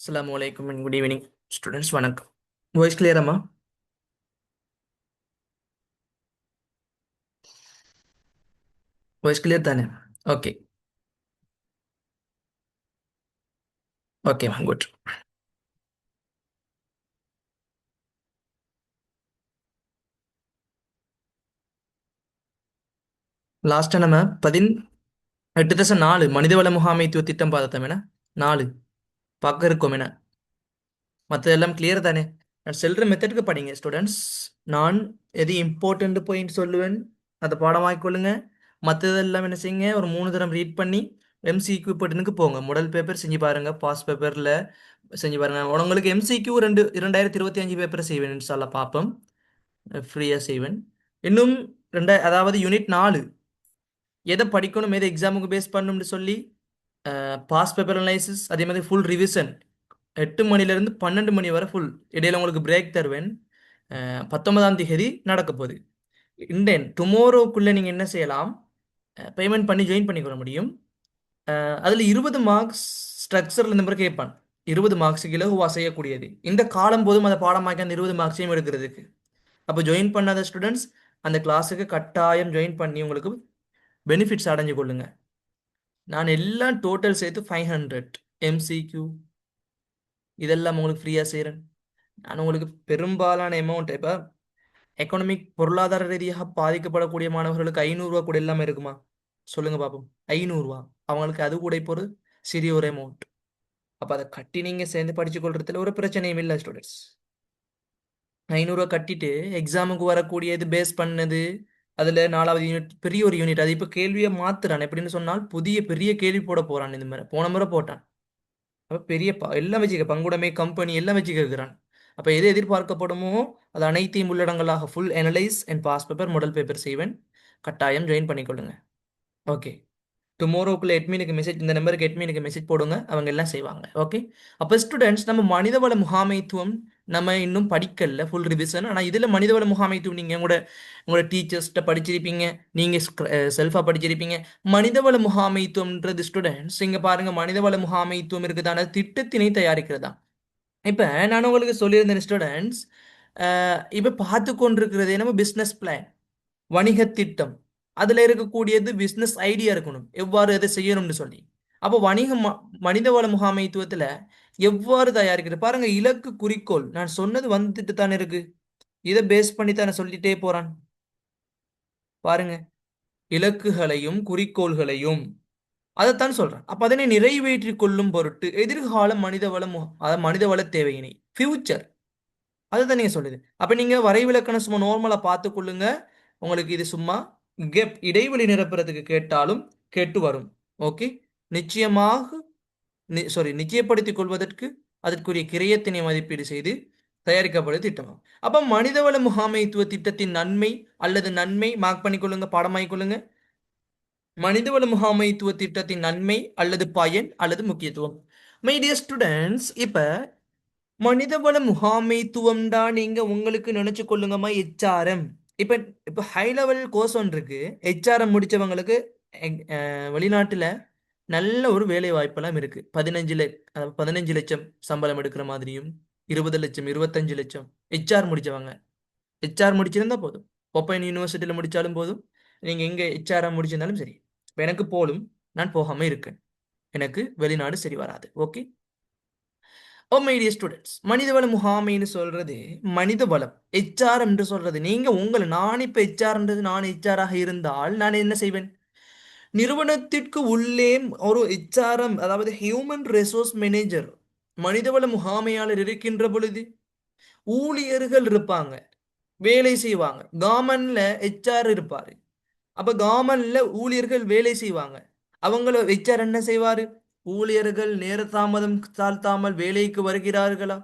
அஸ்ஸலாமு அலைக்கும் and good evening students. வணக்கம். வாய்ஸ் கிளியராம்மா? வாய்ஸ் கிளியர் தானே? ஓகே. ஓகேம்மா, குட். லாஸ்ட்டாக நம்ம 18.4 மனிதவள முகாமைத்துவ திட்டம் பார்த்தோம் என 4 பார்க்க இருக்கோம் என. மற்றதெல்லாம் கிளியர் தானே? நான் செல்ற மெத்தடுக்கு படிங்க ஸ்டூடெண்ட்ஸ். நான் எது இம்பார்ட்டன்ட் பாயிண்ட் சொல்லுவேன் அதை பாடமாக்கிக்கொள்ளுங்க. மற்றதெல்லாம் என்ன செய்யுங்க, ஒரு 3 தரம் ரீட் பண்ணி எம்சிக்யூ பட்டனுக்கு போங்க. முதல் பேப்பர் செஞ்சு பாருங்க, பாஸ் பேப்பரில் செஞ்சு பாருங்க. உங்களுக்கு எம்சிக்யூ 2025 பேப்பரை செய்வேன் இன்ஷால்லா, பார்ப்போம். ஃப்ரீயாக செய்வேன். இன்னும் அதாவது யூனிட் 4 எதை படிக்கணும், எதை எக்ஸாமுக்கு பேஸ் பண்ணணும்னு சொல்லி பாஸ் பேப்பர் அனலைசிஸ், அதே மாதிரி ஃபுல் ரிவிஷன் 8 மணிலேருந்து 12 மணி வரை ஃபுல். இடையில உங்களுக்கு பிரேக் தருவேன். 19ஆம் தேதி நடக்க போகுது. இண்டென் டுமாரோக்குள்ளே நீங்கள் என்ன செய்யலாம், பேமெண்ட் பண்ணி ஜாயின் பண்ணிக்கொள்ள முடியும். அதில் 20 மார்க்ஸ் ஸ்ட்ரக்சரில் இந்த மாதிரி கேட்பான். 20 மார்க்ஸுக்கு இலகுவா செய்யக்கூடியது. இந்த காலம் போதும் அதை பாடமாக்கி அந்த 20 மார்க்ஸையும் எடுக்கிறதுக்கு. அப்போ ஜாயின் பண்ணாத ஸ்டூடெண்ட்ஸ் அந்த கிளாஸுக்கு கட்டாயம் ஜாயின் பண்ணி உங்களுக்கு பெனிஃபிட்ஸ் அடைஞ்சு கொள்ளுங்க. நான் எல்லாம் டோட்டல் சேர்த்து 500 எம்சிக்யூ இதெல்லாம் உங்களுக்கு ஃப்ரீயாக செய்கிறேன். நான் உங்களுக்கு பெரும்பாலான அமௌண்ட் இப்போ எக்கனாமிக் பொருளாதார ரீதியாக பாதிக்கப்படக்கூடிய மாணவர்களுக்கு 500 கூட எல்லாமே இருக்குமா? சொல்லுங்க பார்ப்போம். 500 அவங்களுக்கு அது கூட இப்போ ஒரு சிறிய ஒரு அமௌண்ட். அப்போ அதை கட்டி நீங்கள் சேர்ந்து படிச்சு கொள்றதுல ஒரு பிரச்சனையும் இல்லை ஸ்டூடெண்ட்ஸ். 500 கட்டிட்டு எக்ஸாமுக்கு வரக்கூடியது பேஸ் பண்ணது. அதில் 4வது யூனிட் பெரிய ஒரு யூனிட். அது இப்போ கேள்வியை மாத்துறான். எப்படின்னு சொன்னால் புதிய பெரிய கேள்வி போட போறான். இந்த மாதிரி போன முறை போட்டான். அப்போ பெரிய எல்லாம் வச்சுக்க, பங்குடைமை கம்பெனி எல்லாம் வச்சுக்கிறான். அப்போ எது எதிர்பார்க்கப்படுமோ அது அனைத்தையும் உள்ளடங்களாக full analyse and past paper model paper செய்வேன். கட்டாயம் ஜாயின் பண்ணிக்கொள்ளுங்க. ஓகே. டுமாரோக்குள்ள எட்மினுக்கு மெசேஜ், இந்த நம்பருக்கு எட்மினுக்கு மெசேஜ் போடுங்க, அவங்க எல்லாம் செய்வாங்க. ஓகே. அப்போ ஸ்டூடெண்ட்ஸ், நம்ம மனிதவள முகாமைத்துவம் நம்ம இன்னும் படிக்கல ஃபுல் ரிவிஷன். ஆனால் இதில் மனிதவள முகாமைத்துவம் நீங்கள் உங்களோட டீச்சர்ஸ்கிட்ட படிச்சிருப்பீங்க, நீங்கள் செல்ஃபாக படிச்சிருப்பீங்க. மனிதவள முகாமைத்துவம்ன்றது ஸ்டூடெண்ட்ஸ் இங்கே பாருங்க, மனிதவள முகாமைத்துவம் இருக்குதான திட்டத்தினை தயாரிக்கிறதா. இப்போ நான் உங்களுக்கு சொல்லியிருந்தேன் ஸ்டூடெண்ட்ஸ், இப்போ பார்த்து கொண்டிருக்கிறது நம்ம பிஸ்னஸ் பிளான், வணிக திட்டம். அதுல இருக்கக்கூடியது பிசினஸ் ஐடியா இருக்கணும், எவ்வாறு எதை செய்யணும்னு சொல்லி. அப்போ மனிதவள முகாமைத்துவத்துல எவ்வாறு தயாரிக்கிறது பாருங்க. இலக்கு குறிக்கோள் நான் சொன்னது வந்துட்டு தானே இருக்கு. இதை பேஸ் பண்ணி தானே சொல்லிட்டே போறான் பாருங்க. இலக்குகளையும் குறிக்கோள்களையும் அதைத்தான் சொல்றேன். அப்ப அதனை நிறைவேற்றிக் கொள்ளும் பொருட்டு எதிர்கால அதாவது மனிதவள தேவையினை ஃபியூச்சர் அதுதான் நீங்க சொல்லுது. அப்ப நீங்க வரைவிலக்கணம் சும்மா நார்மலா பார்த்து கொள்ளுங்க. உங்களுக்கு இது சும்மா கேப் இடைவெளி நிரப்புறதுக்கு கேட்டாலும் கேட்டு வரும். ஓகே. நிச்சயமாக நிச்சயப்படுத்திக் கொள்வதற்கு அதற்குரிய கிரயத்தினை மதிப்பீடு செய்து தயாரிக்கப்படுது திட்டமாகும். அப்ப மனிதவள முகாமைத்துவ திட்டத்தின் நன்மை அல்லது நன்மை மார்க் பண்ணிக்கொள்ளுங்க, பாடமாக்கிக் கொள்ளுங்க. மனிதவள முகாமைத்துவ திட்டத்தின் நன்மை அல்லது பயன் அல்லது முக்கியத்துவம். மை டியர் ஸ்டூடெண்ட்ஸ், இப்ப மனிதவள முகாமைத்துவம் தான் நீங்க உங்களுக்கு நினைச்சு கொள்ளுங்கம்மா ஹெச்ஆர்எம். இப்ப இப்ப ஹை லெவல் கோர்ஸ் ஒன்று இருக்கு. ஹெச்ஆர்எம் முடிச்சவங்களுக்கு வெளிநாட்டுல நல்ல ஒரு வேலை வாய்ப்பெல்லாம் இருக்கு. 15 லட்சம் சம்பளம் எடுக்கிற மாதிரியும், 20 லட்சம் 25 லட்சம் ஹெச்ஆர் முடிச்சவங்க. ஹெச்ஆர் முடிச்சிருந்தா போதும், ஓப்பன் யூனிவர்சிட்டியில முடிச்சாலும் போதும், நீங்க எங்க ஹெச்ஆர்எம் முடிச்சிருந்தாலும் சரி. இப்ப எனக்கு போலும், நான் போகாம இருக்கேன், எனக்கு வெளிநாடு சரி வராது. Okay. Oh my dear students, மனிதவள முகாமைன்னு சொல்றது மனித வளம். ஹெச்ஆர் என்று சொல்றது நீங்க நான் இப்ப ஹெச்ஆர்ன்றது நான் ஹெச்ஆராக இருந்தால் நான் என்ன செய்வேன், நிறுவனத்திற்கு உள்ளே ஒரு ஹெச்ஆர்எம் அதாவது ஹியூமன் ரிசோர்ஸ் மேனேஜர் மனிதவள முகாமையாளர் இருக்கின்ற பொழுது ஊழியர்கள் இருப்பாங்க, வேலை செய்வாங்க. கவர்மெண்ட்ல ஹெச்ஆர் இருப்பாரு. அப்ப கவர்மெண்ட்ல ஊழியர்கள் வேலை செய்வாங்க. அவங்கள ஹெச்ஆர் என்ன செய்வாரு, ஊழியர்கள் நேர தாமதம் தாழ்த்தாமல் வேலைக்கு வருகிறார்களா,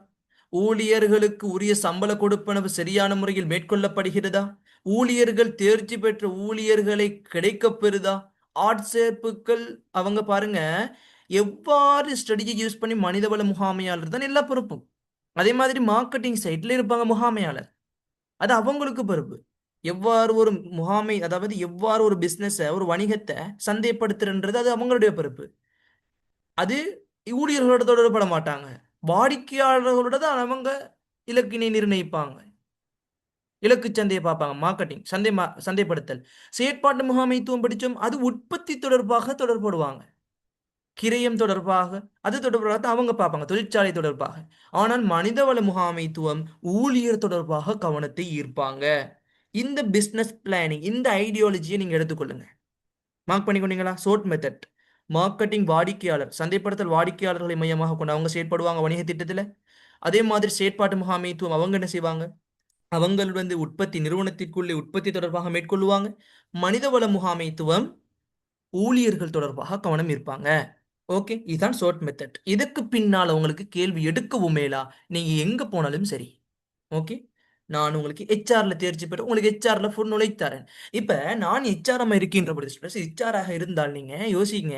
ஊழியர்களுக்கு உரிய சம்பள கொடுப்பனவு சரியான முறையில் மேற்கொள்ளப்படுகிறதா, ஊழியர்கள் தேர்ச்சி பெற்ற ஊழியர்களை கிடைக்கப் பெறுதா, ஆட்சேர்ப்புகள் அவங்க பாருங்க எவ்வாறு ஸ்ட்ராட்டஜி யூஸ் பண்ணி மனிதவள முகாமையாளர் தான் எல்லா பொறுப்பும். அதே மாதிரி மார்க்கெட்டிங் சைட்ல இருப்பாங்க முகாமையாளர், அது அவங்களுக்கு பொறுப்பு. எவ்வாறு ஒரு முகாமை அதாவது எவ்வாறு ஒரு பிசினஸை ஒரு வணிகத்தை சந்தைப்படுத்துறன்றது அது அவங்களுடைய பொறுப்பு. அது ஊழியர்களோட தொடர்பட மாட்டாங்க. வாடிக்கையாளர்களோட தான் அவங்க இலக்கினை நிர்ணயிப்பாங்க, இலக்கு சந்தையை பார்ப்பாங்க, மார்க்கெட்டிங், சந்தைப்படுத்தல். செயற்பாட்டு முகாமைத்துவம் படிச்சோம், அது உற்பத்தி தொடர்பாக தொடர்படுவாங்க, கிரயம் தொடர்பாக, அது தொடர்பாக தான் அவங்க பார்ப்பாங்க, தொழிற்சாலை தொடர்பாக. ஆனால் மனிதவள முகாமைத்துவம் ஊழியர் தொடர்பாக கவனத்தை ஈர்ப்பாங்க. இந்த பிசினஸ் பிளானிங், இந்த ஐடியாலஜியை நீங்க எடுத்துக்கொள்ளுங்க. மார்க் பண்ணிக்கொண்டீங்களா? Short method. மார்க்கெட்டிங் வாடிக்கையாளர், சந்தைப்படுத்தல் வாடிக்கையாளர்களை மையமாக கொண்டு அவங்க செயற்படுவாங்க வணிக திட்டத்தில். அதே மாதிரி செயற்பாட்டு முகாமைத்துவம் அவங்க என்ன செய்வாங்க, அவங்கள் உற்பத்தி நிறுவனத்திற்குள்ளே உற்பத்தி தொடர்பாக மேற்கொள்ளுவாங்க. மனிதவள முகாமைத்துவம் ஊழியர்கள் தொடர்பாக கவனம் இருப்பாங்க. ஓகே, இதுதான் ஷார்ட் மெத்தட். இதுக்கு பின்னால் உங்களுக்கு கேள்வி எடுக்கவும் மேலா, நீங்க எங்க போனாலும் சரி. ஓகே, நான் உங்களுக்கு ஹெச்ஆர்ல தேர்ச்சி பெற்று உங்களுக்கு ஹெச்ஆர்ல ஃபுல் நுழைத்து தரேன். இப்ப நான் ஹெச்ஆர்எம் இருக்கின்ற பொழுது ஹெச்ஆராக இருந்தால் நீங்க யோசிங்க,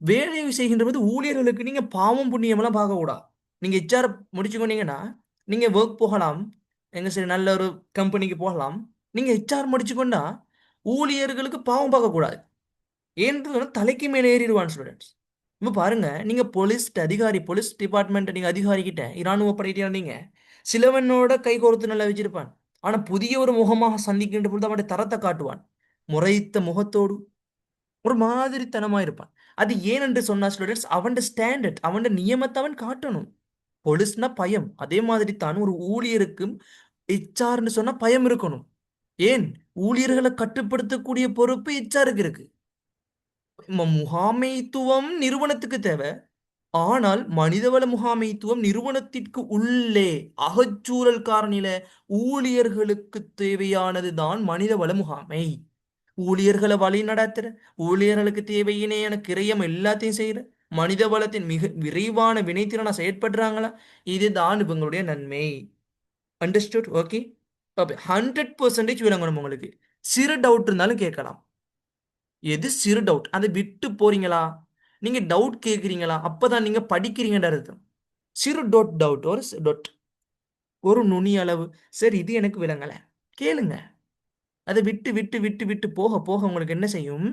வேலை செய்கின்ற போது ஊழியர்களுக்கு நீங்க பாவம் புண்ணியம் எல்லாம் பார்க்க கூடாது. நீங்க ஹெச்ஆர் முடிச்சுக்கொண்டீங்கன்னா நீங்க ஒர்க் போகலாம், எங்க சரி நல்ல ஒரு கம்பெனிக்கு போகலாம். நீங்க ஹெச்ஆர் முடிச்சுக்கொண்டா ஊழியர்களுக்கு பாவம் பார்க்க கூடாது. ஏன்னு தலைக்கு மேலே ஏறிடுவான் ஸ்டூடெண்ட்ஸ். இப்போ பாருங்க, நீங்க போலீஸ் அதிகாரி, போலீஸ் டிபார்ட்மெண்ட் நீங்க அதிகாரி கிட்ட இராணுவ படையிட்ட நீங்க சிலவனோட கை கோர்த்து நல்லா வச்சிருப்பான். ஆனா புதிய ஒரு முகமாக சந்திக்கின்ற பொழுது அவனுடைய தரத்தை காட்டுவான். முறைத்த முகத்தோடு ஒரு மாதிரித்தனமா இருப்பான். அது ஏன் என்று சொன்னா ஸ்டூடெண்ட்ஸ், அவன் ஸ்டாண்டர்ட், அவன் நியமத்தை அவன் காட்டணும். போலீஸ்னா பயம், அதே மாதிரி தான் ஒரு ஊழியருக்கும் ஹெச்ஆர்னு சொன்னா பயம் இருக்கணும். ஏன்? ஊழியர்களை கட்டுப்படுத்தக்கூடிய பொறுப்பு ஹெச்ஆருக்கு இருக்கு. முகாமைத்துவம் நிறுவனத்துக்கு தேவை. ஆனால் மனிதவள முகாமைத்துவம் நிறுவனத்திற்கு உள்ளே அகச்சூழல் காரணியில ஊழியர்களுக்கு தேவையானது தான் மனிதவள முகாமை. ஊழியர்களை வழி நடத்துற, ஊழியர்களுக்கு தேவையினையான கிரயம் எல்லாத்தையும் செய்யற, மனித வளத்தின் மிக விரைவான வினைத்திறனா செயற்படுறாங்களா, இதுதான் இவங்களுடைய நன்மை. அண்டர்ஸ்டுட்? ஓகே, 100% விளங்கணும். உங்களுக்கு சிறு டவுட் இருந்தாலும் கேட்கலாம். எது சிறு டவுட், அதை விட்டு போறீங்களா, நீங்க டவுட் கேட்குறீங்களா, அப்பதான் நீங்க படிக்கிறீங்கன்ற அர்த்தம். சிறு டவுட் ஒரு டொட், ஒரு நுனி அளவு, சரி இது எனக்கு விளங்கல, கேளுங்க. அதை விட்டு விட்டு விட்டு விட்டு போக போக உங்களுக்கு என்ன செய்யும்,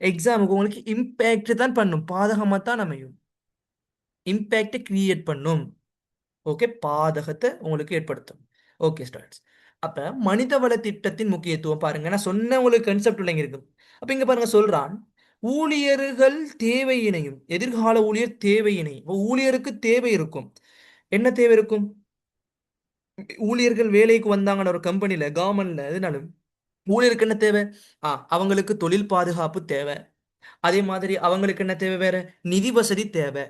எக்ஸாமுக்கு உங்களுக்கு இம்பேக்ட் தான் பண்ணும், பாதகமாக தான் அமையும். இம்பேக்டை கிரியேட் பண்ணும். ஓகே, பாதகத்தை உங்களுக்கு ஏற்படுத்தும். ஓகே ஸ்டூடெண்ட்ஸ், அப்ப மனிதவள திட்டத்தின் முக்கியத்துவம் பாருங்க. நான் சொன்ன உங்களுக்கு கன்செப்ட் இல்லைங்க இருக்கு. அப்ப இங்க பாருங்க சொல்றான், ஊழியர்கள் தேவையினையும், எதிர்கால ஊழியர் தேவையினையும். ஊழியருக்கு தேவை இருக்கும். என்ன தேவை இருக்கும்? ஊழியர்கள் வேலைக்கு வந்தாங்கன்னு ஒரு கம்பெனில, கவர்மெண்ட்ல, எதுனாலும் ஊழியருக்கு என்ன தேவை? அவங்களுக்கு தொழில் பாதுகாப்பு தேவை. அதே மாதிரி அவங்களுக்கு என்ன தேவை? வேற நிதி வசதி தேவை.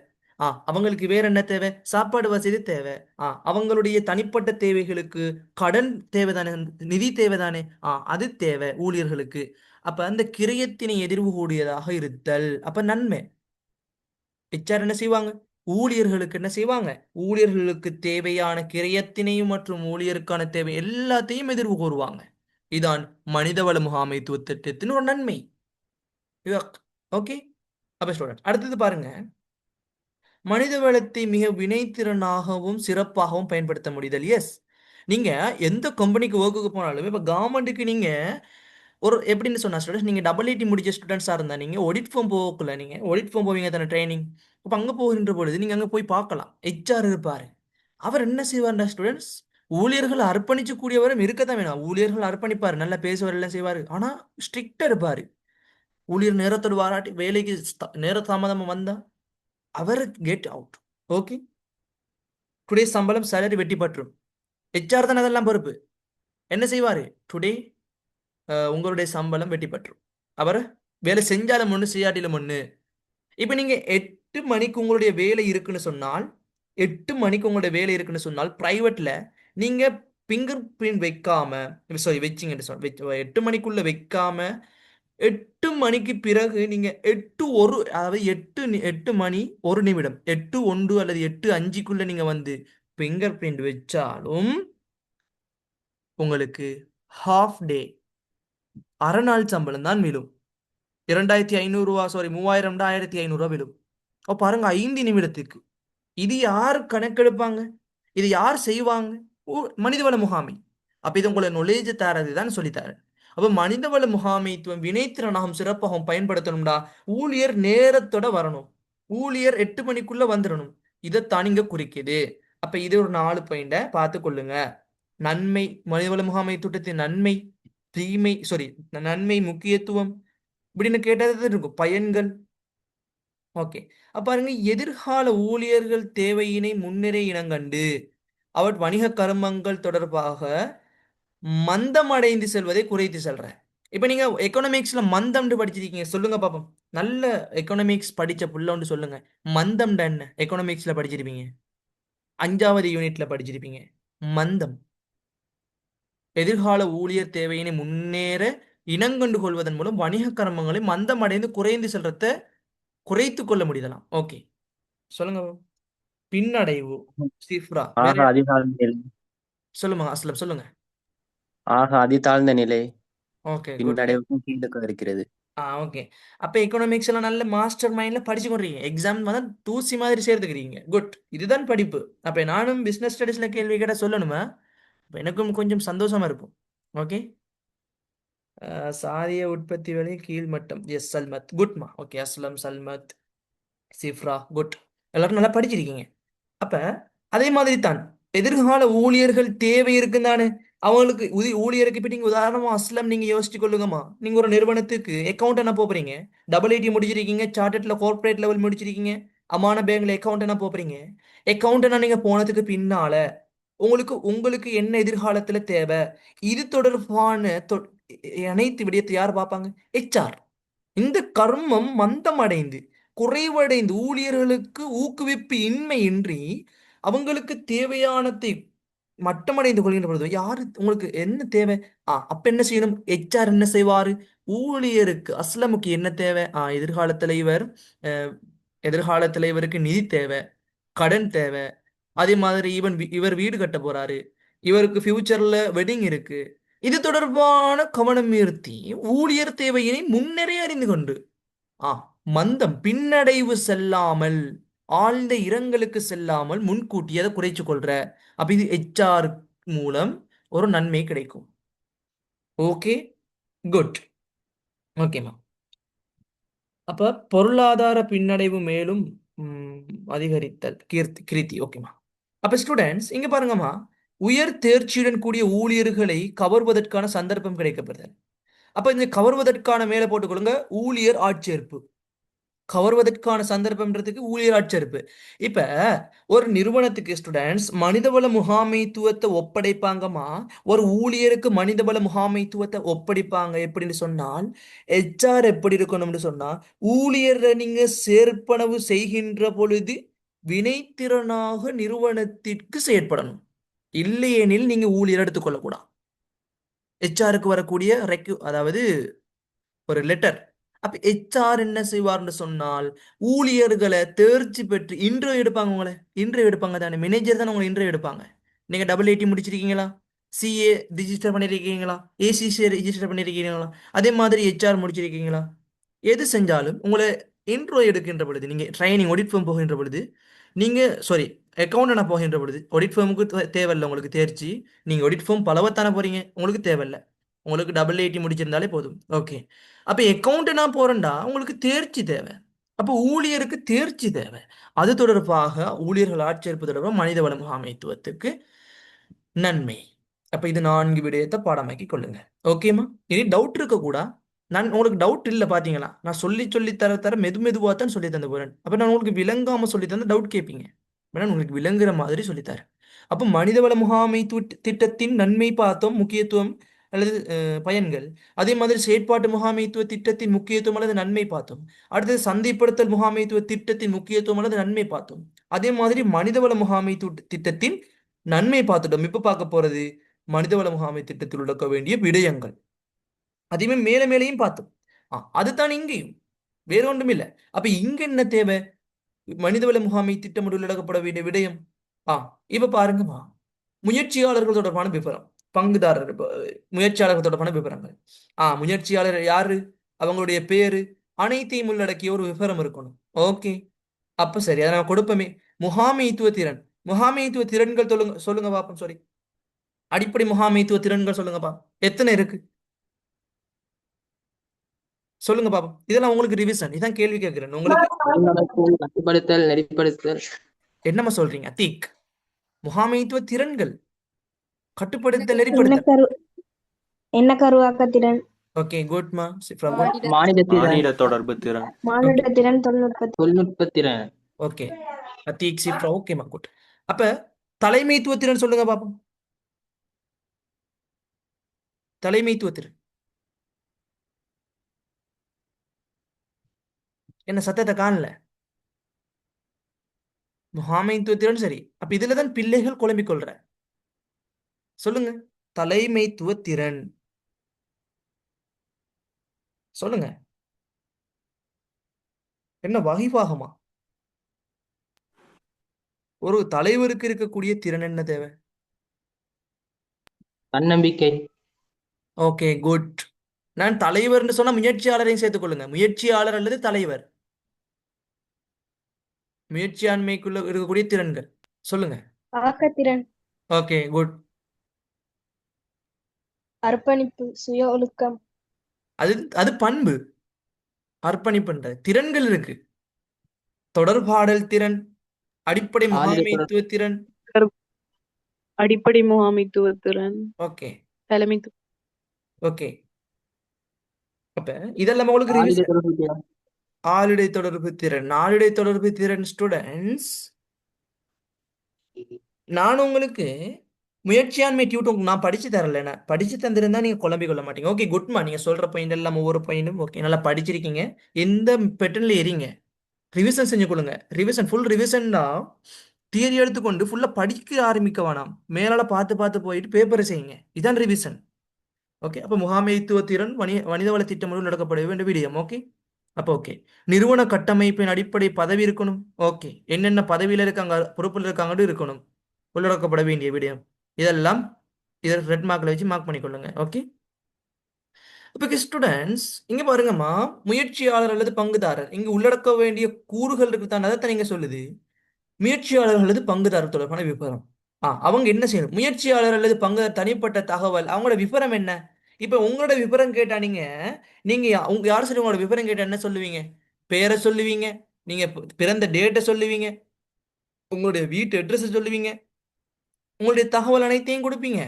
அவங்களுக்கு வேற என்ன தேவை? சாப்பாடு வசதி தேவை. அவங்களுடைய தனிப்பட்ட தேவைகளுக்கு கடன் தேவைதானே, நிதி தேவைதானே, அது தேவை ஊழியர்களுக்கு. அப்ப அந்த கிரயத்தினை எதிர்வு கூடியதாக இருத்தல், அப்ப நன்மை. ஹெச்ஆர் என்ன செய்வாங்க? ஊழியர்களுக்கு என்ன செய்வாங்க? ஊழியர்களுக்கு தேவையான கிரயத்தினையும் மற்றும் ஊழியருக்கான தேவை எல்லாத்தையும் எதிர்வு கூறுவாங்க. இதான் மனிதவள முகாமைத்துவ திட்டத்தின் ஒரு நன்மை. ஓகே, அப்ப ஸ்டூடெண்ட் அடுத்தது பாருங்க, மனித வளத்தை மிக வினைத்திறனாகவும் சிறப்பாகவும் பயன்படுத்த முடியுதல். எஸ், நீங்க எந்த கம்பெனிக்கு ஒர்க்குக்கு போனாலுமே, இப்போ கவர்மெண்ட்டுக்கு நீங்க ஒரு எப்படின்னு சொன்னா ஸ்டூடெண்ட்ஸ், நீங்க டபிள்யூடி முடிச்ச ஸ்டூடெண்ட்ஸாக இருந்தால் நீங்க ஒடிட் ஃபார்ம் போகக்குள்ள, நீங்க ஒடிட் ஃபார்ம் போவீங்க தானே ட்ரைனிங். அப்போ அங்கே போகின்ற பொழுது நீங்க அங்கே போய் பார்க்கலாம், ஹெச்ஆர் இருப்பாரு. அவர் என்ன செய்வார்னா ஸ்டூடெண்ட்ஸ், ஊழியர்கள் அர்ப்பணிச்சு கூடியவரும் இருக்கத்தான் வேணும். ஊழியர்கள் அர்ப்பணிப்பார், நல்லா பேசுவார், எல்லாம் செய்வார். ஆனா ஸ்ட்ரிக்டா இருப்பாரு. ஊழியர் நேரத்தோடு வாராட்டி, வேலைக்கு நேர தாமதமா வந்தா அவர் கெட் அவுட். ஓகே, டுடே சம்பளம் சேலரி வெட்டி பற்றும். ஹெச்ஆர் தான் அதெல்லாம் பொறுப்பு. என்ன செய்வாரு? டுடே உங்களுடைய சம்பளம் வெட்டி பற்றும். அவர் வேலை செஞ்சாலும் ஒன்று, செய்யாட்டிலும் ஒன்று. இப்போ நீங்க 8 மணிக்கு உங்களுடைய வேலை இருக்குன்னு சொன்னால், 8 மணிக்கு உங்களுடைய வேலை இருக்குன்னு சொன்னால், பிரைவேட்ல நீங்க பிங்கர் பிரிண்ட் வைக்காம, சாரி வச்சிங்கன்னு சொல் 8 மணிக்குள்ள வைக்காம, 8 மணிக்கு பிறகு நீங்க 8:01, அதாவது 8 மணி 1 நிமிடம், 8:01 அல்லது 8:05க்குள்ள நீங்க பிங்கர் பிரிண்ட் வச்சாலும் உங்களுக்கு ஹாஃப் டே, அரை நாள் சம்பளம் தான் விழும். 2500 ரூபா, சாரி 3000, 1500 விழும். அப்போ பாருங்க, 5 நிமிடத்துக்கு. இது யார் கணக்கெடுப்பாங்க? இது யார் செய்வாங்க? மனிதவள முகாமை. அப்ப இது உங்களை நொலேஜ் தரது தான் சொல்லித்தரேன். அப்ப மனிதவள முகாமைத்துவம் வினைத்திறனாகவும் சிறப்பாகவும் பயன்படுத்தணும்டா, ஊழியர் நேரத்தோட வரணும். ஊழியர் 8 மணிக்குள்ள வந்துடணும். இதைத்தான் இங்க குறிக்குது. அப்ப இது ஒரு 4 பாயிண்ட பார்த்து கொள்ளுங்க. நன்மை, மனிதவள முகாமை திட்டத்தின் நன்மை, தீமை, சாரி, நன்மை, முக்கியத்துவம் இப்படின்னு கேட்டது இருக்கும். பயன்கள். ஓகே. அப்ப பாருங்க, எதிர்கால ஊழியர்கள் தேவையினை முன்னரே இனங்கண்டு அவர் வணிக கருமங்கள் தொடர்பாக மந்தம் அடைந்து செல்வதை குறைத்து செல்றேன். இப்ப நீங்க எக்கனாமிக்ஸ்ல மந்தம்னு படிச்சிருக்கீங்க, சொல்லுங்க பாப்போம். நல்ல எக்கனாமிக்ஸ் படிச்ச புள்ளோன்னு சொல்லுங்க. மந்தம்டா என்ன எக்கனாமிக்ஸ்ல படிச்சிருப்பீங்க, 5வது யூனிட்ல படிச்சிருப்பீங்க. மந்தம், எதிர்கால ஊழியர் தேவையினை முன்னேற இனங்கண்டு கொள்வதன் மூலம் வணிக கர்மங்களை மந்தம் அடைந்து குறைந்து செல்றத குறைத்து கொள்ள முடியலாம். ஓகே, சொல்லுங்க பாப்போம். பின்னடைவு, சிஃப்ரா வேற. ஆக அதிதாழ்ந்த நிலை. சொல்லுங்க அஸ்லம், சொல்லுங்க. ஆக அதிதாழ்ந்த நிலை ஓகே, குட். பின்னடைவுக்கும் கீழுக்கும் இருக்கிறது. ஓகே. அப்ப எக்கனாமிக்ஸ் எல்லாம் நல்ல மாஸ்டர் மைண்ட்ல படிச்சு கொண்டீங்க, எக்ஸாம் வந்து தூசி மாதிரி சேர்த்துக்கிறீங்க. குட், இதுதான் படிப்பு. அப்ப நானும் பிசினஸ் ஸ்டடீஸ்ல கேள்வி கேட்ட சொல்லணுமா? அப்ப எனக்கும் கொஞ்சம் சந்தோஷமா இருக்கும். ஓகே. சாதிய உற்பத்தி விலை கீழ்மட்டம், எஸ் சல்மத், குட்மா. Okay, Aslam, Salmath, Sifra, good. எல்லாரும் நல்லா படிச்சிருக்கீங்க. அப்ப அதே மாதிரி தான் எதிர்கால ஊழியர்கள் தேவை இருக்குந்தானே. அவங்களுக்கு ஊழியருக்கு இப்ப நீங்க உதாரணமா அஸ்லம் நீங்க யோசிச்சு கொள்ளுங்கம்மா. நீங்க ஒரு நிறுவனத்துக்கு அக்கௌண்ட் என்ன போறீங்க, டபுள் ஐடி முடிச்சிருக்கீங்க, சார்ட்டர்ட்ல கார்ப்பரேட் லெவல் முடிச்சிருக்கீங்க, அமான பேங்க்ல அக்கௌண்ட் என்ன போறீங்க. அக்கௌண்ட் என்ன நீங்க போனதுக்கு பின்னால உங்களுக்கு உங்களுக்கு என்ன எதிர்காலத்துல தேவை, இது தொடர்பான அனைத்து விடயத்தை யார் பார்ப்பாங்க? HR. இந்த கர்மம் மந்தமடைந்து குறைவடைந்து ஊழியர்களுக்கு ஊக்குவிப்பு இன்மையின்றி அவங்களுக்கு தேவையானதை மட்டமடைந்து கொள்கின்ற பொழுது யாரு உங்களுக்கு என்ன தேவை? அப்ப என்ன செய்யணும்? HR என்ன செய்வாரு? ஊழியருக்கு அஸ்லமுக்கு என்ன தேவை? எதிர்காலத்துல இவர் அஹ், எதிர்காலத்துல இவருக்கு நிதி தேவை, கடன் தேவை. அதே மாதிரி இவர் வீடு கட்ட போறாரு, இவருக்கு ஃபியூச்சர்ல வெட்டிங் இருக்கு. இது தொடர்பான கவனம் ஈர்த்தி ஊழியர் தேவையினை முன்னரே அறிந்து கொண்டு ஆ மந்தம், பின்னடைவு செல்லாமல், ஆழ்ந்த இரங்கலுக்கு செல்லாமல் முன்கூட்டியே அதை குறைச்சு கொள்ற. அப்ப இது HR மூலம் ஒரு நன்மை கிடைக்கும். Okay, good. ஓகேம்மா. அப்ப பொருளாதார பின்னடைவு மேலும் அதிகரித்தல், கிருத்தி. ஓகேம்மா. அப்ப ஸ்டூடெண்ட்ஸ் இங்க பாருங்கம்மா, உயர் தேர்ச்சியுடன் கூடிய ஊழியர்களை கவர்வதற்கான சந்தர்ப்பம் கிடைக்கப்படுது. அப்ப இந்த கவர்வதற்கான மேல போட்டுக்கொள்ளுங்க, ஊழியர் ஆட்சேர்ப்பு. கவர்வதற்கான சந்தர்ப்பம்ன்றதுக்கு ஊழியர் ஆட்சேர்ப்பு. இப்ப ஒரு நிறுவனத்துக்கு ஸ்டூடெண்ட்ஸ் மனிதவள முகாமைத்துவத்தை ஒப்படைப்பாங்கம்மா. ஒரு ஊழியருக்கு மனிதவள முகாமைத்துவத்தை ஒப்படைப்பாங்க எப்படின்னு சொன்னால், HR எப்படி இருக்கணும்னு சொன்னா, ஊழியரை நீங்க சேர்ப்பனவு செய்கின்ற பொழுது வினைத்திறனாக நிறுவனத்திற்கு செயற்படணும். இல்லையெனில் நீங்க ஊழியர் எடுத்துக்கொள்ளக்கூடாது. HR வரக்கூடிய அதாவது ஒரு லெட்டர். அப்ப HR என்ன செய்வார்னு சொன்னால், ஊழியர்களை தேர்ச்சி பெற்று இன்டர்வியூ எடுப்பாங்க. உங்களை இன்டர்வியூ எடுப்பாங்க தானே, மேனேஜர் தானே உங்களை இன்டர்வியூ எடுப்பாங்க. நீங்க டபுள் ஐடி முடிச்சிருக்கீங்களா, CA ரிஜிஸ்டர் பண்ணிருக்கீங்களா, ACC ரிஜிஸ்டர் பண்ணிருக்கீங்களா, அதே மாதிரி HR முடிச்சிருக்கீங்களா, எது செஞ்சாலும் உங்களை இன்டர்வியூ எடுக்கின்ற பொழுது, நீங்க ட்ரைனிங் ஆடிட் ஃபார்ம் போகின்ற பொழுது, நீங்க சாரி அக்கௌண்டனா போகின்ற பொழுது ஆடிட் ஃபார்முக்கு தேவையில்லை உங்களுக்கு தேர்ச்சி. நீங்க ஆடிட் ஃபார்ம் பலவத்தான போறீங்க, உங்களுக்கு தேவையில்லை. உங்களுக்கு டபுள் ஐடி முடிச்சிருந்தாலே போதும். ஓகே. அப்ப அக்கௌண்டனா போறேன்டா உங்களுக்கு தேர்ச்சி தேவை. அப்போ ஊழியருக்கு தேர்ச்சி தேவை. அது தொடர்பாக ஊழியர்கள் ஆட்சேர்ப்பு தொடர்பாக மனிதவள முகாமைத்துவத்துக்கு நன்மை. அப்ப இது 4 விடயத்தை பாடமாக்கி கொள்ளுங்க. ஓகேமா? இனி டவுட் இருக்க கூட, நான் உங்களுக்கு டவுட் இல்லை பாத்தீங்களா, நான் சொல்லி சொல்லி தர தர மெதுவா தான் சொல்லி தந்து போறேன். அப்ப நான் உங்களுக்கு விளங்காம சொல்லி தந்த டவுட் கேட்பீங்க. நான் உங்களுக்கு விளங்குற மாதிரி சொல்லித்தரேன். அப்போ மனிதவள முகாமைத்துவ திட்டத்தின் நன்மை பார்த்தோம், முக்கியத்துவம் அல்லது பயன்கள். அதே மாதிரி செயற்பாட்டு முகாமைத்துவ திட்டத்தின் முக்கியத்துவம் அல்லது நன்மை பார்த்தோம். அடுத்தது சந்தைப்படுத்தல் முகாமைத்துவ திட்டத்தின் முக்கியத்துவம் அல்லது நன்மை பார்த்தோம். அதே மாதிரி மனிதவள முகாமைத்துவ திட்டத்தின் நன்மை பார்த்துட்டோம். இப்ப பார்க்க போறது மனிதவள முகாமை திட்டத்தில் உள்ள வேண்டிய விடயங்கள். அதையுமே மேல மேலையும் பார்த்தோம். அதுதான் இங்கேயும், வேற ஒன்றும் இல்லை. அப்ப இங்க என்ன தேவை? மனிதவள முகாமை திட்டம் உள்ளடக்கப்பட வேண்டிய விடயம். இப்ப பாருங்கம்மா, முயற்சியாளர்கள் தொடர்பான விவரம், பங்குதாரர் முயற்சியாளர்கள் தொடர்பான விவரங்கள். முயற்சியாளர் யாரு, அவங்களுடைய பேரு, அனைத்தையும் உள்ளடக்கிய ஒரு விவரம் இருக்கணும். ஓகே. அப்ப சரி, அதை நான் கொடுப்போமே. முகாமைத்துவ திறன், முகாமைத்துவ திறன்கள் சொல்லுங்க, சொல்லுங்க பாப்போம். சாரி, அடிப்படை முகாமைத்துவ திறன்கள் சொல்லுங்கப்பா, எத்தனை இருக்கு? சொல்லுங்க பாப்போம். இதெல்லாம் உங்களுக்கு ரிவிஷன், இதான் கேள்வி கேட்கிறேன் உங்களுக்கு. ஒழுங்கமைப்பு, கட்டுப்படுத்தல், நெறிப்படுத்தல், என்னம்மா சொல்றீங்க அத்தீக்? முகாமைத்துவ திறன்கள், கட்டுப்படுத்தல், என்ன நெறிப்படுத்தல். கரு என்ன கருவாக்கத்திறன், ஓகே குட்மா ஃப்ரம் மாநில திறன், மானிட தொடர்பு திறன், ஓகே மானுட திறன், தொழில்நுட்ப தொழில்நுட்ப திறன், ஓகே அத்தீக் சிப்ரா ஓகேம்மா குட். அப்ப தலைமைத்துவ திறன் சொல்லுங்க பாப்போம். தலைமைத்துவ திறன் என்ன சத்தத்தை காணல. முகாமைத்துவ திறன் சரி. அப்ப இதுலதான் பிள்ளைகள் குழம்பிக் கொள்ற. சொல்லுங்க தலைமைத்துவ திறன் சொல்லுங்க. என்ன வகைபாகமா? ஒரு தலைவருக்கு இருக்கக்கூடிய திறன் என்ன தேவை? தன்னம்பிக்கை, ஓகே குட். நான் தலைவர்னு சொன்னா முயற்சியாளரையும் சேர்த்துக் கொள்ளுங்க. முயற்சியாளர் அல்லது தலைவர். முயற்சியாண்மைக்குள்ள இருக்கக்கூடிய திறன்கள் சொல்லுங்க. ஆக்கத்திறன், ஓகே குட். அர்ப்பணிப்பு, சுய ஒழுக்கம், அது அது பண்பு. அர்ப்பணிப்புன்ற திறன்கள் இருக்கு. தொடர்பாடல் திறன், அடிப்படை ஆளிட தொடர், முகாமைத்துவ திறன். அடிப்படை முகாமைத்துவ திறன், ஓகே தலைமைத்துவ ஓகே. அப்ப இதெல்லாம் உங்களுக்கு ஆளிட ரிவிஷன். தொடர்பு திறன், ஆளிடை தொடர்பு திறன், நாளிடை தொடர்பு திறன் ஸ்டூடெண்ட்ஸ். நான் உங்களுக்கு முயற்சியாண்மை டியூட்டர் நான் படிச்சு தரல. நான் படிச்சு தந்திருந்தா நீங்க குழம்பி கொள்ள மாட்டீங்க. ஓகே குட்மா, நீங்க சொல்ற பாயிண்ட் எல்லாம் ஒவ்வொரு பாயிண்டும் ஓகே நல்லா படிச்சிருக்கீங்க. எந்த பெட்டன்ல எறீங்க, ரிவிஷன் செஞ்சு கொடுங்க. ரிவிஷன் ஃபுல் ரிவிஷன் தான். தியரி எடுத்துக்கொண்டு ஃபுல்லா படிக்க ஆரம்பிக்க வேணாம். மேலால பார்த்து பார்த்து போயிட்டு பேப்பரை செய்யுங்க. இதான் ரிவிஷன். ஓகே. அப்ப முகாமைத்துவ திறன் மனிதவள திட்டமிடல் நடக்கப்பட வேண்டிய விடயம். ஓகே. அப்போ ஓகே. நிறுவன கட்டமைப்பின் அடிப்படை பதவி இருக்கணும். ஓகே. என்னென்ன பதவியில இருக்காங்க, பொறுப்புல இருக்காங்கன்னு இருக்கணும். உள்ளடக்கப்பட வேண்டிய விடயம். இதெல்லாம் இதை ரெட் மார்க்ல வச்சு மார்க் பண்ணிக்கொள்ளுங்க. ஓகே. இப்போ ஸ்டூடெண்ட்ஸ் இங்க பாருங்கம்மா, முயற்சியாளர் அல்லது பங்குதாரர் இங்க உள்ளடக்க வேண்டிய கூறுகள் இருக்குதான். அதைத்தான் நீங்க சொல்லுது. முயற்சியாளர் அல்லது பங்குதாரர் தொடர்பான விவரம். அவங்க என்ன செய்யணும்? முயற்சியாளர் அல்லது பங்குதாரர் தனிப்பட்ட தகவல், அவங்களோட விவரம் என்ன? இப்ப உங்களோட விவரம் கேட்டா நீங்க நீங்க உங்க யாரும் சரி உங்களோட விவரம் கேட்டா என்ன சொல்லுவீங்க? பேரை சொல்லுவீங்க, நீங்க பிறந்த டேட்டை சொல்லுவீங்க, உங்களுடைய வீட்டு அட்ரஸ் சொல்லுவீங்க, உங்களுடைய தகவல் அனைத்தையும் கொடுப்பீங்க.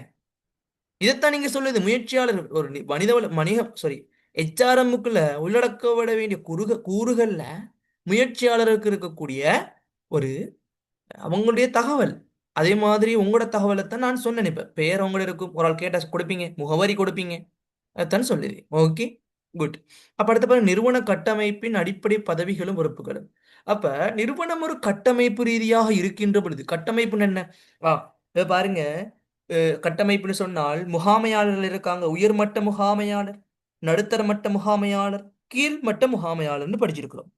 இதைத்தான் நீங்க சொல்லுது. முயற்சியாளர் ஒரு HRM-க்குள்ள உள்ளடக்கப்பட வேண்டிய கூறுகள்ல முயற்சியாளருக்கு இருக்கக்கூடிய ஒரு அவங்களுடைய தகவல். அதே மாதிரி உங்களோட தகவலை தான் நான் சொன்னேன். இப்ப பேர் உங்களோட இருக்கும், ஒரு ஆள் கேட்டா கொடுப்பீங்க, முகவரி கொடுப்பீங்க, அதான் சொல்லுது. Okay good. அப்ப அடுத்த பாருங்க, நிறுவன கட்டமைப்பின் அடிப்படை பதவிகளும் பொறுப்புகளும். அப்ப நிறுவனம் ஒரு கட்டமைப்பு ரீதியாக இருக்கின்ற பொழுது, கட்டமைப்புன்னு என்ன? இப்ப பாருங்க, கட்டமைப்புன்னு சொன்னால் முகாமையாளர்கள் இருக்காங்க. உயர்மட்ட முகாமையாளர், நடுத்தர மட்ட முகாமையாளர், கீழ்மட்ட முகாமையாளர்னு படிச்சிருக்கிறோம்.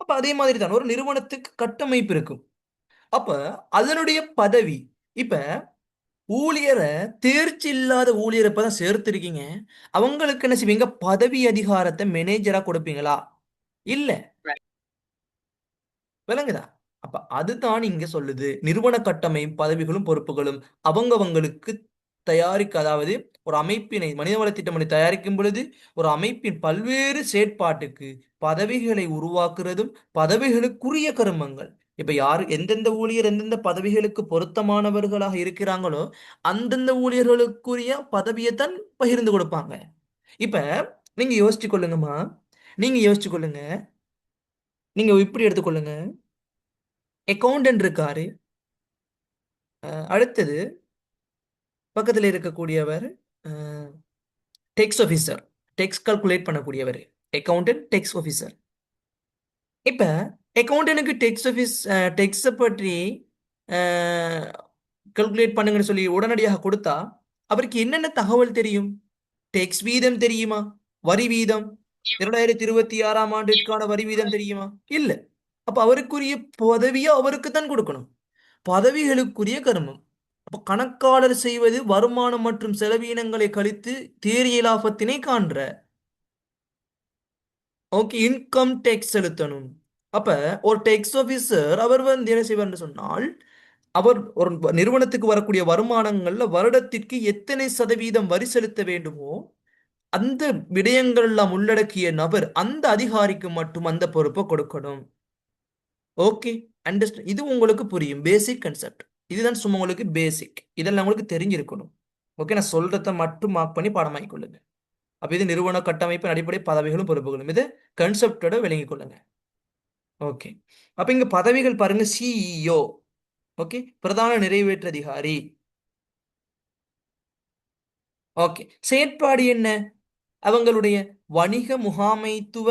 அப்ப அதே மாதிரி தான் ஒரு நிறுவனத்துக்கு கட்டமைப்பு இருக்கும். அப்ப அதனுடைய பதவி. இப்ப ஊழியரை, தேர்ச்சி இல்லாத ஊழியரை இப்பதான் சேர்த்திருக்கீங்க. அவங்களுக்கு என்ன செய்வீங்க? பதவி அதிகாரத்தை மேனேஜரா கொடுப்பீங்களா? இல்ல. விளங்குதா? அப்ப அதுதான் இங்க சொல்லுது. நிறுவன கட்டமைப்பு பதவிகளும் பொறுப்புகளும் அவங்களுக்கு தயாரிக்க, அதாவது ஒரு அமைப்பினை மனிதவள திட்டமினை தயாரிக்கும் பொழுது ஒரு அமைப்பின் பல்வேறு செயற்பாட்டுக்கு பதவிகளை உருவாக்குறதும் பதவிகளுக்குரிய கருமங்கள். இப்ப யாரு எந்தெந்த ஊழியர் எந்தெந்த பதவிகளுக்கு பொருத்தமானவர்களாக இருக்கிறாங்களோ அந்தந்த ஊழியர்களுக்குரிய பதவியை தான் பகிர்ந்து கொடுப்பாங்க. இப்ப நீங்க யோசிச்சு கொள்ளுங்கம்மா, நீங்க யோசிச்சு கொள்ளுங்க. நீங்க இப்படி எடுத்துக்கொள்ளுங்க. அக்கௌண்டன்ட் இருக்காரு. அடுத்தது பக்கத்தில் இருக்கக்கூடியவர் டெக்ஸ் ஆஃபீஸர், டெக்ஸ் கால்குலேட் பண்ணக்கூடியவர். அக்கௌண்டன்ட், டெக்ஸ் ஆஃபீஸர். இப்ப அக்கௌண்டனுக்கு டெக்ஸை பற்றி கால்குலேட் பண்ணுங்கன்னு சொல்லி உடனடியாக கொடுத்தா அவருக்கு என்னென்ன தகவல் தெரியும்? டெக்ஸ் வீதம் தெரியுமா? வரி வீதம், 2026ஆம் ஆண்டிற்கான வரி வீதம் தெரியுமா? இல்ல. அப்ப அவருக்குரிய பதவியை அவருக்கு தான் கொடுக்கணும். பதவிகளுக்குரிய கர்மம். அப்ப கணக்காளர் செய்வது வருமானம் மற்றும் செலவீனங்களை கழித்து தேறிய லாபத்தினை காண்ற. ஓகே, இன்கம் டேக்ஸ் செலுத்தணும். அப்ப ஒரு டேக்ஸ் ஆபீசர் அவர் என்ன செய்வார் சொன்னால், அவர் ஒரு நிறுவனத்துக்கு வரக்கூடிய வருமானங்கள்ல வருடத்திற்கு எத்தனை சதவீதம் வரி செலுத்த வேண்டுமோ அந்த விடயங்கள் எல்லாம் உள்ளடக்கிய நபர், அந்த அதிகாரிக்கு மட்டும் அந்த பொறுப்பை கொடுக்கணும். ஓகே, அண்டர்ஸ்டாண்ட், இது உங்களுக்கு புரியும், பேசிக் கன்செப்ட். இதுதான் சும்மா உங்களுக்கு பேசிக், இதெல்லாம் உங்களுக்கு தெரிஞ்சிருக்கணும். ஓகே, நான் சொல்றத மட்டும் மார்க் பண்ணி பாடமாக்கிக் கொள்ளுங்க. அப்ப இது நிறுவன கட்டமைப்பின் அடிப்படை பதவிகளும் பொறுப்புகளும், இது கன்செப்டோட விளங்கிக் கொள்ளுங்க. ஓகே, அப்ப இங்க பதவிகள் பாருங்க, சிஇஓ, ஓகே, பிரதான நிறைவேற்று அதிகாரி. ஓகே, செயற்பாடு என்ன? அவங்களுடைய வணிக முகாமைத்துவ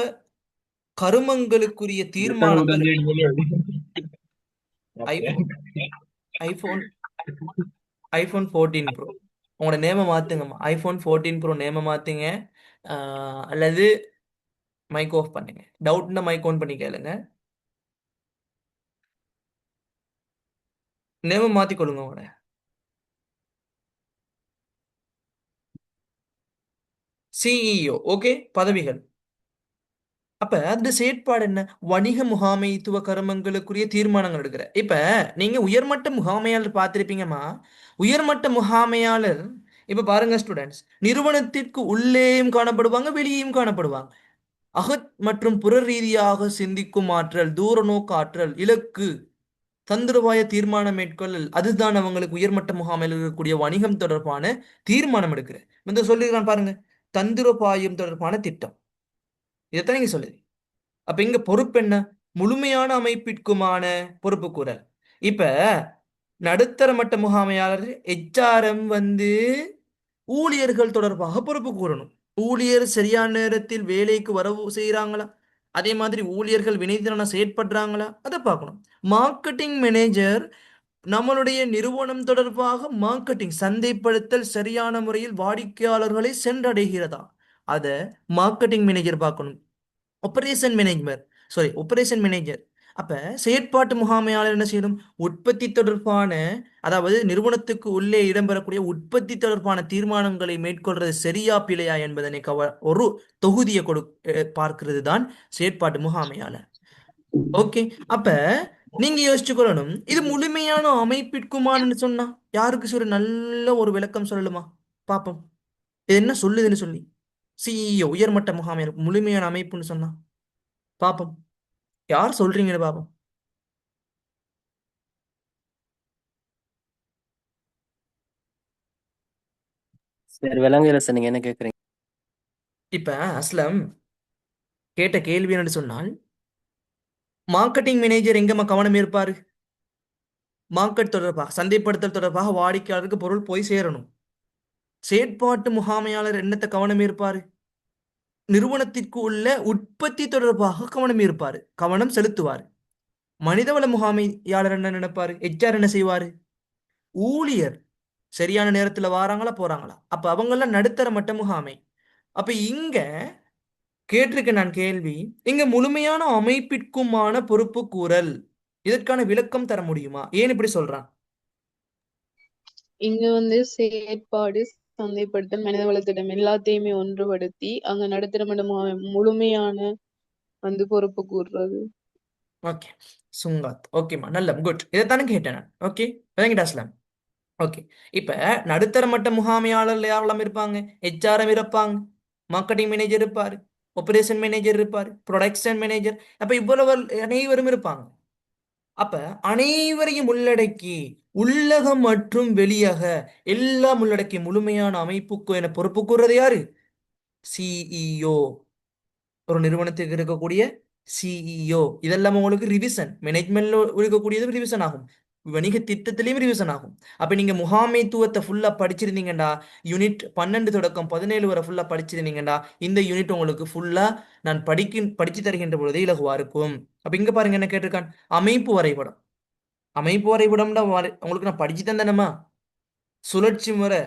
கருமங்களுக்குரிய தீர்மானங்கள். ஐபோன் ஐபோன் ஐபோன் 14 ப்ரோ, உங்களோட நேம மாத்துங்கம்மா. ஐபோன் 14 ப்ரோ நேம மாத்துங்க. அல்லது மைக் ஆஃப் பண்ணுங்க. டவுட்னா மைக் ஆன் பண்ணி கேளுங்க. நேம மாத்திக்கொள்ளுங்க உங்களோட. சிஇஓ, ஓகே, பதவிகள். அப்ப அந்த செயற்பாடு என்ன? வணிக முகாமைத்துவ கருமங்களுக்குரிய தீர்மானங்கள் எடுக்கிற. இப்ப நீங்க உயர்மட்ட முகாமையாளர் பார்த்திருப்பீங்கம்மா. உயர்மட்ட முகாமையாளர் இப்ப பாருங்க ஸ்டூடெண்ட்ஸ், நிறுவனத்திற்கு உள்ளேயும் காணப்படுவாங்க, வெளியேயும் காணப்படுவாங்க. அகத் மற்றும் புற ரீதியாக சிந்திக்கும் ஆற்றல், தூர நோக்கு ஆற்றல், இலக்கு, தந்திரவாய தீர்மானம் மேற்கொள்ளல், அதுதான் அவங்களுக்கு உயர்மட்ட முகாமையில் இருக்கக்கூடிய வணிகம் தொடர்பான தீர்மானம் எடுக்கிற. இந்த சொல்லிருக்கான் பாருங்க, தந்திரோபாயம் தொடர்பான திட்டம். இதைத்தான் நீங்க சொல்லுது. அப்ப இங்க பொறுப்பு என்ன? முழுமையான அமைப்பிற்குமான பொறுப்பு கூறல். இப்ப நடுத்தர மட்ட முகாமையாளர் HRM ஊழியர்கள் தொடர்பாக பொறுப்பு கூறணும். ஊழியர் சரியான நேரத்தில் வேலைக்கு வரவு செய்யறாங்களா, அதே மாதிரி ஊழியர்கள் வினைத்திறன செயற்படுறாங்களா, அதை பார்க்கணும். மார்க்கெட்டிங் மேனேஜர் நம்மளுடைய நிறுவனம் தொடர்பாக மார்க்கெட்டிங் சந்தைப்படுத்தல் சரியான முறையில் வாடிக்கையாளர்களை சென்றடைகிறதா, அதை மார்க்கெட்டிங் மேனேஜர் பார்க்கணும். ஆபரேஷன் மேனேஜர் அப்ப செயற்பாட்டு முகாமையாளர் என்ன செய்யணும்? உற்பத்தி தொடர்பான, அதாவது நிறுவனத்துக்கு உள்ளே இடம்பெறக்கூடிய உற்பத்தி தொடர்பான தீர்மானங்களை மேற்கொள்றது சரியா பிழையா என்பதனை ஒரு தொகுதியை பார்க்கிறது தான் செயற்பாட்டு முகாமையாளர். ஓகே, அப்ப நீங்க யோசிச்சு கொள்ளணும், இது முழுமையான அமைப்பிற்குமான்னு சொன்னா யாருக்கு சொல்லு, நல்ல ஒரு விளக்கம் சொல்லலுமா பாப்போம். இது என்ன சொல்லுதுன்னு சொல்லி. சிஇஓ உயர்மட்ட முகாமையாளர் முழுமையான அமைப்புன்னு சொன்னா பாப்போம், யார் சொல்றீங்கன்னு பாப்போம். சரி, விலங்குல சார், நீங்க என்ன கேக்குறீங்க? இப்ப அஸ்லம் கேட்ட கேள்வி என்று சொன்னால், மார்க்கெட்டிங் மேனேஜர் எங்கம்மா கவனம் இருப்பாரு? மார்க்கெட் தொடர்பாக, சந்தைப்படுத்தல் தொடர்பாக வாடிக்கையாளருக்கு பொருள் போய் சேரணும். செயற்பாட்டு முகாமையாளர் என்னத்தை கவனம் இருப்பாரு? நிறுவனத்திற்கு உள்ள உற்பத்தி தொடர்பாக கவனம் இருப்பாரு, கவனம் செலுத்துவார். மனிதவள முகாமையாளர் என்ன நினைப்பாரு? HR என்ன செய்வாரு? ஊழியர் சரியான நேரத்துல வாராங்களா போறாங்களா, அப்ப அவங்கெல்லாம் நடுத்தர மட்ட முகாமை. அப்ப இங்க கேட்டிருக்க நான் கேள்வி, இங்க முழுமையான அமைப்பிற்குமான பொறுப்பு கூறல், இதற்கான விளக்கம் தர முடியுமா? ஏன் இப்படி சொல்றான்? இங்க செயற்பாடு, சந்தைப்படுத்தல், மனிதவள திட்டம் எல்லாத்தையுமே ஒன்றுபடுத்தி அங்க நடுத்தர முழுமையான பொறுப்பு கூறுறது. ஓகே, சுங்காத், ஓகேம்மா, நல்ல குட், இதைத்தானே கேட்டேன் நான். ஓகே, விளங்கிட்டாஸ்லாம். ஓகே, இப்ப நடுத்தர மட்ட முகாமையாளர்ல யாரெல்லாம் இருப்பாங்க? HRM இருப்பாங்க, மார்க்கெட்டிங் மேனேஜர் இருப்பாரு, ஆபரேஷன் மேனேஜர் இருப்பாரு, ப்ரொடக்ஷன் மேனேஜர். அப்ப இவ்வளவு அனைவரும் இருப்பாங்க. அப்ப அனைவரையும் உள்ளடக்கி உள்ளகம் மற்றும் வெளியக எல்லாம் உள்ளடக்கி முழுமையான அமைப்புக்கு என பொறுப்பு கூறுறது யாரு? சிஇஓ. ஒரு நிறுவனத்துக்கு இருக்கக்கூடிய சிஇஓ. இதெல்லாம் உங்களுக்கு ரிவிஷன், மேனேஜ்மெண்ட்ல இருக்கக்கூடியது ரிவிஷன் ஆகும், வணிக திட்டத்திலையும் ரிவிஷன் ஆகும். அப்ப நீங்க முகாமைத்துவத்தை ஃபுல்லா படிச்சிருந்தீங்கடா, யூனிட் 12 தொடக்கம் 17 வரை ஃபுல்லா படிச்சிருந்தீங்கடா, இந்த யூனிட் உங்களுக்கு ஃபுல்லா நான் படிச்சு தருகின்ற பொழுது இலகுவா இருக்கும். அப்ப இங்க பாருங்க என்ன கேட்டிருக்கான், அமைப்பு வரைபடம். அமைப்பு வரைபடம்னா உங்களுக்கு நான் படிச்சு தந்தேனமா, சுழற்சி முறை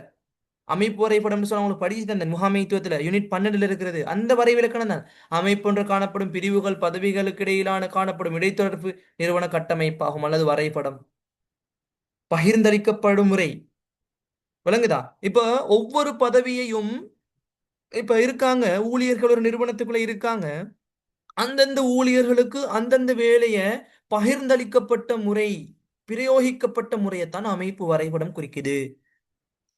அமைப்பு வரைபடம்னு சொன்னா உங்களுக்கு படிச்சு தந்தேன் முகாமைத்துவத்துல யூனிட் 12 இருக்கிறது. அந்த வரைவிலக்கணம் தான் அமைப்பொன்று காணப்படும் பிரிவுகள் பதவிகளுக்கு இடையிலான காணப்படும் இடைத்தொடர்பு நிறுவன கட்டமைப்பாகும் அல்லது வரைபடம். பகிர்ந்தளிக்கப்படும் முறை விளங்குதா? இப்ப ஒவ்வொரு பதவியையும், இப்ப இருக்காங்க ஊழியர்கள் ஒரு நிறுவனத்துக்குள்ள இருக்காங்க, அந்தந்த ஊழியர்களுக்கு அந்தந்த வேலையை பகிர்ந்தளிக்கப்பட்ட முறை, பிரயோகிக்கப்பட்ட முறையைத்தான் அமைப்பு வரைபடம் குறிக்குது.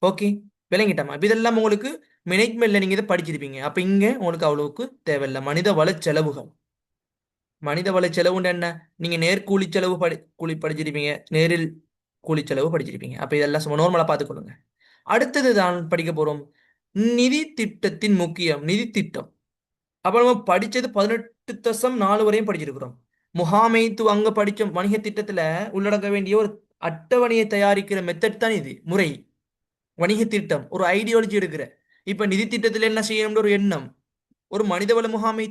ஓகே, விளங்கிட்டமா? இதெல்லாம் உங்களுக்கு மேனேஜ்மெண்ட்ல நீங்க இதை படிச்சிருப்பீங்க. அப்ப இங்க உங்களுக்கு அவ்வளவுக்கு தேவையில்லை. மனித வள செலவுகள், மனிதவள செலவுன்னு என்ன? நீங்க நேர்கூலி செலவு கூலி படிச்சிருப்பீங்க, நேரில் கூலி செலவு படிச்சிருப்பீங்க. அப்ப இதெல்லாம் சும்மா நார்மலா பார்த்துக்கொள்ளுங்க. அடுத்தது தான் படிக்க போறோம் நிதி திட்டத்தின் முக்கியம். நிதி திட்டம். அப்ப நம்ம படிச்சது 18.4 வரையும் படிச்சிருக்கிறோம். முகாமைத்துவ அங்க படிச்ச வணிக திட்டத்துல உள்ளடக்க வேண்டிய ஒரு அட்டவணையை தயாரிக்கிற மெத்தட் தான் இது, முறை. வணிக திட்டம் ஒரு ஐடியாலஜி எடுக்கிற. இப்ப நிதி திட்டத்தில் என்ன செய்யணும்ன்ற ஒரு எண்ணம், ஒரு மனிதவள முகாமை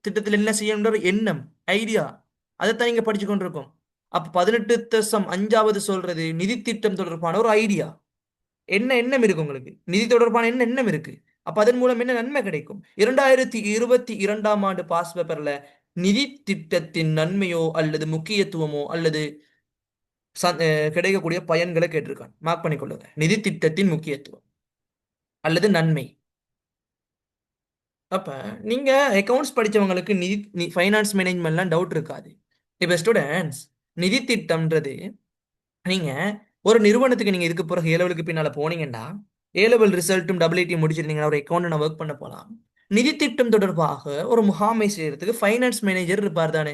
திட்டத்தில் என்ன செய்யணும்ன்ற ஒரு எண்ணம், ஐடியா, அதைத்தான் இங்க படிச்சு கொண்டிருக்கோம். அப்ப 18.5 சொல்றது நிதி திட்டம் தொடர்பான ஒரு ஐடியா. என்ன எண்ணம் இருக்கு உங்களுக்கு, நிதி தொடர்பான என்ன எண்ணம் இருக்கு, அப்ப அதன் மூலம் என்ன நன்மை கிடைக்கும். 2022ஆம் ஆண்டு பாஸ் பேப்பர்ல நிதி திட்டத்தின் நன்மையோ அல்லது முக்கியத்துவமோ அல்லது கிடைக்கக்கூடிய பயன்களை கேட்டிருக்கான். மார்க் பண்ணிக்கொள்ளுங்க. நிதி திட்டத்தின் முக்கியத்துவம் அல்லது நன்மை. அப்ப நீங்க அக்கவுண்ட்ஸ் படிச்சவங்களுக்கு நிதி ஃபைனான்ஸ் மேனேஜ்மெண்ட்லாம் டவுட் இருக்காது. இப்ப ஸ்டூடெண்ட்ஸ், நிதி திட்டம்ன்றது நீங்க ஒரு நிறுவனத்துக்கு நீங்க இதுக்கு பிறகு ஏலவலுக்கு பின்னால போனீங்கன்னா ஏலவல் ரிசல்ட்டும் டபிள்யூடி முடிச்சிருந்தீங்கன்னா ஒரு அக்கௌண்ட் ஒர்க் பண்ண போலாம். நிதி திட்டம் தொடர்பாக ஒரு முகாமை செய்யறதுக்கு ஃபைனான்ஸ் மேனேஜர் இருப்பார் தானே.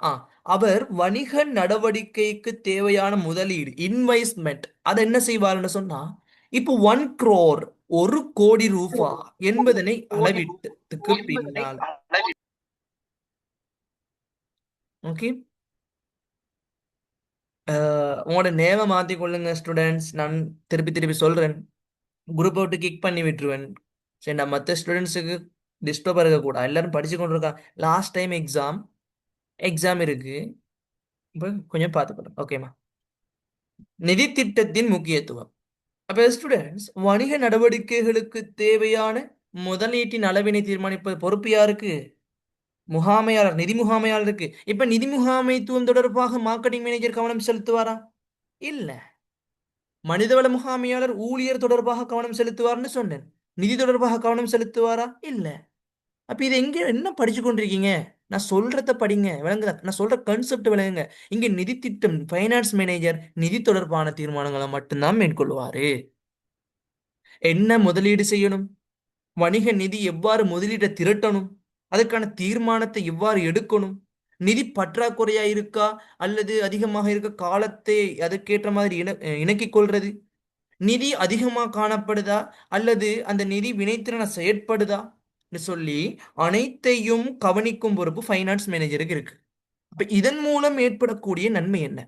ஆ அவர் வணிக நடவடிக்கைக்கு தேவையான முதலீடு இன்வெஸ்ட்மெண்ட் அதை என்ன செய்வார்னு சொன்னா, இப்போ 1 crore 1 கோடி ரூபாய் என்பதனை அளவிட்டதுக்கு பின்னால், ஓகே, உங்களோட நேவை மாத்திக் கொள்ளுங்க ஸ்டூடெண்ட்ஸ். நான் திருப்பி திருப்பி சொல்றேன், குரூப் அவுட்டு கிக் பண்ணி விட்டுருவேன். சரி, நான் மற்ற ஸ்டூடெண்ட்ஸுக்கு டிஸ்டர்ப் இருக்கக்கூடாது. எல்லாரும் படிச்சு கொண்டு இருக்காங்க. லாஸ்ட் டைம் எக்ஸாம் இருக்கு. இப்போ கொஞ்சம் பார்த்துக்கணும், ஓகேம்மா. நிதி திட்டத்தின் முக்கியத்துவம். அப்ப ஸ்டூடெண்ட்ஸ், வணிக நடவடிக்கைகளுக்கு தேவையான முதலீட்டின் அளவினை தீர்மானிப்பது பொறுப்பு யாருக்கு? முகாமையாளர், நிதி முகாமையாளருக்கு. இப்ப நிதி முகாமைத்துவம் தொடர்பாக மார்க்கெட்டிங் மேனேஜர் கவனம் செலுத்துவாரா? இல்ல. மனிதவள முகாமையாளர் ஊழியர் தொடர்பாக கவனம் செலுத்துவார்னு சொன்னேன். நிதி தொடர்பாக கவனம் செலுத்துவாரா? இல்ல. அப்ப இது எங்க என்ன படிச்சு கொண்டிருக்கீங்க? நான் சொல்றத படிங்க, விளங்குதா? நான் சொல்ற கான்செப்ட் விளங்குங்க. இங்க நிதி திட்டம் ஃபைனான்ஸ் மேனேஜர் நிதி தொடர்பான தீர்மானங்களை மட்டும்தான் மேற்கொள்வாரு. என்ன முதலீடு செய்யணும், வணிக நிதி எவ்வாறு முதலீட்டை திரட்டணும், அதுக்கான தீர்மானத்தை எவ்வாறு எடுக்கணும், நிதி பற்றாக்குறையா இருக்கா அல்லது அதிகமாக இருக்க காலத்தை அதுக்கேற்ற மாதிரி இணக்கிக் கொள்றது, நிதி அதிகமாக காணப்படுதா அல்லது அந்த நிதி வினைத்திறனை செயற்படுதா சொல்லி அனைத்தையும் கவனிக்கும் பொறுப்பு ஃபைனான்ஸ் மேனேஜருக்கு இருக்கு. அப்ப இதன் மூலம் ஏற்படக்கூடிய நன்மை என்ன?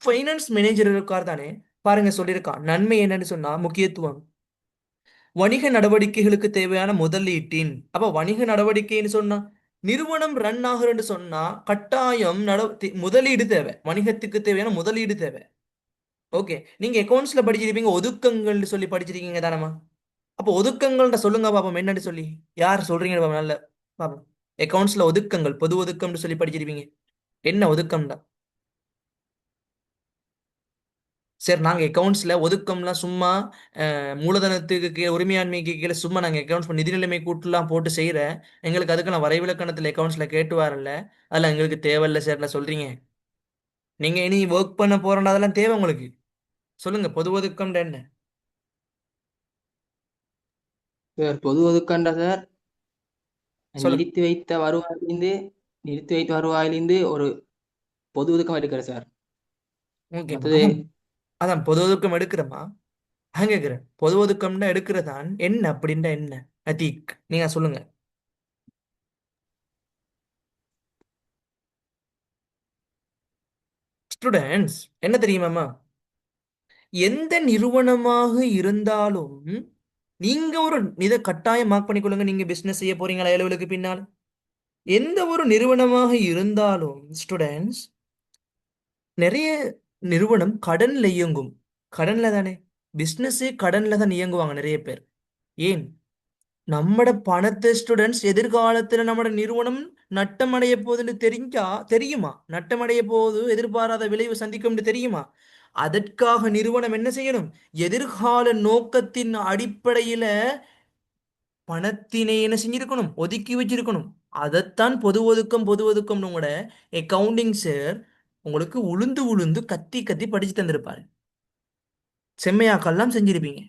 ஃபைனான்ஸ் மேனேஜர் இருக்கார் தானே, பாருங்க சொல்லியிருக்கான். நன்மை என்னன்னு சொன்னா முக்கியத்துவம், வணிக நடவடிக்கைகளுக்கு தேவையான முதலீட்டின். அப்ப வணிக நடவடிக்கைன்னு சொன்னா நிறுவனம் ரன் ஆகுறன்னு சொன்னா கட்டாயம் முதலீடு தேவை, வணிகத்துக்கு தேவையான முதலீடு தேவை. ஓகே, நீங்க அக்கௌண்ட்ஸ்ல படிச்சிருப்பீங்க, ஒதுக்கங்கள்னு சொல்லி படிச்சிருக்கீங்க தானம்மா. அப்போ ஒதுக்கங்கள்ன்ற சொல்லுங்க பாப்போம், என்னன்னு சொல்லி யார் சொல்றீங்க பாப்போம், நல்ல பாப்போம். அக்கௌண்ட்ஸ்ல ஒதுக்கங்கள், பொது ஒதுக்கம்னு சொல்லி படிச்சிருப்பீங்க. என்ன ஒதுக்கம்டா? சரி, நாங்க அக்கௌண்ட்ஸ்ல ஒதுக்கம்லாம் சும்மா மூலதனத்துக்கு கீழே உரிமையாண்மைக்கு கீழே சும்மா நாங்க அக்கௌண்ட்ஸ் நிதி நிலைமை கூட்டுலாம் போட்டு செய்யற எங்களுக்கு அதுக்கெல்லாம் வரைவிலக்கணத்துல அக்கௌண்ட்ஸ்ல கேட்டு வரல, அதெல்லாம் எங்களுக்கு தேவையில்ல சார்ல சொல்றீங்க. நீங்க இனி ஒர்க் பண்ண போறோம்னா அதெல்லாம் தேவை உங்களுக்கு. சொல்லுங்க, பொது ஒதுக்கம்ன்ற என்ன? சார் பொது ஒதுக்கண்டா சார், சொல்லுங்க. நிறுத்தி வைத்த வருவாயிலிருந்து ஒரு பொது ஒதுக்கம் எடுக்கிறேன் சார். ஓகே, மற்றது அதான் பொது ஒதுக்கம் எடுக்கிறோமா? நான் கேட்கிறேன், பொது ஒதுக்கம்னா எடுக்கிறதான் என்ன அப்படின்னா என்ன? அதீக் நீங்க சொல்லுங்க. ஸ்டூடெண்ட்ஸ், என்ன தெரியுமாமா, எந்த நிறுவனமாக இருந்தாலும் நீங்க ஒரு இதை கட்டாயம் மார்க் பண்ணிக்கொள்ளுங்க. நீங்க பிசினஸ் செய்ய போறீங்களா ஏலவலுக்கு பின்னால்? எந்த ஒரு நிறுவனமாக இருந்தாலும் ஸ்டூடெண்ட்ஸ், நிறைய நிறுவனம் கடன்ல இயங்கும். கடன்ல தானே பிசினஸே கடன்ல தான் இயங்குவாங்க நிறைய பேர். ஏன்? நம்மட பணத்தை ஸ்டூடெண்ட்ஸ் எதிர்காலத்துல நம்மட நிறுவனம் நட்டம் அடைய போகுதுன்னு தெரியுமா? நட்டம் அடைய போகுது, எதிர்பாராத விளைவு சந்திக்கும்னு தெரியுமா? அதற்காக நிறுவனம் என்ன செய்யணும்? எதிர்கால நோக்கத்தின் அடிப்படையில பணத்தினை என்ன செஞ்சிருக்கணும்? ஒதுக்கி வச்சிருக்கணும். அதைத்தான் பொது ஒதுக்கம் பொது ஒதுக்கம்னு கூட அக்கவுண்டிங் சார் உங்களுக்கு உளுந்து உளுந்து கத்தி கத்தி படிச்சு தந்திருப்பாரு. செம்மையாக்கெல்லாம் செஞ்சிருப்பீங்க.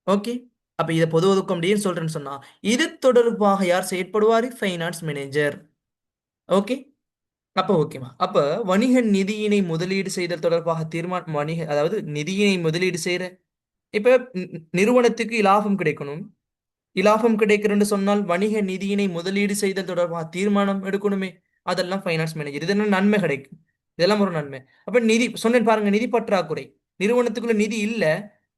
ஓகே, அப்ப இதை பொது ஒதுக்கம் அப்படின்னு சொல்றேன்னு சொன்னா இது தொடர்பாக யார் செயற்படுவாரு? Finance manager. ஓகே, அப்ப ஓகேமா. அப்ப வணிக நிதியினை முதலீடு செய்தல் தொடர்பாக வணிக, அதாவது நிதியினை முதலீடு செய்யற, இப்ப நிறுவனத்துக்கு இலாபம் கிடைக்கணும். இலாபம் கிடைக்கிறன்னு சொன்னால் வணிக நிதியினை முதலீடு செய்தல் தொடர்பாக தீர்மானம் எடுக்கணுமே. அதெல்லாம் ஃபைனான்ஸ் மேனேஜர். இதெல்லாம் நன்மை கிடைக்கும். இதெல்லாம் ஒரு நன்மை. அப்ப நிதி சொன்னேன் பாருங்க, நிதி பற்றாக்குறை, நிறுவனத்துக்குள்ள நிதி இல்ல,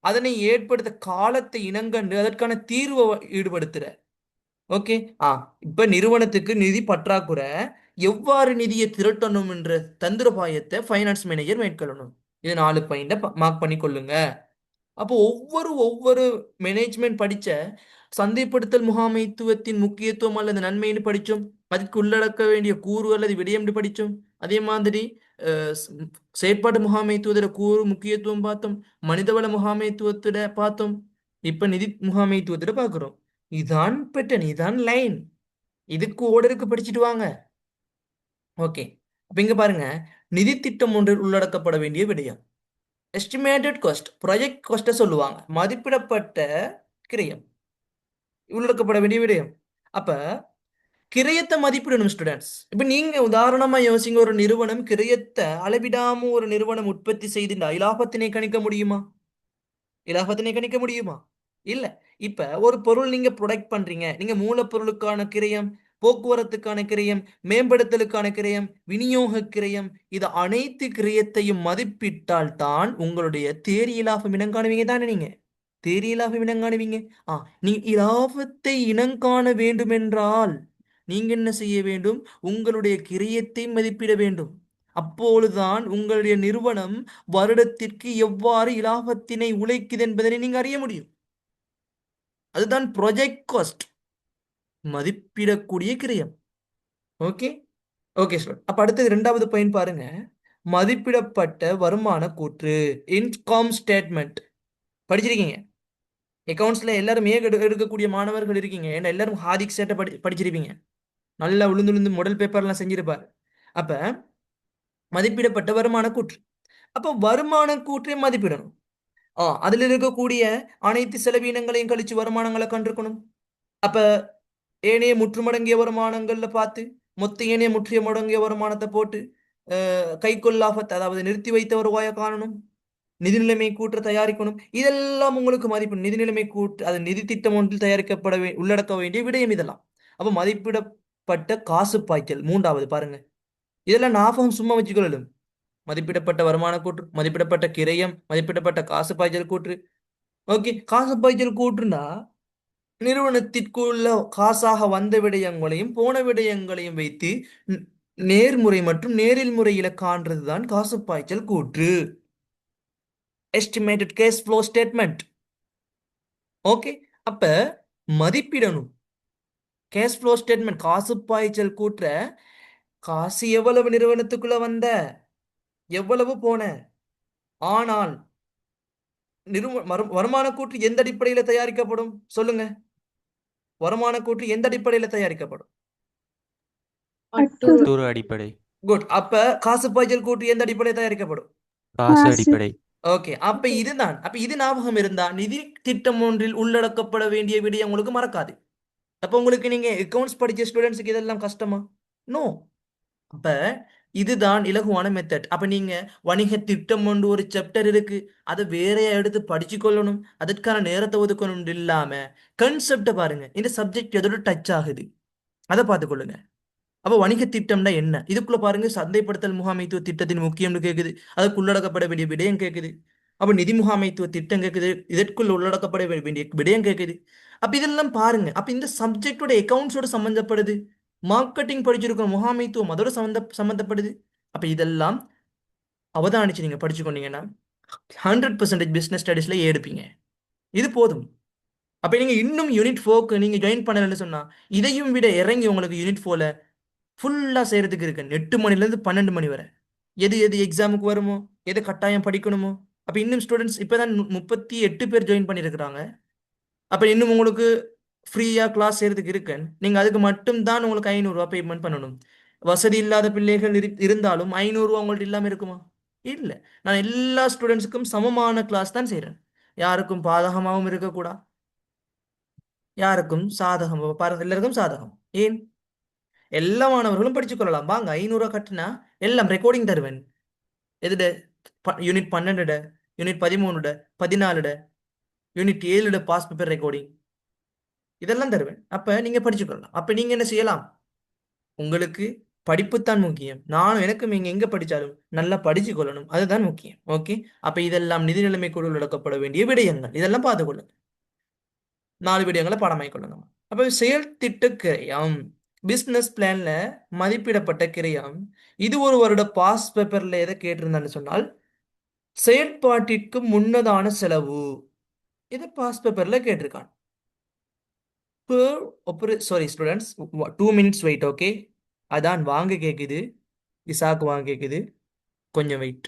அதனை ஏற்படுத்த காலத்தை இனங்கண்டு அதற்கான தீர்வை ஈடுபடுத்துற. ஓகே. ஆ இப்ப நிறுவனத்துக்கு நிதி பற்றாக்குறை, எவ்வாறு நிதியை திரட்டணும் என்ற தந்திரோபாயத்தை ஃபைனான்ஸ் மேனேஜர் மேற்கொள்ளணும். இது 4 பாயிண்ட மார்க் பண்ணி கொள்ளுங்க. அப்போ ஒவ்வொரு மேனேஜ்மெண்ட் படிச்ச சந்தைப்படுத்தல் முகாமைத்துவத்தின் முக்கியத்துவம் அல்லது நன்மைன்னு படிச்சோம். அதுக்கு உள்ளடக்க வேண்டிய கூறு அல்லது விடயம் படிச்சோம். அதே மாதிரி செயற்பாட்டு முகாமைத்துவத்தோட கூறு முக்கியத்துவம் பார்த்தோம். மனிதவள முகாமைத்துவத்தோட பார்த்தோம். இப்ப நிதி முகாமைத்துவத்தோட பார்க்கிறோம். இதான் பேட்டர்ன், இதான் லைன். இதுக்கு ஓர்டருக்கு படிச்சுட்டு வாங்க. ஓகே. அப்ப இங்க பாருங்க, நிதி திட்டம் ஒன்றில் உள்ளடக்கப்பட வேண்டிய விடயம் எஸ்டிமேட்டட் காஸ்ட், ப்ராஜெக்ட் காஸ்ட்டை சொல்லுவாங்க. மதிப்பிடப்பட்ட கிரயம் உள்ளடக்கப்பட வேண்டிய விடயம். அப்ப கிரயத்தை மதிப்பிடணும் ஸ்டூடெண்ட்ஸ். இப்ப நீங்க உதாரணமா யோசிங்க, ஒரு நிறுவனம் கிரயத்தை அளவிடாம ஒரு நிறுவனம் உற்பத்தி செய்துண்டா இலாபத்தினை கணிக்க முடியுமா? இலாபத்தினை கணிக்க முடியுமா? இல்ல. இப்ப ஒரு பொருள் நீங்க ப்ரொடக்ட் பண்றீங்க, நீங்க மூலப்பொருளுக்கான கிரயம், போக்குவரத்துக்கான கிரயம், மேம்படுத்தலுக்கான கிரயம், விநியோக கிரயம், இது அனைத்து கிரயத்தையும் மதிப்பிட்டால் தான் உங்களுடைய தேரி இலாபம் இனங்காணுவீங்க தானே. நீங்க தேரி இலாபம் இனங்காணுவீங்க. நீங்க இலாபத்தை இனங்காண வேண்டுமென்றால் நீங்க என்ன செய்ய வேண்டும்? உங்களுடைய கிரயத்தை மதிப்பிட வேண்டும். அப்பொழுதுதான் உங்களுடைய நிறுவனம் வருடத்திற்கு எவ்வாறு இலாபத்தினை உழைக்குது என்பதனை நீங்க அறிய முடியும். அதுதான் ப்ராஜெக்ட் காஸ்ட், மதிப்பிடக்கூடிய கிரயம். Okay okay sir. அப்ப அடுத்தது 2வது பாயிண்ட் பாருங்க, மதிப்பிடப்பட்ட வருமான கூற்று, இன்கம் ஸ்டேட்மெண்ட். படிச்சிருக்கீங்க அக்கௌண்ட்ஸ்ல எல்லாரும் எடுக்கக்கூடிய மாணவர்கள் இருக்கீங்க. ஏன்னா எல்லாரும் ஹாதிக் சேட்டை படிச்சிருப்பீங்க. நல்லா உளுந்து மாடல் பேப்பர்லாம் செஞ்சிருப்பார். அப்ப மதிப்பிடப்பட்ட வருமான கூற்று. அப்ப வருமான கூற்றை மதிப்பிடணும். அதுல இருக்கக்கூடிய அனைத்து செலவீனங்களையும் கழிச்சு வருமானங்களை கண்டிருக்கணும். அப்ப ஏனைய முற்றுமடங்கிய வருமானங்கள்ல பார்த்து மொத்த ஏனைய முற்றிய முடங்கிய வருமானத்தை போட்டு கைக்கொள்ளாபத்தை, அதாவது நிறுத்தி வைத்த வருவாயை காணணும். நிதிநிலைமை கூற்று தயாரிக்கணும். இதெல்லாம் உங்களுக்கு மதிப்பு. நிதிநிலைமை கூற்று அது நிதி திட்டம் ஒன்றில் தயாரிக்கப்பட உள்ளடக்க வேண்டிய விடயம் இதெல்லாம். அப்ப மதிப்பிடப்பட்ட காசு பாய்ச்சல் 3வது பாருங்க. இதெல்லாம் ஞாபகம் சும்மா வச்சுக்கொள்ளும். மதிப்பிடப்பட்ட வருமான கூற்று, மதிப்பிடப்பட்ட கிரயம், மதிப்பிடப்பட்ட காசு பாய்ச்சல் கூற்று. ஓகே. காசு பாய்ச்சல் கூற்றுனா நிறுவனத்திற்குள்ள காசாக வந்த விடயங்களையும் போன விடயங்களையும் வைத்து நேர்முறை மற்றும் நேரில் முறையில காண்றதுதான் காசு பாய்ச்சல் கூற்று. Estimated cash flow statement. Okay. அப்ப மதிப்பிடணும். கேஷ் ஃப்ளோ ஸ்டேட்மெண்ட், காசு பாய்ச்சல் கூற்ற, காசு எவ்வளவு நிறுவனத்துக்குள்ள வந்த, எவ்வளவு போன, ஆனால் வருமான கூற்று எந்த அடிப்படையில தயாரிக்கப்படும் சொல்லுங்க. வருமான கூற்று எந்த அடிப்படையில தயாரிக்கப்படும்? அட்டூறு அடிப்படை. குட். அப்ப காசு பாய்ச்சல் கூற்று எந்த அடிப்படையில் தயாரிக்கப்படும்? காசு அடிப்படை. ஓகே. அப்ப இதுதான். அப்ப இது ஞாபகம் இருந்தா நிதி திட்டம் ஒன்றில் உள்ளடக்கப்பட வேண்டிய விடயம் உங்களுக்கு மறக்காது. அப்ப உங்களுக்கு நீங்க அக்கவுண்ட்ஸ் படிச்ச ஸ்டூடெண்ட்ஸுக்கு இதெல்லாம் கஷ்டமா? நோ. அப்ப இதுதான் இலகுவான மெத்தட். அப்ப நீங்க வணிக திட்டம் ஒன்று ஒரு சாப்டர் இருக்கு, அதை வேறையா எடுத்து படிச்சு கொள்ளணும், அதற்கான நேரத்தை ஒதுக்கணும் இல்லாம கன்செப்டை பாருங்க, இந்த சப்ஜெக்ட் எதோட டச் ஆகுது அதை பார்த்துக்கொள்ளுங்க. அப்ப வணிக திட்டம்னா என்ன? இதுக்குள்ள பாருங்க, சந்தைப்படுத்தல் முகாமைத்துவ திட்டத்தின் முக்கியம்னு கேக்குது, அதுக்கு உள்ளடக்கப்பட வேண்டிய விடயம் கேக்குது. அப்ப நிதி முகாமைத்துவ திட்டம் கேக்குது, இதற்குள்ள உள்ளடக்கப்பட வேண்டிய விடயம் கேக்குது. அப்ப இதெல்லாம் பாருங்க. அப்ப இந்த சப்ஜெக்டோட அக்கவுண்ட்ஸோட சம்பந்தப்படுது, மார்க்கெட்டிங் படிச்சிருக்கோம், முகாமைத்துவம் அதோட சம்பந்தப்படுது. அப்ப இதெல்லாம் அவதானிச்சு நீங்க படிச்சு கொண்டீங்கன்னா 100% பிசினஸ் ஸ்டடீஸ்ல எடுப்பீங்க. இது போதும். அப்ப நீங்க இன்னும் யூனிட் 4க்கு நீங்க ஜாயின் பண்ணலன்னு சொன்னா, இதையும் விட இறங்கி உங்களுக்கு யூனிட் 4ல ஃபுல்லா செய்யறதுக்கு இருக்கு. 8 மணிலேருந்து 12 மணி வரை எது எது எக்ஸாமுக்கு வருமோ, எது கட்டாயம் படிக்கணுமோ. அப்ப இன்னும் ஸ்டூடெண்ட்ஸ் இப்பதான் 38 பேர் ஜாயின் பண்ணியிருக்கிறாங்க. அப்ப இன்னும் உங்களுக்கு ஃப்ரீயா கிளாஸ் செய்யறதுக்கு இருக்கு. நீங்க அதுக்கு மட்டும் தான் உங்களுக்கு 500 ரூபாய் பேமெண்ட் பண்ணணும். வசதி இல்லாத பிள்ளைகள் இருந்தாலும் 500 ரூபாய் உங்கள்ட்ட இல்லாம இருக்குமா? இல்ல. நான் எல்லா ஸ்டூடெண்ட்ஸுக்கும் சமமான கிளாஸ் தான் செய்யறேன். யாருக்கும் பாதகமாகவும் இருக்கக்கூடாது, யாருக்கும் சாதகம், எல்லாருக்கும் சாதகம். ஏன்? எல்லா மாணவர்களும் படிச்சுக் கொள்ளலாம். வாங்க, 500 கட்டினா எல்லாம் ரெக்கார்டிங் தருவேன். எதுட யூனிட் 12ட, யூனிட் 13ட, 14ட, யூனிட் 7ட பாஸ் பேப்பர் ரெக்கார்டிங் இதெல்லாம் தருவேன். அப்ப நீங்க படிச்சுக்கொள்ளலாம். அப்ப நீங்க என்ன செய்யலாம்? உங்களுக்கு படிப்புத்தான் முக்கியம். நானும் எனக்கும் நீங்க எங்க படிச்சாலும் நல்லா படிச்சு கொள்ளணும், அதுதான் முக்கியம். ஓகே, அப்ப இதெல்லாம் நிதி நிலைமை குழு நடக்கப்பட வேண்டிய விடயங்கள். இதெல்லாம் பார்த்துக்கொள்ளுங்க. 4 விடயங்களை பாடமாய் கொள்ளுங்க. அப்ப செயல் திட்ட கிரயம், பிசினஸ் பிளான்ல மதிப்பிடப்பட்ட கிரயம். இது ஒரு வருட பாஸ் பேப்பர்ல எதை கேட்டிருந்தான்னு சொன்னால் செயற்பாட்டிற்கு முன்னதான செலவு. இதை பாஸ் பேப்பர்ல கேட்டிருக்கான். Sorry students, 2 minutes wait. Okay, அதான் வாங்க கேக்குது, இசாக்கு வாங்க கேக்குது, கொஞ்சம் wait.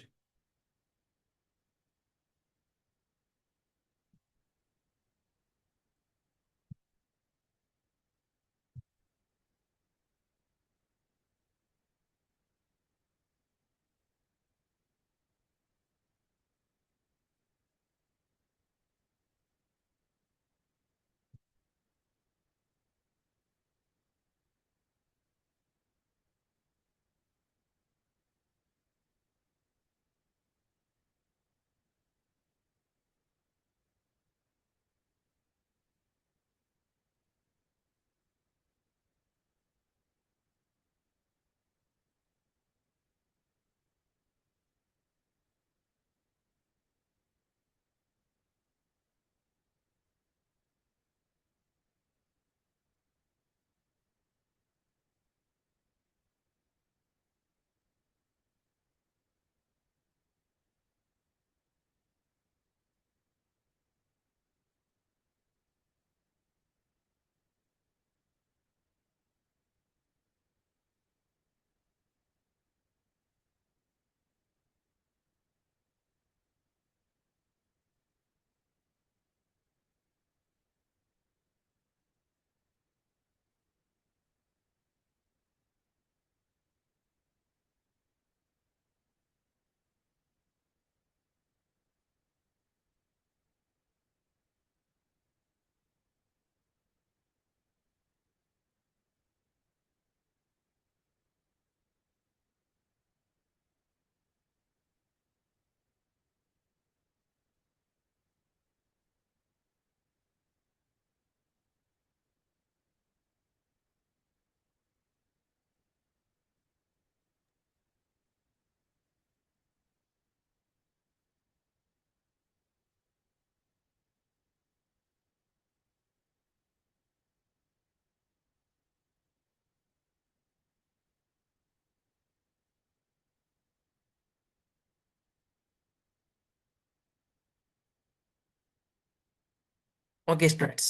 Okay students,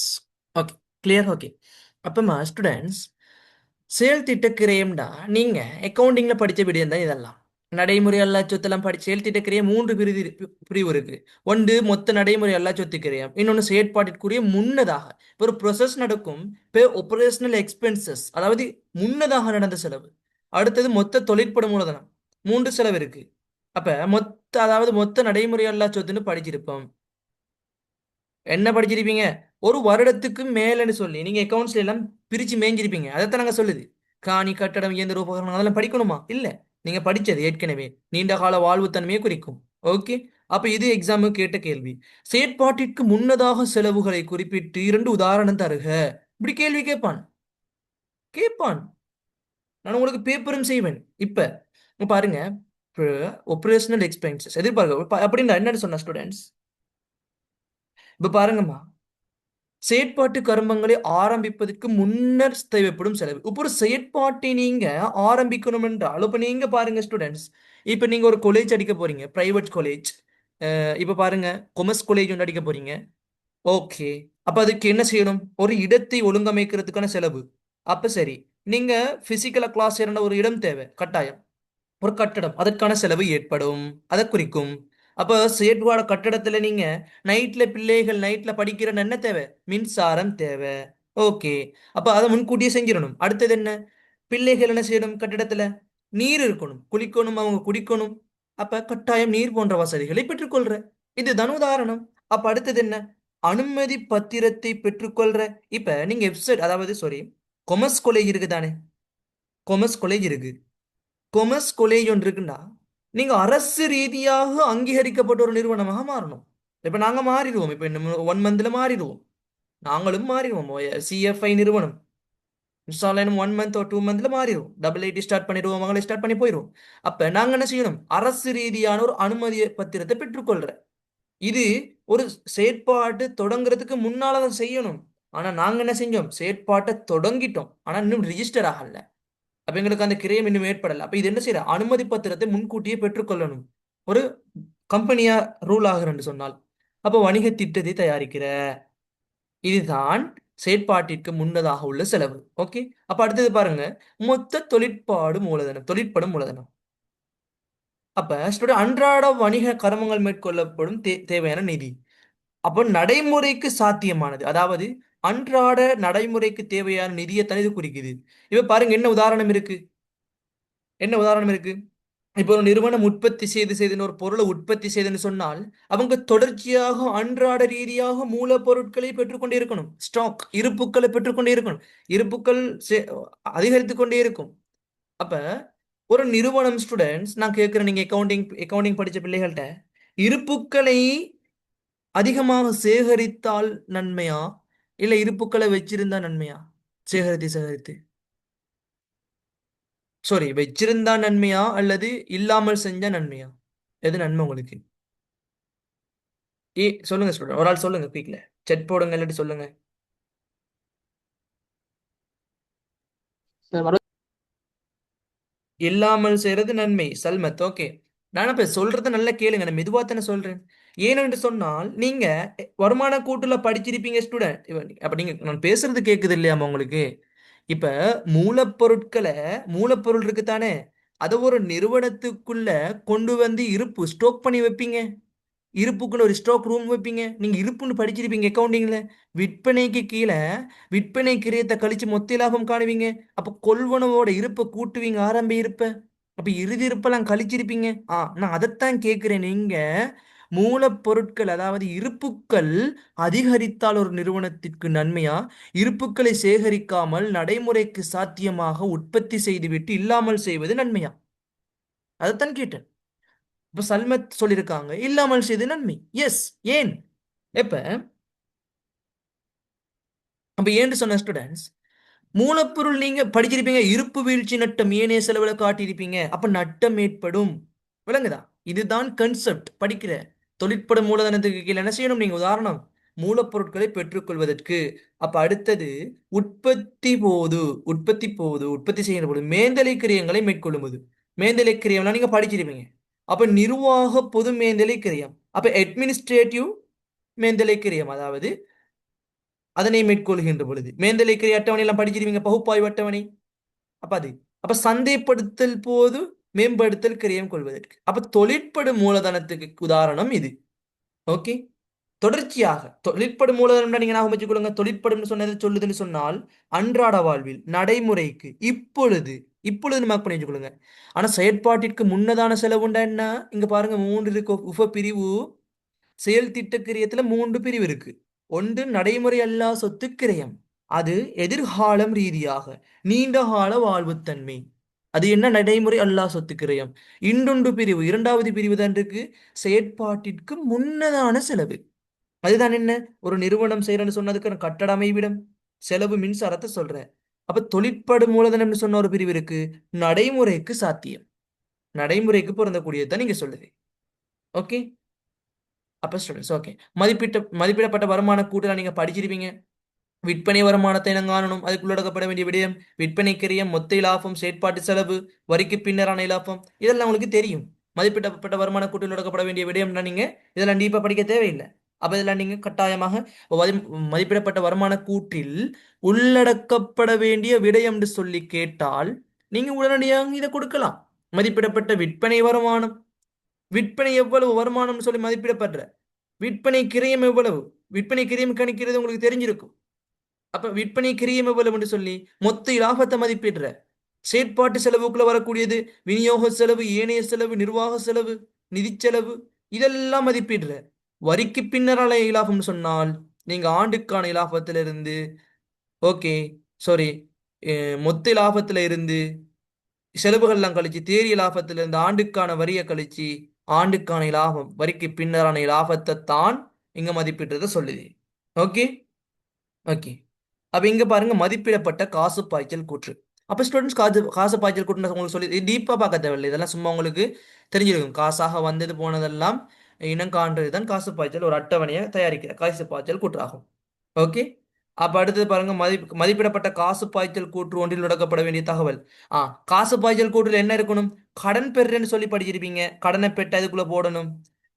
okay, clear. Okay, அப்பமா ஸ்டூடெண்ட்ஸ், செயல் திட்ட கிரயம்டா நீங்க அக்கவுண்டிங்ல படிச்ச விடயம் தான் இதெல்லாம். நடைமுறை அல்லா சொத்தெல்லாம் படிச்சு செயல் திட்ட கிரயம் 3 பிரிவு இருக்கு. ஒன்று மொத்த நடைமுறை அல்லா சொத்து கிரயம், இன்னொன்று செயற்பாட்டிற்குரிய முன்னதாக இப்ப ஒரு ப்ரொசஸ் நடக்கும், இப்போ ஒப்பரேஷனல் எக்ஸ்பென்சஸ், அதாவது முன்னதாக நடந்த செலவு. அடுத்தது மொத்த தொழிற்படு மூலதனம், 3 செலவு இருக்கு. அப்ப அதாவது மொத்த நடைமுறை அல்லா சொத்துன்னு படிச்சிருப்போம். என்ன படிச்சிருப்பீங்க? ஒரு வருடத்துக்கு மேலன்னு சொல்லி நீங்க அக்கௌண்ட்ஸ்ல எல்லாம் பிரிச்சு மேய்ஞ்சிருப்பீங்க. அதைத்தான் நாங்க சொல்லுது. காணி, கட்டடம், இயந்திர உபகரணம் அதெல்லாம் படிக்கணுமா? இல்ல, நீங்க படிச்சது ஏற்கனவே நீண்ட கால வாழ்வு தன்மையை குறிக்கும். ஓகே, அப்ப இது எக்ஸாமுக்கு கேட்ட கேள்வி. செயற்பாட்டிற்கு முன்னதாக செலவுகளை குறிப்பிட்டு 2 உதாரணம் தருக. இப்படி கேள்வி கேட்பான். நான் உங்களுக்கு பேப்பரும் செய்வேன். இப்ப பாருங்க, ஒப்ரேஷனல் எக்ஸ்பென்சஸ் எதிர்பார்க்க அப்படின்னா என்னன்னு சொன்ன ஸ்டூடெண்ட்ஸ், இப்ப பாருங்கம்மா, செயற்பாட்டு கருமங்களை ஆரம்பிப்பதற்கு முன்னர் தேவைப்படும் செலவு. இப்போ ஒரு செயற்பாட்டை நீங்க ஆரம்பிக்கணும் என்றால், இப்ப நீங்க பாருங்க ஸ்டூடெண்ட்ஸ், இப்ப நீங்க ஒரு காலேஜ் அடிக்க போறீங்க, பிரைவேட் காலேஜ். இப்ப பாருங்க, கொமர்ஸ் காலேஜ் ஒன்று அடிக்க போறீங்க. ஓகே, அப்ப அதுக்கு என்ன செய்யணும்? ஒரு இடத்தை ஒழுங்கமைக்கிறதுக்கான செலவு. அப்ப சரி, நீங்க பிசிக்கலா கிளாஸ் சேரண்ட ஒரு இடம் தேவை கட்டாயம், ஒரு கட்டடம், அதற்கான செலவு ஏற்படும், அதை குறிக்கும். அப்ப செயற்பாடு கட்டடத்துல நீங்க நைட்ல படிக்கிற என்ன தேவை? மின்சாரம் தேவை. ஓகே, அப்ப அதை முன்கூட்டியே செஞ்சிடணும். அடுத்தது என்ன? பிள்ளைகள் என்ன செய்யணும்? கட்டிடத்துல நீர் இருக்கணும், குளிக்கணும், அவங்க குடிக்கணும். அப்ப கட்டாயம் நீர் போன்ற வசதிகளை பெற்றுக்கொள்ற. இதுதான் உதாரணம். அப்ப அடுத்தது என்ன? அனுமதி பத்திரத்தை பெற்றுக்கொள்ற. இப்ப நீங்க வெப்சைட், அதாவது சாரி, கொமர்ஸ் காலேஜ் இருக்குதானே, கொமர்ஸ் காலேஜ் இருக்கு. கொமர்ஸ் காலேஜ் ஒன்று இருக்குன்னா நீங்க அரசு ரீதியாக அங்கீகரிக்கப்பட்ட ஒரு நிறுவனமாக மாறணும். இப்ப நாங்க மாறிடுவோம். இப்ப இன்னும் 1 மந்த்ல மாறிடுவோம். நாங்களும் மாறிடுவோம். சிஎஃப்ஐ நிறுவனம் இன்ஸ்டால் 1 மந்த் ஒரு 2 மந்த்ல மாறிடும். டபுள் ஐடி ஸ்டார்ட் பண்ணிடுவோம், அவங்களே ஸ்டார்ட் பண்ணி போயிடும். அப்ப நாங்க என்ன செய்யணும்? அரசு ரீதியான ஒரு அனுமதி பத்திரத்தை பெற்றுக்கொள்ற. இது ஒரு செயற்பாட்டு தொடங்குறதுக்கு முன்னால அதை செய்யணும். ஆனா நாங்க என்ன செஞ்சோம்? செயற்பாட்டை தொடங்கிட்டோம், ஆனா இன்னும் ரிஜிஸ்டர் ஆகல. அப்ப எங்களுக்கு அந்த கிரயம் இன்னும் ஏற்படல. அப்ப இது என்ன செய்யற? அனுமதி பத்திரத்தை முன்கூட்டியே பெற்றுக்கொள்ளணும். ஒரு கம்பெனியா ரூல் ஆகுறன்னு சொன்னால் அப்ப வணிக திட்டத்தை தயாரிக்கிற. இதுதான் செயற்பாட்டிற்கு முன்னதாக உள்ள செலவு. ஓகே, அப்ப அடுத்தது பாருங்க, மொத்த தொழிற்படும் மூலதனம். அப்ப ஸ்டூடெண்ட் அன்றாட வணிக கர்மங்கள் மேற்கொள்ளப்படும் தேவையான நிதி. அப்போ நடைமுறைக்கு சாத்தியமானது, அதாவது அன்றாட நடைமுறைக்கு தேவையான நிதியை தனிது குறிக்குது. இப்ப பாருங்க, என்ன உதாரணம் இருக்கு? இப்போ ஒரு நிறுவனம் உற்பத்தி செய்து ஒரு பொருளை உற்பத்தி செய்துன்னு சொன்னால் அவங்க தொடர்ச்சியாக அன்றாட ரீதியாக மூலப்பொருட்களை பெற்றுக்கொண்டே இருக்கணும். ஸ்டாக் இருப்புக்களை பெற்றுக்கொண்டே இருக்கணும். இருப்புக்கள் அதிகரித்து கொண்டே இருக்கும். அப்ப ஒரு நிறுவனம் ஸ்டூடெண்ட்ஸ், நான் கேட்கிறேன், நீங்க அக்கவுண்டிங் படிச்ச பிள்ளைகள்கிட்ட, இருப்புக்களை அதிகமாக சேகரித்தால் நன்மையா இல்ல இருப்புக்களை வச்சிருந்தா நன்மையா? சேகரித்து வச்சிருந்தா நன்மையா அல்லது இல்லாமல் செஞ்சா நன்மையா? எது நன்மை உங்களுக்கு? சொல்லுங்க ஸ்டூடெண்ட், ஒரு ஆள் சொல்லுங்க, குயிக்ல செட் போடுங்க, இல்லாட்டி சொல்லுங்க. சார் இல்லாமல் செய்யறது நன்மை. சல்மத், ஓகே. நான் இப்ப சொல்றத நல்லா கேளுங்க, நான் மெதுவா தானே சொல்றேன். ஏனென்று சொன்னால் நீங்க வருமான கூட்டுல படிச்சிருப்பீங்க ஸ்டூடெண்ட். அப்ப நீங்க நான் பேசுறது கேக்குது இல்லையாமா உங்களுக்கு? இப்ப மூலப்பொருள் இருக்குதானே, அதை ஒரு நிறுவனத்துக்குள்ள கொண்டு வந்து இருப்பு ஸ்டோக் பண்ணி வைப்பீங்க. இருப்புக்குன்னு ஒரு ஸ்டாக் ரூம் வைப்பீங்க. நீங்க இருப்புன்னு படிச்சிருப்பீங்க அக்கவுண்டிங்ல. விற்பனைக்கு கீழே விற்பனை கிரியத்தை கழிச்சு மொத்த லாபம் காணுவீங்க. அப்ப கொள்வனவோட இருப்பை கூட்டுவீங்க, ஆரம்ப இருப்ப. அப்ப இறுதி இருப்பெல்லாம் கழிச்சிருப்பீங்க. நான் அதைத்தான் கேட்கிறேன். நீங்க மூலப்பொருட்கள், அதாவது இருப்புக்கள் அதிகரித்தால் ஒரு நிறுவனத்திற்கு நன்மையா, இருப்புக்களை சேகரிக்காமல் நடைமுறைக்கு சாத்தியமாக உற்பத்தி செய்துவிட்டு இல்லாமல் செய்வது நன்மையா? அதைத்தான் கேட்டேன். இப்ப சல்மத் சொல்லியிருக்காங்க இல்லாமல் செய்து நன்மை. எஸ். ஏன்? எப்ப அப்ப ஏன்னு சொன்ன ஸ்டூடெண்ட்ஸ், மூலப்பொருள் நீங்க படிச்சிருப்பீங்க, இருப்பு வீழ்ச்சி நட்டம் ஏனைய செலவுல காட்டியிருப்பீங்க. அப்ப நட்டம் ஏற்படும். விளங்குதா? இதுதான் கன்செப்ட். படிக்கிற தொழிற்படும் மூலதனத்துக்கு கீழே என்ன செய்யணும்? நீங்க உதாரணம், மூலப்பொருட்களை பெற்றுக்கொள்வதற்கு. அப்ப அடுத்தது உற்பத்தி செய்கிற போது மேந்தலை கிரியங்களை மேற்கொள்ளும் போது, மேந்தலை கிரியம்லாம் நீங்க படிச்சிருப்பீங்க. அப்ப நிர்வாக பொது மேந்தலை கிரியம், அப்ப அட்மினிஸ்ட்ரேட்டிவ் மேந்தலை கிரியம், அதாவது அதனை மேற்கொள்கின்ற பொழுது மேந்தலை கிரிய அட்டவணை எல்லாம் படிச்சிருவீங்க, பகுப்பாய்வு அட்டவணை. அப்ப சந்தைப்படுத்தல் போது மேம்படுத்தல் கிரியம் கொள்வதற்கு. அப்ப தொழிற்படும் மூலதனத்துக்கு உதாரணம் இது. ஓகே, தொடர்ச்சியாக தொழிற்படும் மூலதனம் நீங்க ஞாபகம் வச்சுக்கொள்ளுங்க. தொழிற்படும் சொன்னது சொல்லுதுன்னு சொன்னால் அன்றாட வாழ்வில் நடைமுறைக்கு இப்பொழுது மார்க் பண்ணி வச்சுக்கொள்ளுங்க. ஆனா செயற்பாட்டிற்கு முன்னதான செலவுண்டா என்ன? இங்க பாருங்க, 3 இருக்கு. உப பிரிவு செயல் திட்ட கிரியத்துல 3 பிரிவு இருக்கு. ஒன்று நடைமுறை அல்லா சொத்து கிரயம், அது எதிர்காலம் ரீதியாக நீண்ட கால வாழ்வுத்தன்மை. அது என்ன? நடைமுறை அல்லா சொத்து கிரயம். இன்னொன்று பிரிவு, 2வது பிரிவு தான் இருக்கு, செயற்பாட்டிற்கு முன்னதான செலவு. அதுதான் என்ன? ஒரு நிறுவனம் செய்யறன்னு சொன்னதுக்கு கட்டட அமைவிடம், செலவு, மின்சாரத்தை சொல்றேன். அப்ப தொழிற்படும் மூலதனம்னு சொன்ன ஒரு பிரிவு இருக்கு, நடைமுறைக்கு சாத்தியம், நடைமுறைக்கு பொருந்தக்கூடியதுதான் நீங்க சொல்லுது. ஓகே, அப்ப ஸ்டூடெண்ட்ஸ், ஓகே, மதிப்பிடப்பட்ட வருமான கூட்டலாம் நீங்க படிச்சிருப்பீங்க. விற்பனை வருமானத்தை இனம் காணணும், அதுக்கு உள்ளடக்கப்பட வேண்டிய விடயம் விற்பனை கிரியம், மொத்த இலாபம், செயற்பாட்டு செலவு, வரிக்கு பின்னரான இலாபம், இதெல்லாம் உங்களுக்கு தெரியும். மதிப்பிடப்பட்ட வருமான கூட்டில் உள்ளடக்கப்பட வேண்டிய விடயம்னா நீங்க இதெல்லாம் டீப்பா படிக்க தேவையில்லை. அப்ப இதெல்லாம் நீங்க கட்டாயமாக மதிப்பிடப்பட்ட வருமான கூற்றில் உள்ளடக்கப்பட வேண்டிய விடயம் என்று சொல்லி கேட்டால் நீங்க உடனடியாக இதை கொடுக்கலாம். மதிப்பிடப்பட்ட விற்பனை வருமானம், விற்பனை எவ்வளவு வருமானம் சொல்லி மதிப்பிடப்படுற, விற்பனை கிரயம் எவ்வளவு, விற்பனை கிரயம் கணிக்கிறது உங்களுக்கு தெரிஞ்சிருக்கும். அப்ப விற்பனை கிரியம் எவ்வளவு என்று சொல்லி மொத்த இலாபத்தை மதிப்பிடுற. செயற்பாட்டு செலவுக்குள்ள வரக்கூடியது விநியோக செலவு, ஏனைய செலவு, நிர்வாக செலவு, நிதி செலவு, இதெல்லாம் மதிப்பிடுற. வரிக்கு பின்னரான இலாபம்னு சொன்னால் நீங்க ஆண்டுக்கான இலாபத்திலிருந்து, ஓகே சாரி, மொத்த லாபத்துல இருந்து செலவுகள்லாம் கழிச்சு தேறிய லாபத்திலிருந்து ஆண்டுக்கான வரியை கழிச்சு ஆண்டுக்கான லாபம் வரிக்கு பின்னரான லாபத்தை தான் இங்க மதிப்பிடுறத சொல்லுது. Okay okay. அப்ப இங்க பாருங்க மதிப்பிடப்பட்ட காசு பாய்ச்சல் கூற்று. அப்ப ஸ்டூடெண்ட்ஸ் காசு பாய்ச்சல் கூற்று உங்களுக்கு சொல்லி டீப்பா பார்க்க தேவையில்லை, இதெல்லாம் சும்மா உங்களுக்கு தெரிஞ்சிருக்கும். காசாக வந்தது போனதெல்லாம் இனம் காண்றது தான் காசு பாய்ச்சல், ஒரு அட்டவணையை தயாரிக்கிற காசு பாய்ச்சல் கூற்றாகும். ஓகே. அப்ப அடுத்தது பாருங்க மதிப்பிடப்பட்ட காசு பாய்ச்சல் கூற்று ஒன்றில் விளக்கப்பட வேண்டிய தகவல். காசு பாய்ச்சல் கூற்றுல என்ன இருக்கணும்? கடன் பெறுறேன்னு சொல்லி படிச்சிருப்பீங்க. கடனை பெற்ற இதுக்குள்ள போடணும்.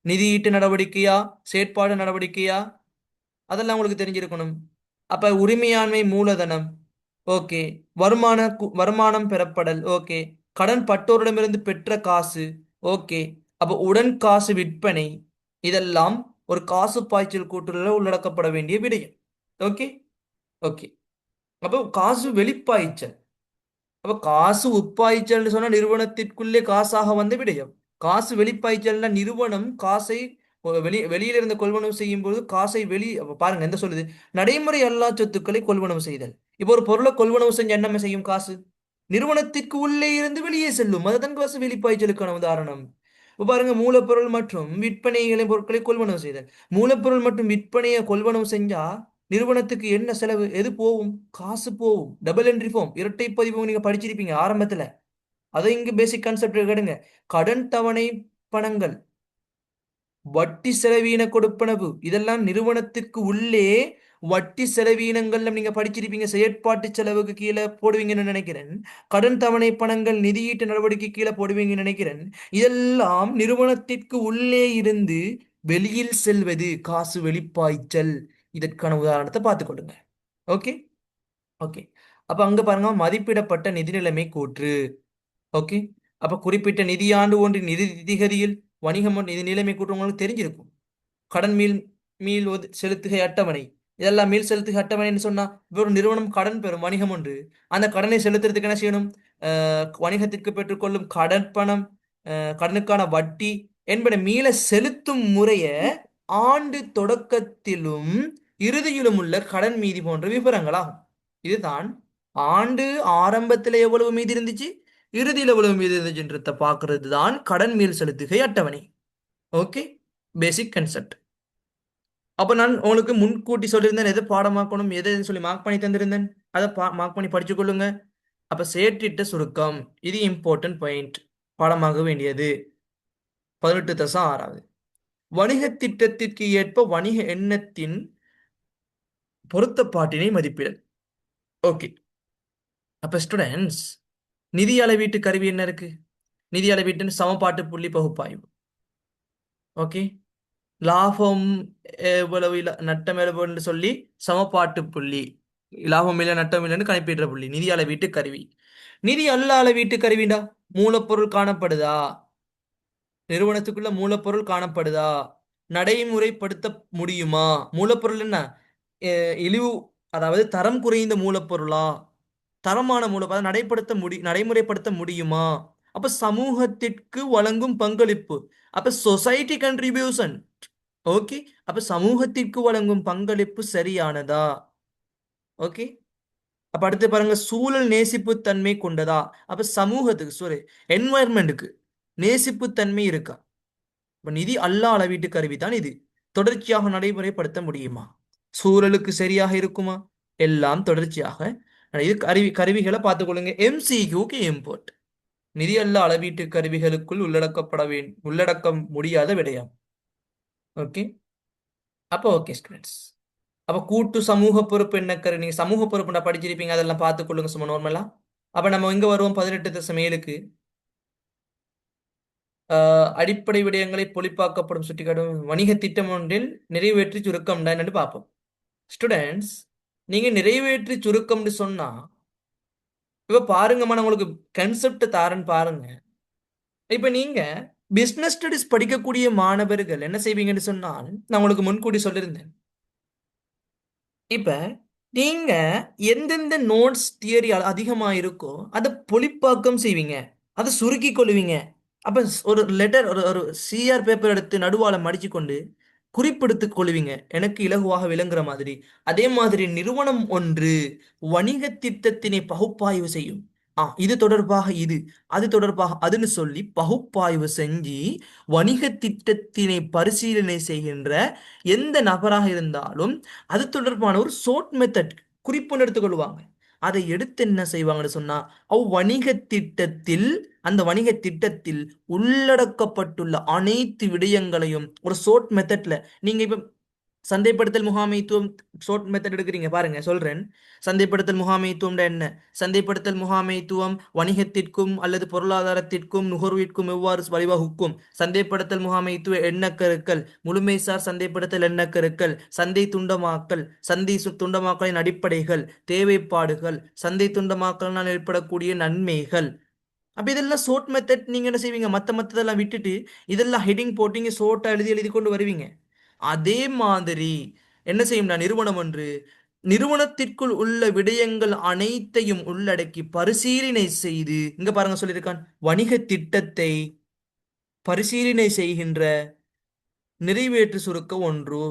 நிதியீட்டு நடவடிக்கையா செயற்பாடு நடவடிக்கையா அதெல்லாம் உங்களுக்கு தெரிஞ்சிருக்கணும். அப்ப உரிமையாண்மை மூலதனம் ஓகே, வருமானம் பெறப்படல் ஓகே, கடன் பட்டோரிடமிருந்து பெற்ற காசு ஓகே, அப்ப உடன் காசு விற்பனை இதெல்லாம் ஒரு காசு பாய்ச்சல் கூற்றுல உள்ளடக்கப்பட வேண்டிய விடயம். Okay okay. அப்போ காசு வெளிப்பாய்ச்சல். அப்ப காசு உட்பாய்ச்சல்னு சொன்னா நிறுவனத்திற்குள்ளே காசாக வந்த விடயம். காசு வெளிப்பாய்ச்சல்னா நிறுவனம் காசை வெளியில இருந்து கொள்வனவு செய்யும் போது காசை அப்ப பாருங்க எந்த சொல்லுது, நடைமுறை அல்லா சொத்துக்களை கொள்வனவு செய்தல். இப்போ ஒரு பொருளை கொள்வனவு செஞ்ச என்ன செய்யும்? காசு நிறுவனத்திற்கு உள்ளே இருந்து வெளியே செல்லும், அதுதான் காசு வெளிப்பாய்ச்சலுக்கான உதாரணம். இப்போ பாருங்க மூலப்பொருள் மற்றும் விற்பனைகளை பொருட்களை கொள்வனவு செய்தல். மூலப்பொருள் மற்றும் விற்பனையை கொள்வனவு செஞ்சா நிறுவனத்துக்கு என்ன செலவு? எது போகும்? காசு போகும். டபுள் என்ட்ரி ஃபார்ம், இரட்டை பதிவு நீங்க படிச்சிருப்பீங்க ஆரம்பத்துல. அதை இங்க பேசிக் கான்செப்ட் கேடுங்க. கடன் தவணை பணங்கள், வட்டி செலவீன கொடுப்பனவு இதெல்லாம் நிறுவனத்துக்கு உள்ளே வட்டி செலவீனங்கள்ல நீங்க படிச்சிருப்பீங்க. செயற்பாட்டு செலவுக்கு கீழே போடுவீங்கன்னு நினைக்கிறேன். கடன் தவணை பணங்கள் நிதியீட்டு நடவடிக்கை கீழே போடுவீங்கன்னு நினைக்கிறேன். இதெல்லாம் நிறுவனத்திற்கு உள்ளே இருந்து வெளியில் செல்வது காசு வெளிப்பாய்ச்சல். இதற்கான உதாரணத்தை பார்த்துக்கொள்ளுங்க. Okay okay. அப்ப அங்க பாருங்க மதிப்பிடப்பட்ட நிதிநிலைமை கூற்று. ஓகே. அப்ப குறிப்பிட்ட நிதியாண்டு ஒன்றின் நிதி திகதியில் வணிகம் நிதி நிலைமை கூற்று உங்களுக்கு தெரிஞ்சிருக்கும். கடன் மீள் செலுத்துகை அட்டவணை இதெல்லாம் மீள் செலுத்துகை அட்டவணைன்னு சொன்னா ஒரு நிறுவனம் கடன் பெறும் வணிகம் ஒன்று. அந்த கடனை செலுத்துறதுக்கு என்ன செய்யணும்? வணிகத்திற்கு பெற்றுக்கொள்ளும் கடன் பணம், கடனுக்கான வட்டி என்பன மீள செலுத்தும் முறைய ஆண்டு தொடக்கத்திலும் இறுதியிலும் உள்ள கடன் மீதி போன்ற விவரங்களாகும். இதுதான் ஆண்டு ஆரம்பத்துல எவ்வளவு மீதி இருந்துச்சு, இறுதியில் எவ்வளவு மீதி இருந்துச்சுன்றத பாக்குறது தான் கடன் மீள் செலுத்துகை அட்டவணை. ஓகே, பேசிக் கன்செப்ட். அப்ப நான் உங்களுக்கு முன்கூட்டி சொல்லியிருந்தேன் எதை பாடமாக்கணும் எதை சொல்லி மார்க் பண்ணி தந்திருந்தேன், அதை மார்க் பண்ணி படிச்சு கொள்ளுங்க. அப்ப செயற்றிட்ட சுருக்கம் இது இம்பார்ட்டன்ட் பாயிண்ட், பாடமாக வேண்டியது 18-6. வணிக திட்டத்திற்கு ஏற்ப வணிக எண்ணத்தின் பொருத்தப்பாட்டினை மதிப்பிடல். ஓகே. அப்ப ஸ்டூடெண்ட்ஸ் நிதி அளவீட்டு கருவி என்ன இருக்கு? நிதி அளவீட்டின் சமபாட்டு புள்ளி பகுப்பாய்வு. ஓகே. லாபம் எவ்வளவு நட்டம் எவ்வளவுன்னு சொல்லி சமபாட்டு புள்ளி, லாபம் இல்லை நட்டம் இல்லைன்னு கணிப்பிடுற புள்ளி நிதி அளவீட்டு கருவி. நிதி அல்ல அளவீட்டு கருவிண்டா மூலப்பொருள் காணப்படுதா, நிறுவனத்துக்குள்ள மூலப்பொருள் காணப்படுதா, நடைமுறைப்படுத்த முடியுமா? மூலப்பொருள் என்ன? இழிவு, அதாவது தரம் குறைந்த மூலப்பொருளா, தரமான மூலப்பொருள் நடைமுறைப்படுத்த முடியுமா? அப்ப சமூகத்திற்கு வழங்கும் பங்களிப்பு, அப்ப சொசைட்டி கண்ட்ரிபியூஷன். ஓகே. அப்ப சமூகத்திற்கு வழங்கும் பங்களிப்பு சரியானதா? ஓகே. அப்ப அடுத்து பாருங்க சூழல் நேசிப்பு தன்மை கொண்டதா, அப்ப சமூகத்துக்கு என்வாயர்மெண்ட்டுக்கு நேசிப்பு தன்மை இருக்கா? இப்ப நிதி அல்லா அளவீட்டு கருவி தான் இது. தொடர்ச்சியாக நடைமுறைப்படுத்த முடியுமா? சூழலுக்கு சரியாக இருக்குமா? எல்லாம் தொடர்ச்சியாக இது கருவிகளை பார்த்துக்கொள்ளுங்க. MCQக்கு இம்போர்ட் நிதி அல்ல அளவீட்டு கருவிகளுக்குள் உள்ளடக்க முடியாத விடயம். ஓகே. அப்போ ஓகே ஸ்டூடெண்ட்ஸ், அப்ப கூட்டு சமூக பொறுப்பு என்ன கரு, நீங்க சமூக பொறுப்புண்டா படிச்சிருப்பீங்க, அதெல்லாம் பார்த்துக்கொள்ளுங்க சும்மா நார்மலா. அப்ப நம்ம இங்க வருவோம் 18-7. அடிப்படை விடயங்களை பொழிப்பாக்கப்படும் சுட்டிக்காட்டும் வணிக திட்டம் ஒன்றில் நிறைவேற்றி சுருக்கம் என்னன்னு பார்ப்போம். ஸ்டூடெண்ட்ஸ் நீங்க நிறைவேற்றி சுருக்கம்னு சொன்னா இப்ப பாருங்கம்மா, நான் உங்களுக்கு கன்செப்ட் தாரன்னு பாருங்க. இப்ப நீங்க பிசினஸ் ஸ்டடிஸ் படிக்கக்கூடிய மாணவர்கள் என்ன செய்வீங்கன்னு சொன்னால், நான் உங்களுக்கு முன்கூட்டி சொல்லியிருந்தேன். இப்ப நீங்க எந்தெந்த நோட்ஸ் தியரி அதிகமா இருக்கோ அதை பொழிப்பாக்கம் செய்வீங்க, அதை சுருக்கி கொள்வீங்க. அப்ப ஒரு லெட்டர் ஒரு சிஆர் பேப்பர் எடுத்து நடுவால மடிச்சு கொண்டு குறிப்பெடுத்துக் கொள்வீங்க, எனக்கு இலகுவாக விளங்குற மாதிரி. அதே மாதிரி நிறுவனம் ஒன்று வணிக திட்டத்தினை பகுப்பாய்வு செய்யும். இது தொடர்பாக இது, அது தொடர்பாக அதுன்னு சொல்லி பகுப்பாய்வு செஞ்சு வணிக திட்டத்தினை பரிசீலனை செய்கின்ற எந்த நபராக இருந்தாலும் அது தொடர்பான ஒரு ஷார்ட் மெத்தட் குறிப்புன்னு எடுத்துக்கொள்வாங்க. அதை எடுத்து என்ன செய்வாங்கன்னு சொன்னா, வணிக திட்டத்தில், அந்த வணிக திட்டத்தில் உள்ளடக்கப்பட்டுள்ள அனைத்து விடயங்களையும் ஒரு ஷார்ட் மெத்தட்ல, நீங்க இப்ப சந்தைப்படுத்தல் முகாமைத்துவம் ஷார்ட் மெத்தட் எடுக்கிறீங்க பாருங்க, சொல்றேன். சந்தைப்படுத்தல் முகாமைத்துவம் என்ன? சந்தைப்படுத்தல் முகாமைத்துவம் வணிகத்திற்கும் அல்லது பொருளாதாரத்திற்கும் நுகர்விற்கும் எவ்வாறு வழிவகுக்கும்? சந்தைப்படுத்தல் முகாமைத்துவ எண்ணக்கருக்கள், முழுமைசார் சந்தைப்படுத்தல் எண்ணக்கருக்கள், சந்தை துண்டமாக்கல், துண்டமாக்கலின் அடிப்படைகள், தேவைப்பாடுகள், சந்தை துண்டமாக்கலினால் ஏற்படக்கூடிய நன்மைகள். அப்ப இதெல்லாம் ஷார்ட் மெத்தட். நீங்க என்ன செய்வீங்க? மத்ததெல்லாம் விட்டுட்டு இதெல்லாம் ஹெட்டிங் போட்டீங்க, ஷோர்ட்டா எழுதி எழுதி கொண்டு வருவீங்க. அதே மாதிரி என்ன செய்யும்னா, நிறுவனம் ஒன்று நிறுவனத்திற்குள் உள்ள விடயங்கள் அனைத்தையும் உள்ளடக்கி பரிசீலனை செய்து, இங்க பாருங்க சொல்லியிருக்கான், வணிக திட்டத்தை பரிசீலனை செய்கின்ற நிறைவேற்று சுருக்க ஒன்று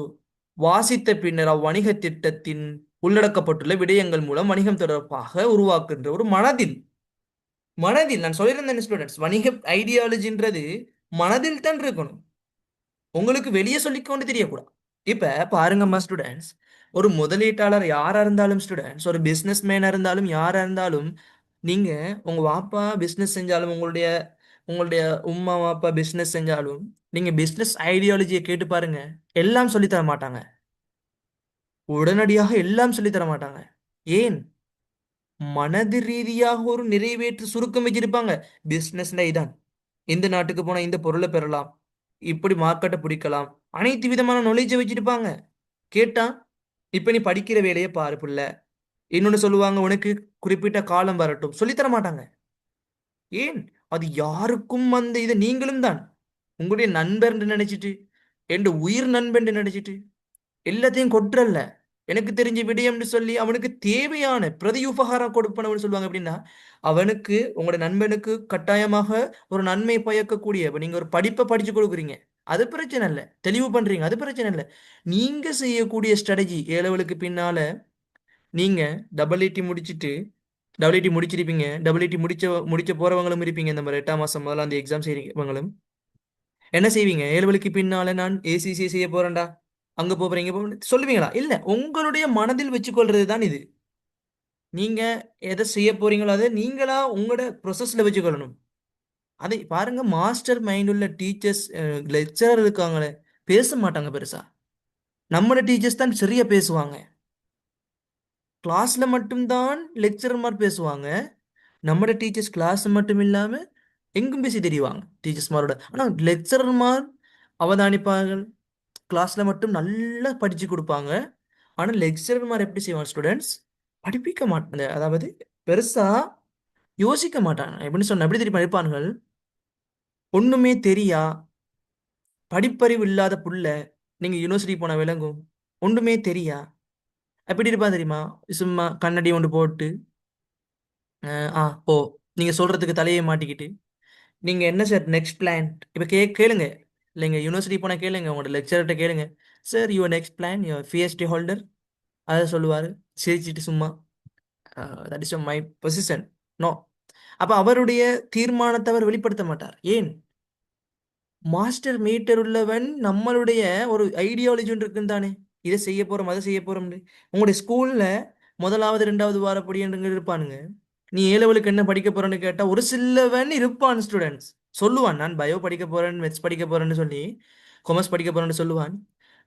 வாசித்த பின்னர் அவ்வணிக திட்டத்தின் உள்ளடக்கப்பட்டுள்ள விடயங்கள் மூலம் வணிகம் தொடர்பாக உருவாக்குகின்ற ஒரு மனதில் நான் சொல்லியிருந்தேன் ஸ்டூடெண்ட்ஸ், வணிக ஐடியாலஜின்றது மனதில் தான் இருக்கணும், உங்களுக்கு வெளியே சொல்லிக்கொண்டு தெரியக்கூடாது. இப்ப பாருங்கம்மா ஸ்டூடெண்ட்ஸ், ஒரு முதலீட்டாளர் யாரா இருந்தாலும் ஸ்டூடெண்ட்ஸ், ஒரு பிசினஸ் மேனா இருந்தாலும் யாரா இருந்தாலும், நீங்க உங்க வாப்பா பிசினஸ் செஞ்சாலும், உங்களுடைய உங்களுடைய உம்மா வாப்பா பிசினஸ் செஞ்சாலும், நீங்க பிசினஸ் ஐடியாலஜியை கேட்டு பாருங்க, எல்லாம் சொல்லித் தர மாட்டாங்க. உடனடியாக எல்லாம் சொல்லித் தர மாட்டாங்க. ஏன்? மனது ரீதியாக ஒரு நிறைவேற்று சுருக்கம் வச்சிருப்பாங்க. பிசினஸ்ல இதான், இந்த நாட்டுக்கு போனா இந்த பொருளை பெறலாம், இப்படி மார்க்கெட்டை பிடிக்கலாம், அனைத்து விதமான நாலேஜை வச்சிருப்பாங்க. கேட்டா, இப்ப நீ படிக்கிற வேலையை பாரு புள்ள, இன்னொன்னு சொல்லுவாங்க, உனக்கு குறிப்பிட்ட காலம் வரட்டும், சொல்லித்தர மாட்டாங்க. ஏன்? அது யாருக்கும் அந்த இதை நீங்களும் தான் உங்களுடைய நண்பர் நினைச்சிட்டு, என் உயிர் நண்பன் நினைச்சிட்டு எல்லாத்தையும் கொட்டுறல்ல, எனக்கு தெரிஞ்ச விடயம்னு சொல்லி அவனுக்கு தேவையான பிரதியுபகாரம் கொடுப்பனவன்னு சொல்லுவாங்க. அப்படின்னா, அவனுக்கு, உங்களோட நண்பனுக்கு கட்டாயமாக ஒரு நன்மை பயக்கக்கூடிய, இப்ப நீங்க ஒரு படிப்பை படிச்சு கொடுக்குறீங்க, அது பிரச்சனை இல்லை, தெளிவு பண்றீங்க, அது பிரச்சனை இல்லை. நீங்க செய்யக்கூடிய ஸ்ட்ராட்டஜி, ஏலவலுக்கு பின்னால நீங்க டபுள் ஐடி முடிச்சிருப்பீங்க, டபுள் ஐடி முடிச்ச போறவங்களும் இருப்பீங்க. இந்த மாதிரி 8ஆம் மாசம் முதல்ல அந்த எக்ஸாம் செய்றவங்களும் என்ன செய்வீங்க? ஏழுவலுக்கு பின்னால நான் ஏசிசி செய்ய போறேன்டா, அங்க போறீங்க சொல்லுவீங்களா? இல்ல, உங்களுடைய மனதில் வச்சுக்கொள்றது தான் இது. நீங்க எதை செய்ய போறீங்களோ அதை நீங்களா உங்களோட ப்ரொசஸ்ல வச்சுக்கொள்ளணும். அதை பாருங்க, மாஸ்டர் மைண்ட் உள்ள டீச்சர்ஸ், லெக்சரர் இருக்காங்களே, பேச மாட்டாங்க பெருசா. நம்மளோட டீச்சர்ஸ் தான் சரியா பேசுவாங்க. கிளாஸ்ல மட்டும்தான் லெக்சரர்மார் பேசுவாங்க. நம்மளோட டீச்சர்ஸ் கிளாஸ் மட்டும் இல்லாம எங்கும் பேசி தெரிவாங்க டீச்சர்ஸ்மாரோட. ஆனா லெக்சரர்மார் அவதானிப்பார்கள், கிளாஸ்ல மட்டும் நல்லா படிச்சு கொடுப்பாங்க. ஆனா லெக்சரர்மார் எப்படி செய்வாங்க ஸ்டூடெண்ட்ஸ்? படிப்பிக்க மாட்டாங்க, அதாவது பெருசா யோசிக்க மாட்டாங்க. எப்படின்னு சொன்ன எப்படி தெரியுமா இருப்பார்கள்? ஒண்ணுமே தெரியா படிப்பறிவு இல்லாத புள்ள, நீங்க யூனிவர்சிட்டி போன விளங்கும், ஒண்ணுமே தெரியா எப்படி இருப்பா தெரியுமா? சும்மா கண்ணாடி ஒன்று போட்டு, ஆ ஓ, நீங்க சொல்றதுக்கு தலையை மாட்டிக்கிட்டு, நீங்க என்ன சார் நெக்ஸ்ட் பிளான், இப்ப கேளுங்க, இல்லைங்க யூனிவர்சிட்டி போனா கேளுங்க, உங்களோட லெக்சர்கிட்ட கேளுங்க, sir your next plan, your PhD holder, அதை சொல்லுவாரு சிரிச்சிட்டு சும்மா, that is my position. No. அப்ப அவருடைய தீர்மானத்தை அவர் வெளிப்படுத்த மாட்டார். ஏன்? மாஸ்டர் மீட்டர் உள்ளவன் நம்மளுடைய ஒரு ஐடியாலஜி ஒன்று இருக்குன்னு தானே, இதை செய்ய போறோம் அதை செய்ய போறோம்னு. உங்களுடைய ஸ்கூல்ல முதலாவது 2வது வாரப்படி என்று இருப்பானுங்க. நீ ஏலவலுக்கு என்ன படிக்க போறேன்னு கேட்டா ஒரு சிலவன் இருப்பான் ஸ்டூடெண்ட்ஸ், சொல்லுவான் நான் பயோ படிக்க போறேன், மெத்ஸ் படிக்க போறேன்னு சொல்லி, கொமர்ஸ் படிக்க போறேன்னு சொல்லுவான்.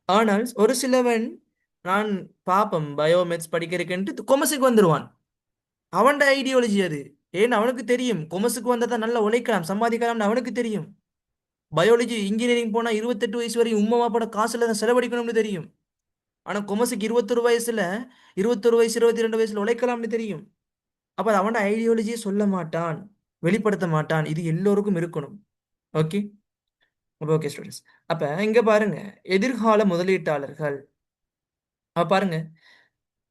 ஆனால் ஒரு சிலவன், நான் பாப்பம் பயோ மெத்ஸ் படிக்கிறேன்ட்டு கொமர்ஸுக்கு வந்துருவான். அவன் ஐடியாலஜி அது. ஏன்? அவனுக்கு தெரியும் கொமர்ஸுக்கு வந்தா நல்லா உழைக்கலாம், சம்பாதிக்கலாம்னு அவனுக்கு தெரியும். பயாலஜி இன்ஜினியரிங் போனா 28 வயசு வரையும் உம்மா வாப்போட காசுல தான் செலவழிக்கணும்னு தெரியும். ஆனா கொமர்ஸுக்கு 21 வயசுல, 21 வயசு 22 வயசுல உழைக்கலாம்னு தெரியும். அப்ப அவன் ஐடியாலஜியை சொல்ல மாட்டான், வெளிப்படுத்த மாட்டான். இது எல்லோருக்கும் இருக்கணும். Okay, okay students. அப்ப இங்க பாருங்க, எதிர்கால முதலீட்டாளர்கள். அப்ப பாருங்க,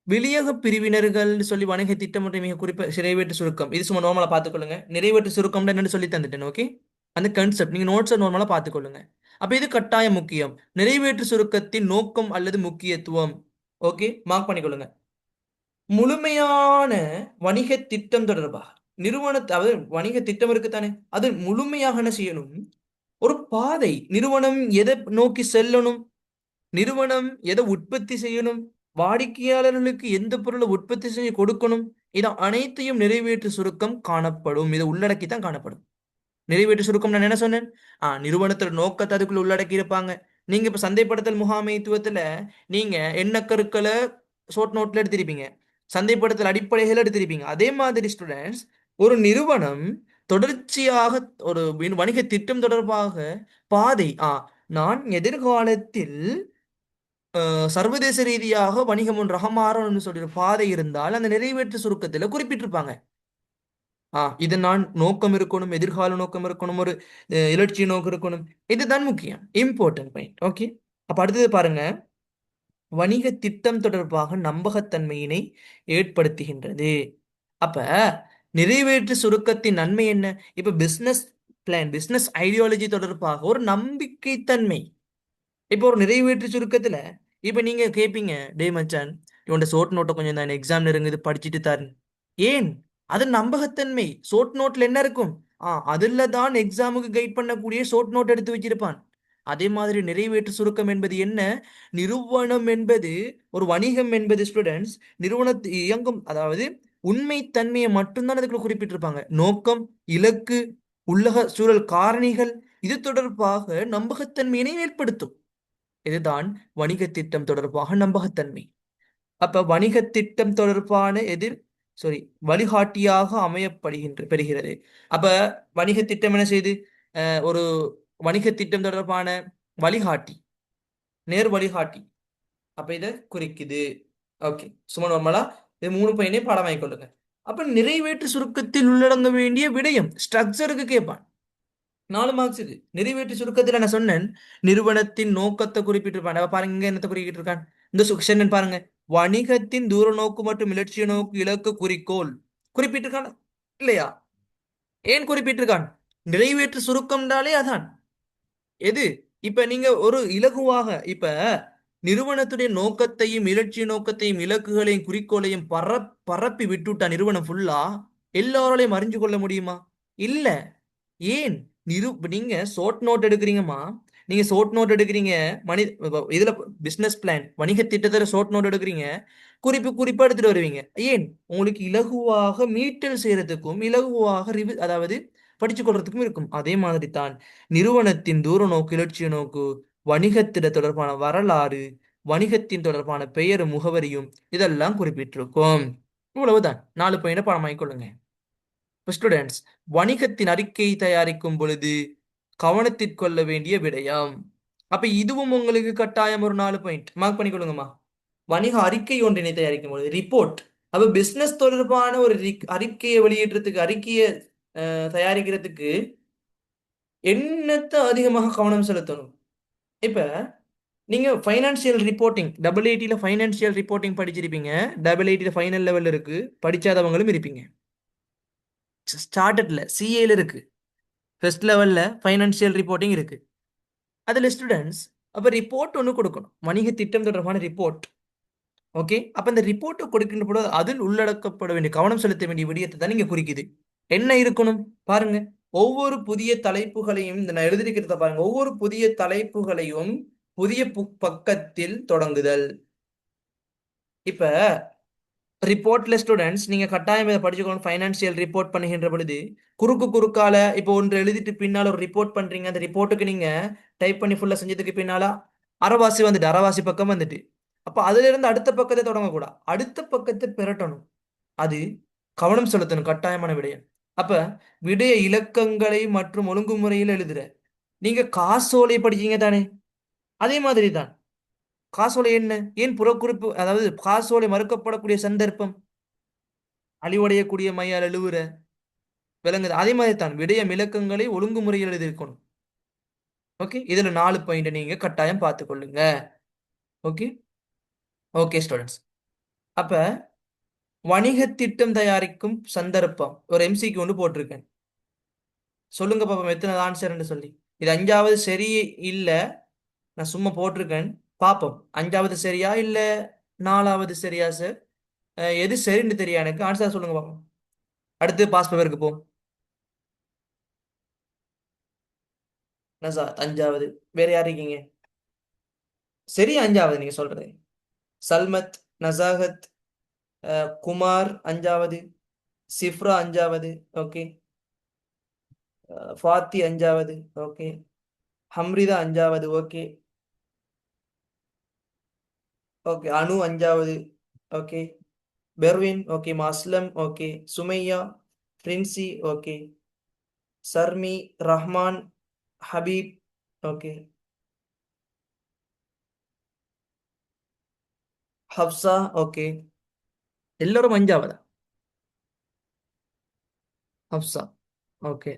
வெளியக பிரிவினர்கள் சொல்லி வணிக திட்டம் மற்றும் மிக குறிப்ப நிறைவேற்று சுருக்கம், இது சும்மா நார்மலா பார்த்துக்கொள்ளுங்க. நிறைவேற்று சுருக்கம் என்னன்னு சொல்லி தந்துட்டேன். ஓகே, அந்த கான்செப்ட் நீங்க நோட்ஸை நார்மலா பார்த்துக்கொள்ளுங்க. அப்ப இது கட்டாயம் முக்கியம். நிறைவேற்று சுருக்கத்தின் நோக்கம் அல்லது முக்கியத்துவம். ஓகே, மார்க் பண்ணிக்கொள்ளுங்க. முழுமையான வணிக திட்டம் தொடர்பாக அதாவது வணிக திட்டம் இருக்குத்தானே, அது முழுமையாக என்ன செய்யணும், ஒரு பாதை. நிறுவனம் எதை நோக்கி செல்லணும், நிறுவனம் எதை உற்பத்தி செய்யணும், வாடிக்கையாளர்களுக்கு எந்த பொருளை உற்பத்தி செய்ய கொடுக்கணும், இது அனைத்தையும் நிறைவேற்று சுருக்கம் காணப்படும். இதை உள்ளடக்கி தான் காணப்படும். நிறைவேற்று சுருக்கம் நான் என்ன சொன்னேன், நிறுவனத்தோட நோக்கத்தை அதுக்குள்ள உள்ளடக்கி இருப்பாங்க. நீங்க இப்ப சந்தைப்படுத்தல் முகாமைத்துவத்துல நீங்க எண்ணக்கருக்களை ஷோர்ட் நோட்ல எடுத்திருப்பீங்க, சந்தைப்படுத்தல் அடிப்படைகள் எடுத்திருப்பீங்க. அதே மாதிரி ஸ்டூடெண்ட்ஸ், ஒரு நிறுவனம் தொடர்ச்சியாக ஒரு வணிக திட்டம் தொடர்பாக பாதை, நான் எதிர்காலத்தில் சர்வதேச ரீதியாக வணிகம் ஒன்றாக மாறணும்னு சொல்லி ஒரு பாதை இருந்தால் அந்த நிறைவேற்று சுருக்கத்துல குறிப்பிட்டிருப்பாங்க. இது நான் நோக்கம் இருக்கணும், எதிர்கால நோக்கம் இருக்கணும், ஒரு இலட்சிய நோக்கம் இருக்கணும். இதுதான் முக்கியம், இம்பார்ட்டன்ட் பாயிண்ட். ஓகே, அப்ப அடுத்தது பாருங்க, வணிக திட்டம் தொடர்பாக நம்பகத்தன்மையினை ஏற்படுத்துகின்றது. அப்ப நிறைவேற்று சுருக்கத்தின் நன்மை என்ன? இப்ப பிசினஸ் பிளான், பிசினஸ் ஐடியாலஜி தொடர்பாக ஒரு நம்பிக்கைத்தன்மை. இப்போ ஒரு நிறைவேற்று சுருக்கத்துல இப்ப நீங்க கேட்பீங்க, டே மச்சான், இவன் ஷோர்ட் நோட்டை கொஞ்சம் தான் எக்ஸாம் நெருங்குது படிச்சுட்டு தாரு. ஏன்? அது நம்பகத்தன்மை. ஷோர்ட் நோட்ல என்ன இருக்கும், அதுல தான் எக்ஸாமுக்கு கைட் பண்ணக்கூடிய ஷோர்ட் நோட் எடுத்து வச்சிருப்பான். அதே மாதிரி நிறைவேற்று சுருக்கம் என்பது என்ன? நிறுவனம் என்பது, ஒரு வணிகம் என்பது ஸ்டூடெண்ட்ஸ், நிறுவனத்து இயங்கும், அதாவது உண்மை தன்மையை மட்டும்தான் அதுக்குள்ள குறிப்பிட்டிருப்பாங்க. நோக்கம், இலக்கு, உள்ளக சூழல் காரணிகள், இது தொடர்பாக நம்பகத்தன்மையினை ஏற்படுத்தும். இதுதான் வணிக திட்டம் தொடர்பாக நம்பகத்தன்மை. அப்ப வணிக திட்டம் தொடர்பான வழிகாட்டியாக பெறுகிறது. அப்ப வணிக திட்டம் என்ன செய்யுது? ஒரு வணிக திட்டம் தொடர்பான வழிகாட்டி, நேர் வழிகாட்டி. அப்ப இதை குறிக்குது. ஓகே, சும்மா நார்மலா இது 3 பையனே பாடமாய் கொள்ளுங்க. அப்ப நிறைவேற்று சுருக்கத்தில் உள்ளடங்க வேண்டிய விடயம் ஸ்ட்ரக்சருக்கு கேட்பான். 4 மார்க்ஸ் இது. நிறைவேற்று சுருக்கத்துல நான் சொன்னேன், நிறுவனத்தின் நோக்கத்தை குறிப்பிட்டிருப்பான். பாருங்க இங்க என்னத்தை குறிப்பிட்டு இருக்கான், இந்த செக்ஷன் பாருங்க, வணிகத்தின் தூர நோக்கு மற்றும் இலட்சிய நோக்கு, இலக்கு, குறிக்கோள் குறிப்பிட்டிருக்கான் இல்லையா? ஏன் குறிப்பிட்டிருக்கான்? நிறைவேற்று சுருக்கம்னாலே அதான். எது? இப்ப நீங்க ஒரு இலகுவாக இப்ப நிறுவனத்துடைய நோக்கத்தையும் இலட்சிய நோக்கத்தையும் இலக்குகளையும் குறிக்கோளையும் பரப்பி விட்டுட்டா நிறுவனம் ஃபுல்லா, எல்லாராலையும் அறிஞ்சு கொள்ள முடியுமா? இல்ல. ஏன்? நீங்க ஷார்ட் நோட் எடுக்கிறீங்கம்மா, நீங்க ஷார்ட் நோட் எடுக்கிறீங்க, இதுல பிசினஸ் பிளான் வணிக திட்டத்துல ஷார்ட் நோட் எடுக்கிறீங்க, குறிப்பா எடுத்துட்டு வருவீங்க. ஏன்? உங்களுக்கு இலகுவாக மீட்டல் செய்யறதுக்கும் இலகுவாக அதாவது படிச்சு கொள்றதுக்கும் இருக்கும். அதே மாதிரி தான் நிறுவனத்தின் தூர நோக்கு, இலட்சிய நோக்கு, வணிகத்திட தொடர்பான வரலாறு, வணிகத்தின் தொடர்பான பெயர், முகவரியும் இதெல்லாம் குறிப்பிட்டிருக்கும். இவ்வளவுதான். 4 பாயிண்ட் பணமாக்கிக் கொள்ளுங்க. ஸ்டூடெண்ட்ஸ், வணிகத்தின் அறிக்கை தயாரிக்கும் பொழுது கவனத்திற்கொள்ள வேண்டிய விடயம். அப்ப இதுவும் உங்களுக்கு கட்டாயம் ஒரு 4 பாயிண்ட் மார்க் பண்ணிக்கொள்ளுங்கம்மா. வணிக அறிக்கை ஒன்றினை தயாரிக்கும் பொழுது ரிப்போர்ட், அப்ப பிசினஸ் தொடர்பான ஒரு அறிக்கையை வெளியிடுறதுக்கு, அறிக்கையை தயாரிக்கிறதுக்கு என்னத்தை அதிகமாக கவனம் செலுத்தணும்? இப்ப நீங்க ஃபைனான்சியல் ரிப்போர்ட்டிங், AATல ஃபைனான்சியல் ரிப்போர்ட்டிங் படிச்சிருப்பீங்க, AATல ஃபைனல் லெவல் இருக்கு, படிச்சாதவங்களும் இருப்பீங்க. ஸ்டார்டட்ல சிஏல இருக்கு, ஃபர்ஸ்ட் லெவல்ல ஃபைனான்சியல் ரிப்போர்ட்டிங் இருக்கு. அதுல ஸ்டூடெண்ட்ஸ் அப்ப ரிப்போர்ட் ஒன்று கொடுக்கணும், வணிக திட்டம் தொடர்பான ரிப்போர்ட். ஓகே, அப்ப இந்த ரிப்போர்ட்டை கொடுக்கின்ற பொழுது அதில் உள்ளடக்கப்பட வேண்டிய, கவனம் செலுத்த வேண்டிய விடயத்தை தான் நீங்க குறிக்குது. என்ன இருக்கணும் பாருங்க, ஒவ்வொரு புதிய தலைப்புகளையும், இந்த நான் எழுதிருக்கிறத பாருங்க, ஒவ்வொரு புதிய தலைப்புகளையும் புதிய பக்கத்தில் தொடங்குதல். இப்ப ரிப்போர்ட்ல ஸ்டூடெண்ட்ஸ் நீங்க கட்டாயம் இதை படிச்சுக்கணும். ஃபைனான்சியல் ரிப்போர்ட் பண்ணுகின்ற பொழுது குறுக்கால இப்போ ஒன்று எழுதிட்டு பின்னால ஒரு ரிப்போர்ட் பண்றீங்க, அந்த ரிப்போர்ட்டுக்கு நீங்க டைப் பண்ணி ஃபுல்லா செஞ்சதுக்கு பின்னால அரைவாசி பக்கம் வந்துட்டு, அப்ப அதுல இருந்து அடுத்த பக்கத்தை தொடங்கக்கூடாது, அடுத்த பக்கத்தை பெரட்டணும். அது கவனம் செலுத்தணும், கட்டாயமான விடயம். அப்ப விடய இலக்கங்களை மற்றும் ஒழுங்குமுறையில் எழுதுற, நீங்க காசோலை படிச்சீங்க தானே, அதே மாதிரி தான் காசோலை என்ன, ஏன் புறக்குறிப்பு, அதாவது காசோலை மறுக்கப்படக்கூடிய சந்தர்ப்பம், அழிவடையக்கூடிய மையால் எழுவுற, விளங்குது. அதே மாதிரி தான் விடயம் இலக்கங்களை ஒழுங்குமுறையில் எழுதியிருக்கணும். ஓகே, இதுல 4 பாயிண்ட் நீங்க கட்டாயம் பார்த்து கொள்ளுங்க. ஓகே ஓகே ஸ்டூடெண்ட்ஸ், அப்ப வணிக திட்டம் தயாரிக்கும் சந்தர்ப்பம் ஒரு எம்சிக்கு ஒன்று போட்டிருக்கேன். சொல்லுங்க பாப்போம் எத்தனை ஆன்சர்ன்னு சொல்லி. இது 5வது சரி இல்ல, நான் சும்மா போட்டிருக்கேன், பாப்போம் 5வது சரியா இல்ல 4வது சரியா சார், எது சரின்னு தெரியா எனக்கு, ஆன்சர் சொல்லுங்க பாப்போம். அடுத்து பாஸ் பேப்பருக்கு போ. நசாத் அஞ்சாவது. வேற யார் இருக்கீங்க? சரி, அஞ்சாவது நீங்க சொல்றது. சல்மத், நசாகத், குமார் அஞ்சாவது, சிஃப்ரா அஞ்சாவது, ஓகே. ஃபாத்தி அஞ்சாவது, ஓகே. ஹம்ரிதா அஞ்சாவது, ஓகே. ஓகே, அனு அஞ்சாவது, ஓகே. பெர்வின், ஓகே. அஸ்லம், ஓகே. சுமையா, பிரின்சி, ஓகே. சர்மி, ரஹ்மான், ஹபீப், ஓகே. ஹப்சா, ஓகே. எல்லாரும் அஞ்சாவதா? ஹப்சா, ஓகே.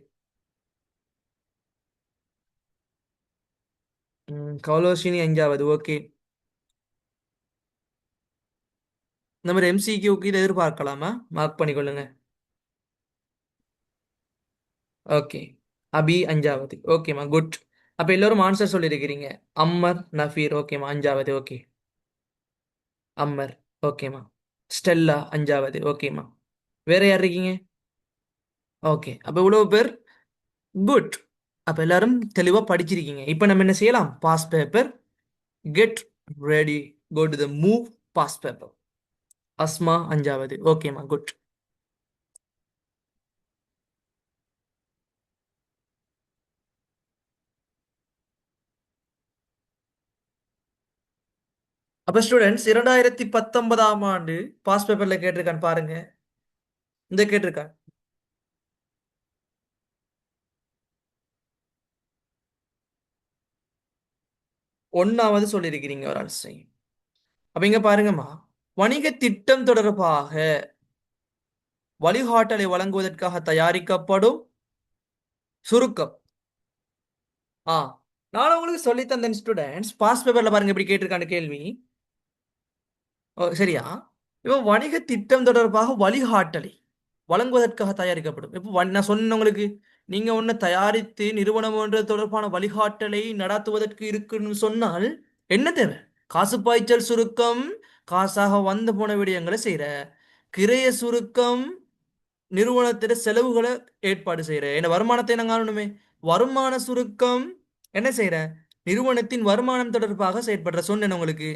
கௌலோஷினி அஞ்சாவது, ஓகே. இந்த மாதிரி எம்சிக்யூக்கு இதை எதிர்பார்க்கலாமா? மார்க் பண்ணிக்கொள்ளுங்க. ஓகே. அபி அஞ்சாவது, ஓகேம்மா, குட். அப்ப எல்லாரும் ஆன்சர் சொல்லியிருக்கிறீங்க. அம்மர், நஃபீர், ஓகேம்மா, அஞ்சாவது, ஓகே. அம்மர், ஓகேம்மா. ஸ்டெல்லா அஞ்சாவது, ஓகேம்மா. வேற யார் இருக்கீங்க? ஓகே. அப்ப இவ்வளவு பேர் குட். அப்ப எல்லாரும் தெளிவா படிச்சிருக்கீங்க. இப்ப நம்ம என்ன செய்யலாம்? Pass paper, get ready, go to the move pass paper. அஸ்மா அஞ்சாவது, ஓகேம்மா, குட். அப்ப ஸ்டூடெண்ட்ஸ் 2019ஆம் ஆண்டு பாஸ் பேப்பர்ல கேட்டிருக்கான்னு பாருங்க. இந்த கேட்டிருக்கான் ஒன்னாவது சொல்லியிருக்கிறீங்க ஒரு ஆன்சை. அப்ப இங்க பாருங்கம்மா, வணிக திட்டம் தொடர்பாக வழிகாட்டலை வழங்குவதற்காக தயாரிக்கப்படும் சுருக்கம். ஆ நான் உங்களுக்கு சொல்லி தந்தேன் ஸ்டூடெண்ட்ஸ். பாஸ் பேப்பர்ல பாருங்க இப்படி கேட்டிருக்கான கேள்வி. ஓ, சரியா? இப்போ வணிக திட்டம் தொடர்பாக வழிகாட்டலை வழங்குவதற்காக தயாரிக்கப்படும். இப்போ நான் சொன்ன உங்களுக்கு, நீங்க ஒண்ணு தயாரித்து நிறுவனம் ஒன்று தொடர்பான வழிகாட்டலை நடாத்துவதற்கு இருக்குன்னு சொன்னால் என்ன தேவை? காசு பாய்ச்சல் சுருக்கம், காசாக வந்து போன விடயங்களை செய்யற. கிரைய சுருக்கம், நிறுவனத்திட செலவுகளை ஏற்பாடு செய்யற. என்ன வருமானத்தை நான் காணணுமே. வருமான சுருக்கம் என்ன செய்யற? நிறுவனத்தின் வருமானம் தொடர்பாக செயற்படுற சொன்னேன் உங்களுக்கு.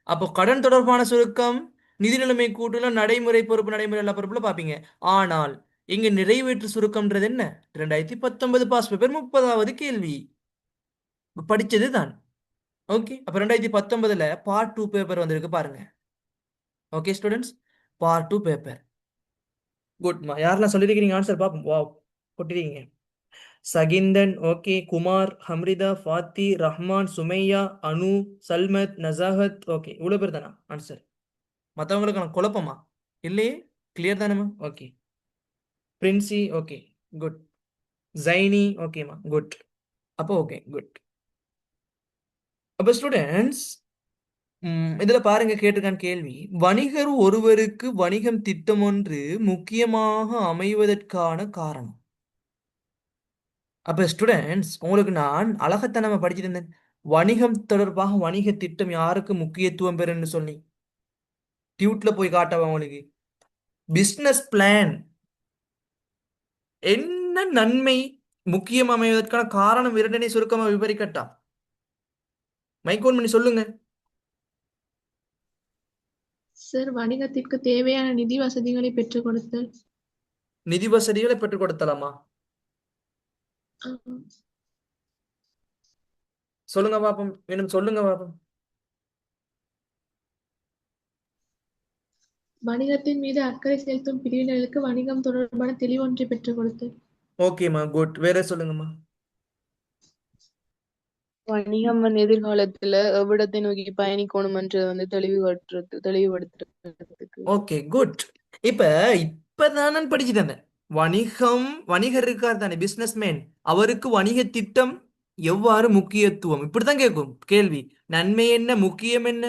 அப்போ கடன் தொடர்பான சுருக்கம், நிதி நிலைமை கூட்டுல நடைமுறை பொறுப்பு, நடைமுறை எல்லா பொறுப்புல பாப்பீங்க. ஆனால் இங்க நிறைவேற்று சுருக்கம்ன்றது என்ன? 2019 பாஸ் பேப்பர் 30வது கேள்வி படிச்சது தான். ஓகே. அப்ப 2019ல பார்ட் 2 பேப்பர் வந்திருக்கு பாருங்க. Okay students, part 2 paper. குட்மா. யாரெல்லாம் சொல்லியிருக்கிறீங்க ஆன்சர் பாப்போம். வாவ், கொட்டிருக்கீங்க. சகிந்தன், ஓகே. குமார், ஹம்ரிதா, ஃபாத்தி, ரஹ்மான், சுமையா, அனு, சல்மத், நசாகத், ஓகே. இவ்வளவு பேர் தானா ஆன்சர்? மற்றவங்களுக்கு நான் குழப்பமா? இல்லையே, கிளியர் தானேம்மா? Okay. Princy, okay, good. Jaini, ஓகேம்மா, குட். அப்போ ஓகே, குட். அப்போ ஸ்டூடெண்ட்ஸ், இதுல பாருங்க கேட்டிருக்கான் கேள்வி. வணிகர் ஒருவருக்கு வணிகம் திட்டம் ஒன்று முக்கியமாக அமைவதற்கான காரணம். அப்ப ஸ்டூடெண்ட்ஸ், உங்களுக்கு நான் அழகத்தனமா படிச்சிருந்தேன். வணிகம் தொடர்பாக வணிக திட்டம் யாருக்கு முக்கியத்துவம் பெறுன்னு சொல்லி டியூட்ல போய் காட்டவா உங்களுக்கு? பிசினஸ் பிளான் என்ன நன்மை முக்கியம் அமைவதற்கான காரணம் இரண்டனை சுருக்கமா விவரிக்கட்டா? மைக்கோன் பண்ணி சொல்லுங்க. சார், வணிகத்திற்கு தேவையான நிதி வசதிகளை பெற்றுக் கொடுத்தல். நிதி வசதிகளை பெற்றுக் கொடுத்தலாமா? ஆம். சொல்லுங்க பாப்போம், இன்னும் சொல்லுங்க பாப்போம். வணிகத்தின் மீது அக்கறை செலுத்தும் பிரிவினர்களுக்கு வணிகம் தொடர்பான தெளிவொன்றை பெற்றுக் கொடுத்தல். ஓகேம்மா, குட். வேற சொல்லுங்கம்மா. வணிகம் எதிர்காலத்துல எவ்விடத்தை நோக்கி பயணிக்கணும்ன்றது தெளிவுபடுத்துறதுக்கு. Okay, good. இப்பதான் நான் படிச்சு தந்தேன். வணிகர் இருக்கார் தானே, பிசினஸ் மேன். அவருக்கு வணிக திட்டம் எவ்வாறு முக்கியத்துவம், இப்படித்தான் கேட்கும் கேள்வி. நன்மை என்ன, முக்கியம் என்ன?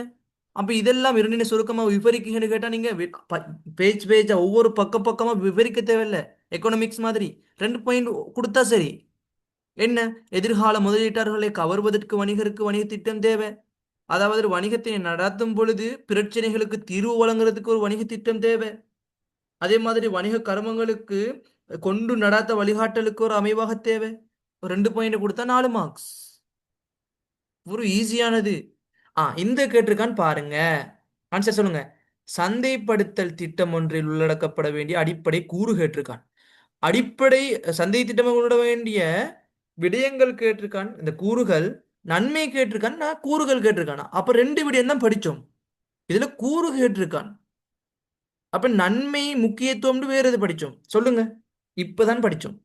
அப்ப இதெல்லாம் இரண்டின சுருக்கமா விவரிக்கன்னு கேட்டா நீங்க பேஜா ஒவ்வொரு பக்கமா விவரிக்க தேவையில்ல. எக்கனாமிக்ஸ் மாதிரி 2 பாயிண்ட் கொடுத்தா சரி. என்ன? எதிர்கால முதலீட்டாளர்களை கவர்வதற்கு வணிகருக்கு வணிக திட்டம் தேவை. அதாவது வணிகத்தை நடத்தும் பொழுது பிரச்சனைகளுக்கு தீர்வு வழங்குறதுக்கு ஒரு வணிக திட்டம் தேவை. அதே மாதிரி வணிக கர்மங்களுக்கு கொண்டு நடாத்த வழிகாட்டலுக்கு ஒரு அமைவாக தேவை. ஒரு 2 பாயிண்ட் கொடுத்தா 4 மார்க்ஸ். ஒரு ஈஸியானது. இந்த கேட்டிருக்கான்னு பாருங்க. ஆன்சர் சொல்லுங்க. சந்தைப்படுத்தல் திட்டம் ஒன்றில் உள்ளடக்கப்பட வேண்டிய அடிப்படை கூறு கேட்டிருக்கான். அடிப்படை சந்தை திட்டம் உள்ள வேண்டிய விடயங்கள் கேட்டிருக்கான். இந்த கூறுகள் நன்மை கேட்டிருக்கான், நான் கூறுகள் கேட்டிருக்கானா. அப்ப 2 விடயம் தான் படிச்சோம். இதுல கூறு கேட்டிருக்கான். அப்ப நன்மை முக்கியத்துவம் வேற எது படிச்சோம் சொல்லுங்க. இப்பதான் படிச்சோம்.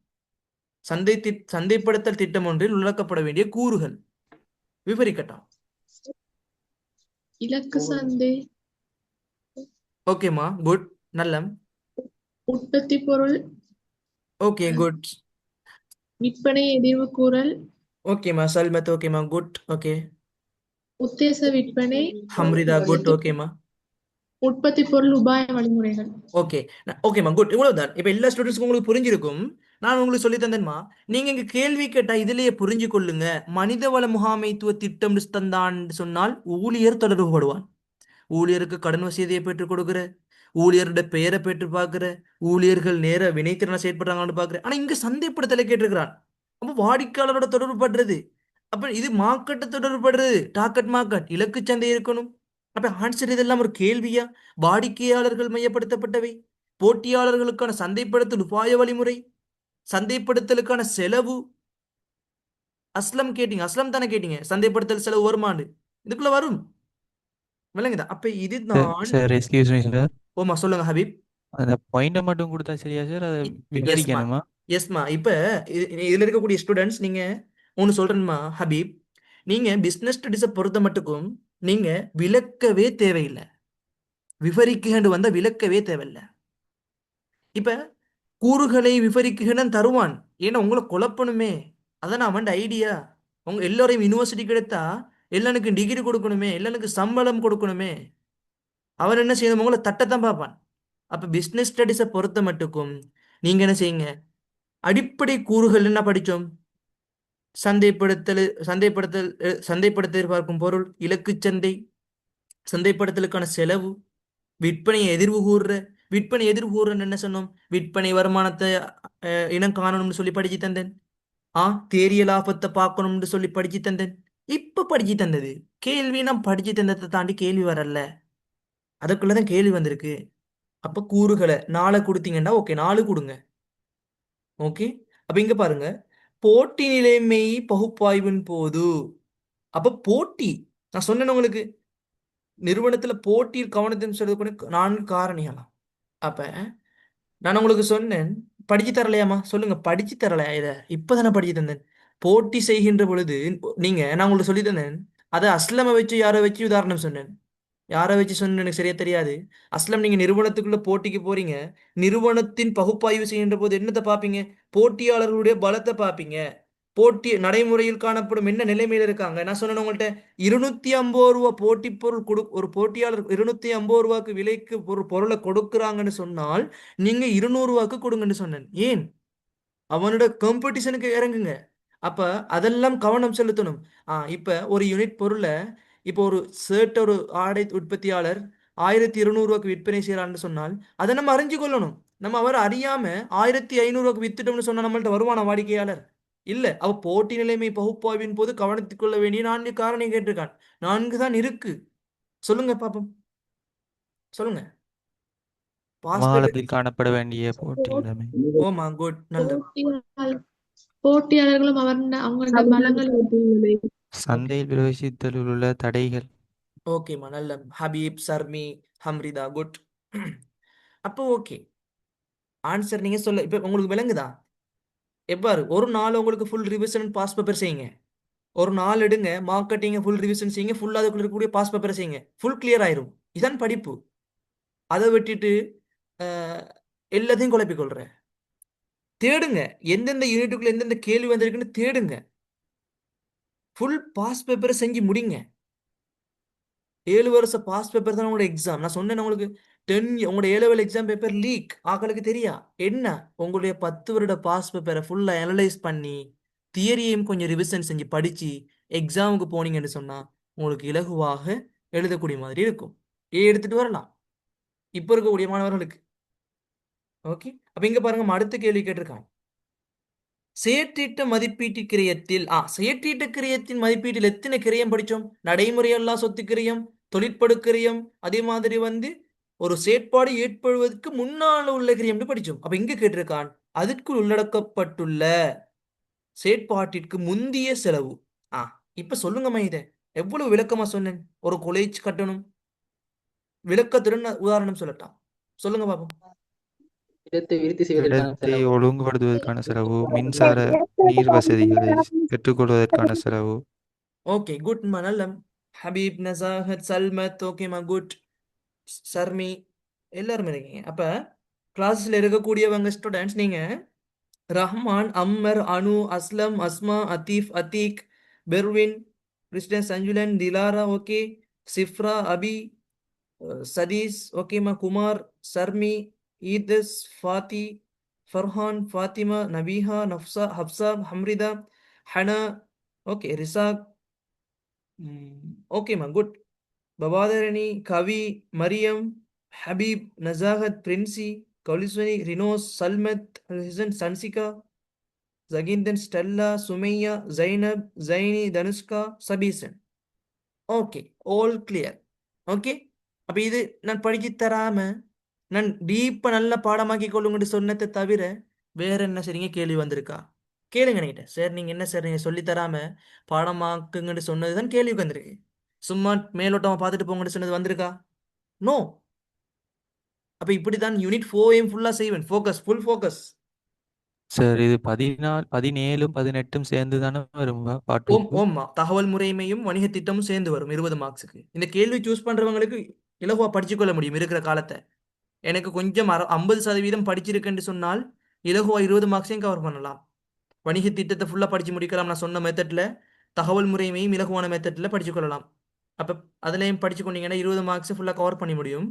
சந்தைப்படுத்தல் திட்டம் ஒன்றில் உள்ளடக்கப்பட வேண்டிய கூறுகள் விவரிக்கட்டும். இலக்கு சந்தை, ஓகேம்மா, குட், நல்லம். உற்பத்தி பொருள், ஓகே, குட். விற்பனை எதிர்வு கூறல், ஓகேம்மா, சல்மத். ஓகேம்மா, குட். ஓகே, உத்தேச விற்பனை, ஹம்ரிதா. குட். ஓகேம்மா. உற்பத்தி பொருள் உபாய வழிமுறைகள். ஓகே, ஓகேம்மா, குட். இவ்வளவுதான். இப்ப எல்லா ஸ்டூடெண்ட்ஸ்க்கும் உங்களுக்கு புரிஞ்சிருக்கும். நான் உங்களுக்கு சொல்லி தந்தேன்மா. நீங்க இங்க கேள்வி கேட்டா இதுலயே புரிஞ்சு கொள்ளுங்க. மனிதவள முகாமைத்துவ திட்டம் தந்தான் சொன்னால் ஊழியர் தொடர்பு படுவான். ஊழியருக்கு கடன் வசதியை பெற்றுக் கொடுக்குற, ஊழியரோட பெயரை பெற்று பார்க்குற, ஊழியர்கள் நேர வினைத்திறனை செயற்படுறாங்கன்னு பார்க்குற. ஆனா இங்க சந்தைப்படுத்தலை கேட்டிருக்கிறான். அப்போ வாடிக்கையாளரோட தொடர்பு படுறது. அப்ப இது மார்க்கெட்டை தொடர்பு படுறது. டார்கெட் மார்க்கெட், இலக்கு சந்தை இருக்கணும். அப்ப ஆன்சர் இதெல்லாம் ஒரு கேள்வியா? வாடிக்கையாளர்கள் மையப்படுத்தப்பட்டவை, போட்டியாளர்களுக்கான சந்தைப்படுத்தல் உபாய வழிமுறை, சந்தைப்படுத்தலுக்கான செலவு. அஸ்லம் கேட்டீங்க, அஸ்லம் தானே கேட்டீங்க. சந்தைப்படுத்தல் செலவு வருமானு இதுக்குள்ள வரும். விளங்குதா? அப்ப இதுதான். சார் எக்ஸ்கியூஸ் மீ சார், ஓமா, சொல்லுங்க ஹபீப். அந்த பாயிண்ட்டை மட்டும் கொடுத்தா சரியா சார்? அதை எஸ்மா, விவரிக்கணுமா? எஸ்மா. இப்ப இதுல இருக்கக்கூடிய ஸ்டூடெண்ட்ஸ், நீங்க ஒன்னு சொல்றேன்மா ஹபீப். நீங்க பிசினஸ் ஸ்டடிஸை பொறுத்த மட்டுக்கும் நீங்க விளக்கவே தேவையில்லை. விவரிக்கேண்டு வந்தா விளக்கவே தேவையில்லை. இப்ப கூறுகளை விவரிக்கேன்னு தருவான். ஏன்னா உங்களை குழப்பணுமே, அதான் அவன் ஐடியா. உங்க எல்லாரையும் யூனிவர்சிட்டிக்கு எடுத்தா எல்லானுக்கும் டிகிரி கொடுக்கணுமே, எல்லானுக்கு சம்பளம் கொடுக்கணுமே. அவன் என்ன செய்யணும்? உங்களை தட்டத்தான் பார்ப்பான். அப்ப பிசினஸ் ஸ்டடிஸை பொறுத்த மட்டுக்கும் நீங்க என்ன செய்யுங்க? அடிப்படை கூறுகள் என்ன படிச்சோம்? சந்தைப்படுத்த எதிர்பார்க்கும் பொருள், இலக்கு சந்தை, சந்தைப்படுத்தலுக்கான செலவு, விற்பனை எதிர்வு கூறுற. விற்பனை எதிர்வு கூறுறன்னு என்ன சொன்னோம்? விற்பனை வருமானத்தை இனம் காணணும்னு சொல்லி படிச்சு தந்தேன். தேரிய லாபத்தை பார்க்கணும்னு சொல்லி படிச்சு தந்தேன். இப்ப படிச்சு தந்தது கேள்வி. நான் படிச்சு தந்ததை தாண்டி கேள்வி வரல. அதுக்குள்ளதான் கேள்வி வந்திருக்கு. அப்ப கூறுகளை 4 கொடுத்தீங்கன்னா ஓகே, 4 கொடுங்க. ஓகே, அப்ப இங்க பாருங்க, போட்டி நிலைமை பகுப்பாய்வின் போது. அப்ப போட்டி, நான் சொன்னேன் உங்களுக்கு, நிறுவனத்துல போட்டியில் கவனத்தை செலுத்தக்கூடிய 4 காரணிகளாம். அப்ப நான் உங்களுக்கு சொன்னேன், படிச்சு தரலையாமா? சொல்லுங்க, படிச்சு தரலையா? இத இப்பதானே படிச்சு தந்தேன். போட்டி செய்கின்ற பொழுது நான் உங்களுக்கு சொல்லி தந்தேன். அதை அஸ்லமை வச்சு யாரை வச்சு உதாரணம் சொன்னேன். யாரை வச்சு சொன்னு எனக்கு சரியா தெரியாது. அஸ்லம், நீங்க நிறுவனத்துக்குள்ள போட்டிக்கு போறீங்க. நிறுவனத்தின் பகுப்பாய்வு செய்கின்ற போது என்னத்தை பார்ப்பீங்க? போட்டியாளர்களுடைய பலத்தை பார்ப்பீங்க. போட்டி நடைமுறையில் காணப்படும் என்ன நிலைமையில இருக்காங்க. நான் சொன்னேன் உங்கள்கிட்ட, 250 ரூபா போட்டி பொருள் ஒரு போட்டியாளர் 250 ரூபாய்க்கு விலைக்கு ஒரு பொருளை கொடுக்குறாங்கன்னு சொன்னால் நீங்க 200 ரூபாய்க்கு கொடுங்கன்னு சொன்னேன். ஏன்? அவனோட காம்படிஷனுக்கு இறங்குங்க. அப்ப அதெல்லாம் கவனம் செலுத்தணும். இப்ப ஒரு யூனிட் பொருளை, இப்போ ஒரு ஷர்ட், ஒரு ஆடை உற்பத்தியாளர் 1200 ரூபாய்க்கு விற்பனை செய்யறான்னு சொன்னால் அதை நம்ம அறிஞ்சு கொள்ளணும். நம்ம அவர் அறியாம 1500 ரூபாய்க்கு வித்துட்டோம்னு சொன்னா நம்மள்ட்ட வருவான வாடிக்கையாளர்? இல்ல. அவ போட்டி நிலைமை பகுப்பாய்வின் போது கவனித்துக் கொள்ள வேண்டிய 4 காரணம் கேட்டிருக்கான். 4 தான் இருக்கு. சொல்லுங்க பாப்போம், சொல்லுங்க. மாதத்தில் காணப்பட வேண்டிய போட்டி நிலைமை. ஓமா, குட், நல்ல. போட்டியாளர்களும் அவங்களோட பலங்கள், சந்தையில் பிரவேசித்தலில் உள்ள தடைகள். ஓகேம்மா, நல்ல. ஹபீப், சர்மி, ஹம்ரிதா, குட். அப்போ ஓகே, ஆன்சர் நீங்க சொல்ல இப்ப உங்களுக்கு விளங்குதா? எவ்வாறு ஒரு நாள் உங்களுக்கு ஃபுல் ரிவிஷன் பாஸ் பேப்பர் செய்யுங்க. ஒரு நாள் எடுங்க, மார்க்கெட்டிங் ஃபுல் ரிவிஷன் செய்யுங்க. ஃபுல் அதுக்குள்ள இருக்கக்கூடிய பாஸ் பேப்பர் செய்யுங்க. ஃபுல் கிளியர் ஆயிரும். இதான் படிப்பு. அதை விட்டுட்டு எல்லாத்தையும் குழப்பிக்கொள்ற. தேடுங்க, எந்தெந்த யூனிட்டுக்குள்ள எந்தெந்த கேள்வி வந்திருக்குன்னு தேடுங்க. ஃபுல் பாஸ் பேப்பரை செஞ்சு முடிங்க. 7 வருஷம் பாஸ் பேப்பர் தான் உங்களோட எக்ஸாம். நான் சொன்னேன் உங்களுக்கு, உங்களோட A level exam paper leak ஆக்களுக்கு தெரியா என்ன? உங்களுடைய 10 வருட பாஸ் பேப்பரை ஃபுல்லா அனலைஸ் பண்ணி தியரியையும் கொஞ்சம் ரிவிஷன் செஞ்சு படிச்சு எக்ஸாமுக்கு போனீங்கன்னு சொன்னா உங்களுக்கு இலகுவாக எழுதக்கூடிய மாதிரி இருக்கும். எடுத்துட்டு வரலாம் இப்ப இருக்கக்கூடிய மாணவர்களுக்கு. ஓகே, அப்ப இங்க பாருங்க அடுத்த கேள்வி கேட்டிருக்காங்க. செயற்றீட்ட மதிப்பீட்டு கிரயத்தில் செயற்றீட்ட கிரயத்தின் மதிப்பீட்டில் எத்தனை கிரயம் படிச்சோம்? நடைமுறையல்லா சொத்து கிரயம், தொழிற்படு கிரயம், அதே மாதிரி ஒரு செயற்பாடு ஏற்படுவதற்கு முன்னால் உள்ள கிரயம் படிச்சோம். அப்ப இங்க கேட்டிருக்கான் அதற்குள் உள்ளடக்கப்பட்டுள்ள செயற்பாட்டிற்கு முந்திய செலவு. இப்ப சொல்லுங்கம்மா, இதை எவ்வளவு விளக்கமா சொன்னேன்? ஒரு கொலேஜ் கட்டணும், விளக்கத்துடன் உதாரணம் சொல்லட்டாம். சொல்லுங்க பாப்போம். இடத்தை விருத்தி செய்வதற்கான இடத்தை செலவு. ஒழுங்குபடுத்துவதற்கான செலவு, மின்சார நீர் வசதிகளை பெற்றுக்கொள்வதற்கான செலவு. Okay, good மனல்லம். ஹபீப், நசாஹத், சல்மத், ஓகேமா, குட். சர்மி, எல்லாருமே இருக்கீங்க. அப்ப கிளாஸ்ல இருக்கக்கூடியவங்க ஸ்டூடெண்ட்ஸ், நீங்க ரஹ்மான், அம்மர், அனு, அஸ்லம், அஸ்மா, அதீஃப், அதீக், பெர்வின், கிறிஸ்டன், சஞ்சுலன், திலாரா, ஓகே, சிஃப்ரா, அபி, சதீஸ், ஓகேமா, குமார், சர்மி, ஈதஸ், ஃபாத்தி, ஃபர்ஹான், ஃபாத்திமா, நபீஹா, நஃப்சா, ஹப்சா, ஹம்ரிதா, ஹனா, ஓகே, ரிசாக், ஓகேமா, good. Pabatharani, Kavi, Mariyam, Habeeb, Nazahath, Princy, Kowliswani, Rinos, Salmath, Hisan, Sanchika, Jakeenthan, Stella, Sumaiya, Zainab, Jaini, Dhanushka, Sabeesan. Okay, all clear. Okay, அப்ப இது நான் படிச்சு தராம நான் டீப்பா நல்ல பாடமாக்கி கொள்ளுங்கன்னு சொன்னதை தவிர வேற என்ன சரிங்க கேள்வி வந்திருக்கா? கேளுங்க நீங்க. சார் நீங்க என்ன சார் நீங்க சொல்லி தராம பாடமாக்குங்கன்னு சொன்னதுதான் கேள்வி வந்திருக்கு. சும்மா மேலோட்டமா பார்த்துட்டு போங்கன்னு சொன்னது வந்திருக்கா? நோ. அப்ப இப்படிதான் யூனிட் 4 ஃபுல்லா செய்வேன். Focus, full focus. சார் இது 14, 17, 18 சேர்ந்து தானே வரும் ஓம் பாட்டுக்கு? ஓம்மா, தகவல் முறைமையும் வணிக திட்டமும் சேர்ந்து வரும் 20 மார்க்ஸுக்கு. இந்த கேள்வி சூஸ் பண்றவங்களுக்கு இலகுவா படிச்சுக்கொள்ள முடியும் இருக்கிற காலத்தை. எனக்கு கொஞ்சம் 50% படிச்சிருக்கேன்னு சொன்னால் இலகுவா 20 மார்க்ஸையும் கவர் பண்ணலாம். வணிக திட்டத்தை ஃபுல்லா படிச்சு முடிக்கலாம். நான் சொன்ன மெத்தட்ல தகவல் முறைமையும் இலகுவான மெத்தட்ல படிச்சு கொள்ளலாம். அப்ப அதுலயும் படிச்சு கொண்டீங்கன்னா 20 மார்க்ஸ் ஃபுல்லா கவர் பண்ண முடியும்.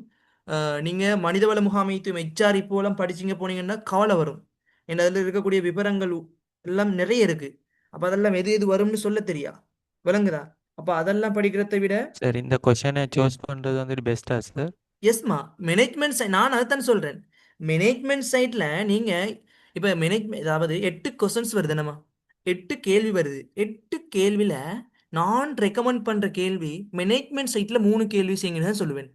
நீங்க மனிதவள முகாமைத்துவம் HR இப்போலாம் படிச்சீங்க போனீங்கன்னா கவலை வரும். ஏன்னா அதுல இருக்கக்கூடிய விவரங்கள் எல்லாம் நிறைய இருக்கு. அப்ப அதெல்லாம் எது எது வரும்னு சொல்ல தெரியா, விளங்குதா? அப்ப அதெல்லாம் படிக்கிறதை விட சார் இந்த கொஷனை சூஸ் பண்றது பெஸ்டா சார்? எஸ்மா, மேனேஜ்மெண்ட் சைட் நான் அதைத்தான் சொல்றேன். மேனேஜ்மெண்ட் சைட்ல நீங்க இப்ப மேனேஜ்மெண்ட், அதாவது 8 கொஸ்டின்ஸ் வருது நம்ம, 8 கேள்வி வருது. 8 கேள்வியில நான் ரெக்கமெண்ட் பண்ற கேள்வி மேனேஜ்மெண்ட் சைட்ல 3 கேள்வி செய்யுங்கன்னு தான் சொல்லுவேன்.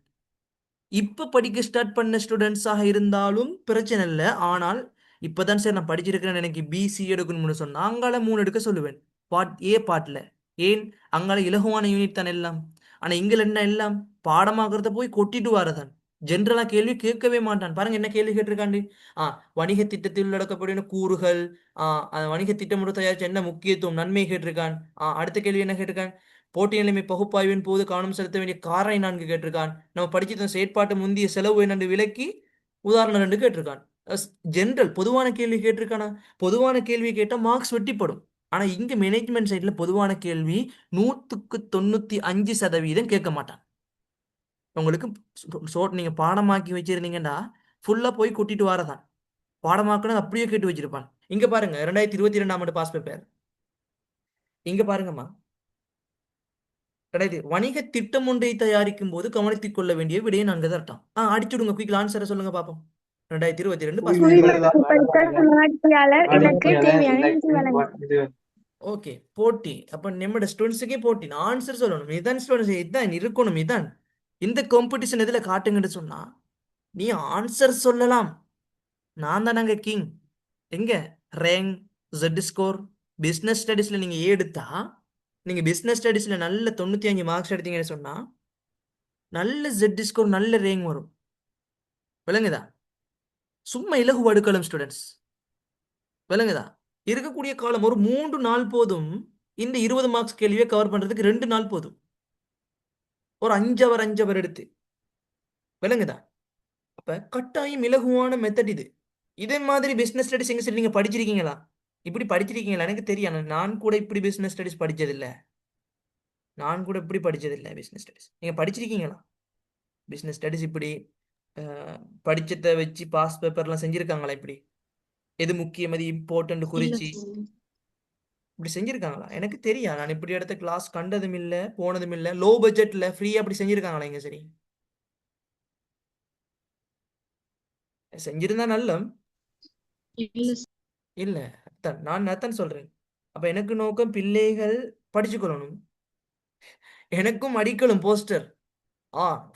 இப்ப படிக்க ஸ்டார்ட் பண்ண ஸ்டூடெண்ட்ஸாக இருந்தாலும் பிரச்சனை இல்லை. ஆனால் இப்பதான் சார் நான் படிச்சிருக்கிறேன், எனக்கு BC எடுக்கணும்னு சொன்னா அங்கால 3 எடுக்க சொல்லுவேன். பார்ட் ஏ பார்ட்ல. ஏன்? அங்கால இலகுவான யூனிட் தான் எல்லாம். ஆனா இங்க என்ன எல்லாம் பாடமாக்குறத போய் கொட்டிட்டு வரதான். ஜென்ரலா கேள்வி கேட்கவே மாட்டான். பாருங்க என்ன கேள்வி கேட்டிருக்காண்டு. வணிக திட்டத்தில் உள்ளடக்கப்படின கூறுகள், அந்த வணிக திட்டமிட்டு தயாரிச்ச என்ன முக்கியத்துவம், நன்மை கேட்டிருக்கான். அடுத்த கேள்வி என்ன கேட்டிருக்கான்? போட்டி நிலைமை பகுப்பாய்வின் போது கவனம் செலுத்த வேண்டிய காரணம் 4 கேட்டிருக்கான். நம்ம படிச்ச செயற்பாட்டு முந்தைய செலவு என்னென்று விளக்கி உதாரணம் 2 கேட்டிருக்கான். ஜென்ரல் பொதுவான கேள்வி கேட்டிருக்கானா? பொதுவான கேள்வி கேட்டால் மார்க்ஸ் வெட்டிப்படும். ஆனா இங்க மேனேஜ்மெண்ட் சைட்ல பொதுவான கேள்வி 100க்கு 95% கேட்க மாட்டான். உங்களுக்கு நீங்க பாடமாக்கி வச்சிருந்தீங்கன்னா ஃபுல்லா போய் கூட்டிட்டு வரதான். பாடமாக்குனது அப்படியே கேட்டு வச்சிருப்பான். இங்க பாருங்க 2022ஆம் ஆண்டு பாஸ் பேப்பர். இங்க பாருங்கம்மா, வணிக திட்டம் ஒன்றை தயாரிக்கும் போது கவனித்துக் கொள்ள வேண்டிய விடையை 4 தான் இருக்கான். அடிச்சுடுங்க, குயிக் ஆன்சரை சொல்லுங்க பாப்போம். 2022 பாஸ் எனக்கு தேவையான நிதி வழங்க. ஓகே, போட்டி. அப்ப நம்மட ஸ்டூடெண்ட்ஸுக்கே போட்டி. நான் ஆன்சர் சொல்லணும். இதான் ஸ்டூடெண்ட்ஸ், இதான் இருக்கணும். இதான் இந்த காம்படிஷன் எதுல காட்டுங்கன்னு சொன்னா நீ ஆன்சர் சொல்லலாம். நான் தான் அங்க கிங். எங்க ரேங்க், ஜெட் ஸ்கோர், பிசினஸ் ஸ்டடீஸ்ல நீங்க எடுத்தா, நீங்க பிசினஸ் ஸ்டடீஸ்ல நல்ல 95 மார்க்ஸ் எடுத்தீங்கன்னு சொன்னா நல்ல ஜெட் ஸ்கோர், நல்ல ரேங்க் வரும். விளங்குதா? சும்மா இலகு அடுக்கலாம் ஸ்டூடெண்ட்ஸ். விளங்குதா? இருக்கக்கூடிய காலம் ஒரு 3 நாள் போதும். இந்த 20 மார்க்ஸ் கேள்வியை கவர் பண்றதுக்கு 2 நாள் போதும். ஒரு 5 அவர் எடுத்து. விளங்குதா? அப்ப கட்டாயம் இலகுவான மெத்தட் இது. இதே மாதிரி பிசினஸ் ஸ்டடிஸ் எங்க சரி நீங்க படிச்சிருக்கீங்களா? இப்படி படிச்சிருக்கீங்களா? எனக்கு தெரியும். நான் கூட இப்படி பிசினஸ் ஸ்டடிஸ் படிச்சதில்லை. பிசினஸ் ஸ்டடிஸ் நீங்க படிச்சிருக்கீங்களா? பிசினஸ் ஸ்டடிஸ் இப்படி படிச்சதை வச்சு பாஸ் பேப்பர்லாம் செஞ்சிருக்காங்களா? இப்படி எது முக்கியம், எது இம்பார்ட்டன்ட் குறிச்சு இப்படி செஞ்சிருக்காங்களா? எனக்கு தெரியும். நான் இப்படி இடத்த கிளாஸ் கண்டதும் இல்லை, போனதும் இல்லை. லோ பட்ஜெட்ல ஃப்ரீயா அப்படி செஞ்சிருக்காங்களா இங்க சரி? செஞ்சிருந்தா நல்லம். இல்ல இல்ல, நான் அதான் சொல்றேன். அப்ப எனக்கு நோக்கம் பிள்ளைகள் படிச்சுக்கொள்ளணும். எனக்கும் அடிக்கணும் poster.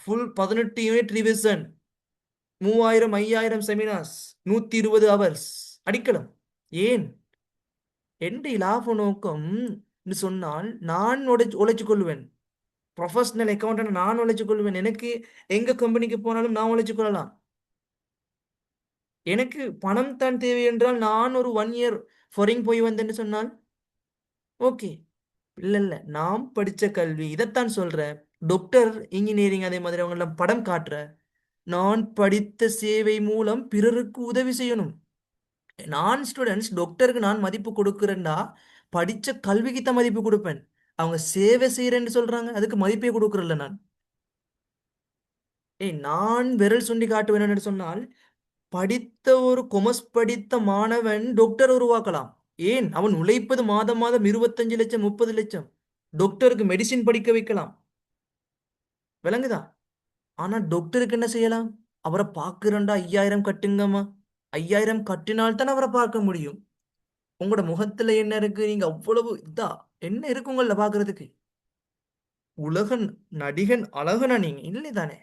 Full 18 unit revision, 3000 5000 seminars, 120 hours அடிக்கணும். ஏன் எந்த லாப நோக்கம் சொன்னால் நான் உழைச்சு கொள்வேன். ப்ரொஃபஷனல் அக்கௌண்டன்ட் நான் உழைச்சு கொள்வேன். எனக்கு எங்க கம்பெனிக்கு போனாலும் நான் உழைச்சு கொள்ளலாம். எனக்கு பணம் தான் தேவை என்றால் நான் ஒரு 1 இயர் ஃபாரின் போய் வந்தேன்னு சொன்னால் ஓகே. இல்ல நாம் படிச்ச கல்வி இதைத்தான் சொல்ற. டாக்டர், இன்ஜினியரிங் அதே மாதிரி அவங்க எல்லாம் படம் காட்டுற. நான் படித்த சேவை மூலம் பிறருக்கு உதவி செய்யணும். நான் ஸ்டூடெண்ட்ஸ் டாக்டருக்கு நான் மதிப்பு கொடுக்குறேன்டா படிச்ச கல்விக்கு தான் மதிப்பு கொடுப்பேன். அவங்க சேவை செய்யறேன்னு சொல்றாங்க, அதுக்கு மதிப்பே கொடுக்குறல நான். நான் விரல் சுண்டி காட்டுவேன் சொன்னால் படித்த ஒரு கொமர்ஸ் படித்த மாணவன் டாக்டர் உருவாக்கலாம். ஏன் அவன் உழைப்பது மாதம் மாதம் 25 லட்சம் 30 லட்சம். டாக்டருக்கு மெடிசின் படிக்க வைக்கலாம். விளங்குதா? ஆனா டாக்டருக்கு என்ன செய்யலாம்? அவரை பார்க்கிறண்டா 5000 கட்டுங்கம்மா. 5000 கட்டினால்தான் அவரை பார்க்க முடியும். உங்களோட முகத்துல என்ன இருக்கு? நீங்க அவ்வளவு என்ன இருக்கு உங்கள பாக்குறதுக்கு? உலகன் நடிகன் அழகனா நீங்க இல்லைதானே?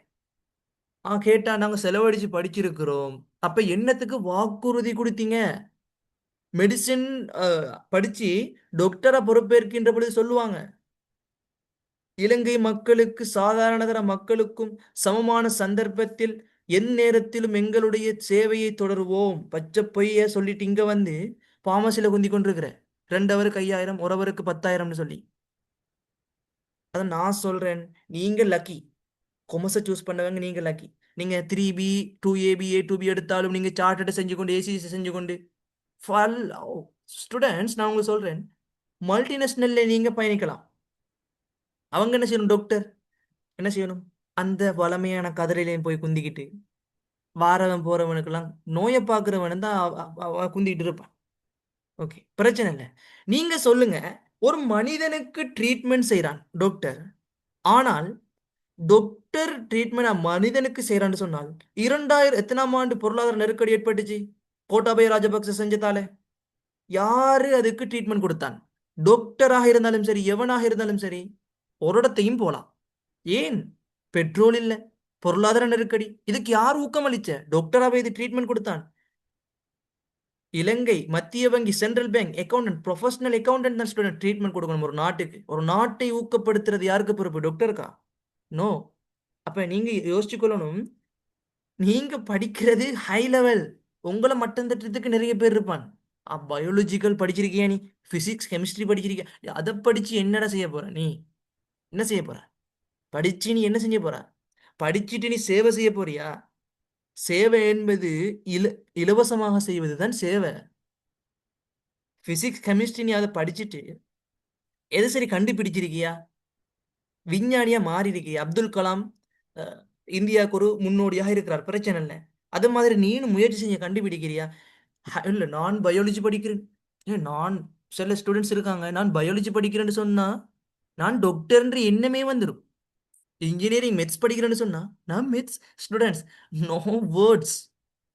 கேட்டா நாங்க செலவழிச்சு படிச்சிருக்கிறோம். அப்ப என்னத்துக்கு வாக்குறுதி கொடுத்தீங்க? மெடிசின் படிச்சு டாக்டரா பொறுப்பேற்கின்ற பொழுது சொல்லுவாங்க, இலங்கை மக்களுக்கு சாதாரண மக்களுக்கும் சமமான சந்தர்ப்பத்தில் எந்நேரத்திலும் எங்களுடைய சேவையை தொடருவோம். பச்சை பொய்ய சொல்லிட்டு இங்க வந்து பாமசில குந்தி கொண்டிருக்கிற 2 ஹவருக்கு 5000, 1 ஹவருக்கு 10,000 சொல்லி. அதான் நான் சொல்றேன், நீங்க லக்கி. கொமர்ஸை சூஸ் பண்ணவங்க நீங்க லக்கி. நீங்க 3B 2AB A2B எடுத்தாலும் நீங்க சார்ட்டர்ட் செஞ்சு கொண்டு ஏசிசி செஞ்சு கொண்டு ஸ்டூடெண்ட்ஸ், நான் உங்களுக்கு சொல்றேன், மல்டிநேஷனல்ல நீங்க பயணிக்கலாம். அவங்க என்ன செய்யணும்? டாக்டர் என்ன செய்யணும்? அந்த வளமையான கதிரையிலையும் போய் குந்திக்கிட்டு வாரவன் போறவனுக்கெல்லாம் நோயை பார்க்கிறவன் தான் குந்திக்கிட்டு இருப்பான். ஓகே, பிரச்சனை இல்லை. நீங்க சொல்லுங்க, ஒரு மனிதனுக்கு ட்ரீட்மெண்ட் செய்யறான் டாக்டர். ஆனால் டாக்டர் ட்ரீட்மெண்ட் மனிதனுக்கு செய்யறான்னு சொன்னால் 2000 எத்தனாம் ஆண்டு பொருளாதார நெருக்கடி ஏற்பட்டுச்சு கோட்டாபய ராஜபக்ச செஞ்சதால. யாரு அதுக்கு ட்ரீட்மெண்ட் கொடுத்தான்? டாக்டராக இருந்தாலும் சரி, எவனாக இருந்தாலும் சரி, ஒரு இடத்தையும் போலாம். ஏன்? பெட்ரோல் இல்ல, பொருளாதார நெருக்கடி. இதுக்கு யார் ஊக்கமளிச்ச? டாக்டராக இது ட்ரீட்மெண்ட் கொடுத்தான். இலங்கை மத்திய வங்கி, central bank accountant, professional accountant தான் ஸ்டூடெண்ட் ட்ரீட்மெண்ட் கொடுக்கணும் ஒரு நாட்டுக்கு. ஒரு நாட்டை ஊக்கப்படுத்துறது யாருக்கு பொறுப்பு? டாக்டருக்கா? நோ. அப்ப நீங்க யோசிச்சு கொள்ளணும், நீங்க படிக்கிறது ஹை லெவல். உங்களை மட்டம் தட்டுறதுக்கு நிறைய பேர் இருப்பான். பயாலஜிக்கல் படிச்சிருக்கியா நீ? பிசிக்ஸ் கெமிஸ்ட்ரி படிச்சிருக்கியா? அதை படிச்சு என்னடா செய்ய போற? நீ என்ன செய்ய போற? படிச்சு நீ என்ன செய்ய போற? படிச்சுட்டு நீ சேவை செய்ய போறியா? சேவை என்பது இலவசமாக செய்வதுதான் சேவை. பிசிக்ஸ் கெமிஸ்ட்ரி நீ அதை படிச்சுட்டு எது சரி கண்டுபிடிச்சிருக்கியா? விஞ்ஞானியா மாறி இருக்கியா? அப்துல் கலாம் இந்தியாவுக்கு ஒரு முன்னோடியாக இருக்கிறார், பிரச்சனை இல்லை. அது மாதிரி நீனும் முயற்சி செஞ்ச கண்டுபிடிக்கிறியா? இல்ல நான் பயாலஜி படிக்கிறேன். நான் சில ஸ்டூடெண்ட்ஸ் இருக்காங்க, நான் பயாலஜி படிக்கிறேன்னு சொன்னா நான் டாக்டர்ன்ற எண்ணமே வந்துடும். இன்ஜினியரிங் மெத்ஸ் படிக்கிறேன்னு சொன்னா நான் மெத்ஸ் ஸ்டூடெண்ட்ஸ். நோ வேர்ட்ஸ்,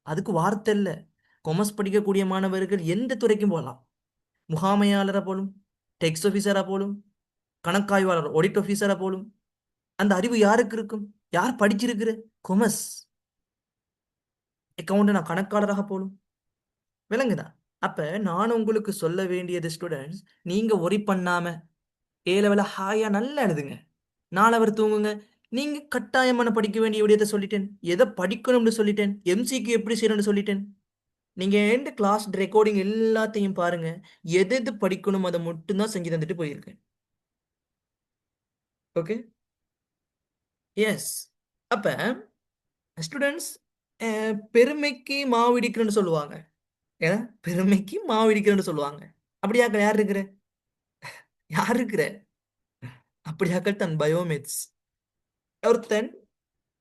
அதுக்கு வார்த்தை இல்லை. கொமர்ஸ் படிக்கக்கூடிய மாணவர்கள் எந்த துறைக்கும் போகலாம். முகாமையாளராக போலும், டெக்ஸ் ஆஃபீஸரா போலும், கணக்காய்வாளர் ஆடிட் ஆஃபீஸரா போலும். அந்த அறிவு யாருக்கு இருக்கும்? யார் படிச்சிருக்கிற? கொமர்ஸ் அக்கௌண்ட் நான் கணக்காளராக போலும். விளங்குதா? அப்ப நான் உங்களுக்கு சொல்ல வேண்டியது ஸ்டூடெண்ட்ஸ், நீங்க ஒரி பண்ணாம ஏலவல ஹாயா நல்லா எழுதுங்க, 4 அவர் தூங்குங்க. நீங்க கட்டாயமான படிக்க வேண்டிய விடயத்தை சொல்லிட்டேன், எதை படிக்கணும்னு சொல்லிட்டேன், எம்சிக்கு எப்படி செய்யணும்னு சொல்லிட்டேன். நீங்க எந்த கிளாஸ் ரெக்கார்டிங் எல்லாத்தையும் பாருங்க, எது எது படிக்கணும் அதை மட்டும்தான் செஞ்சு தந்துட்டு போயிருக்கேன். Okay, S. அப்ப ஸ்டூடெண்ட்ஸ், பெருமைக்கு மாவிடிக்கிறேன்னு சொல்லுவாங்க. ஏன்னா பெருமைக்கு மாவிடிக்கிறேன்னு சொல்லுவாங்க. அப்படியாக்கள் யார் இருக்கிற? யார் இருக்கிற? அப்படியாக்கள் தன் பயோமெட்ஸ். ஒருத்தன்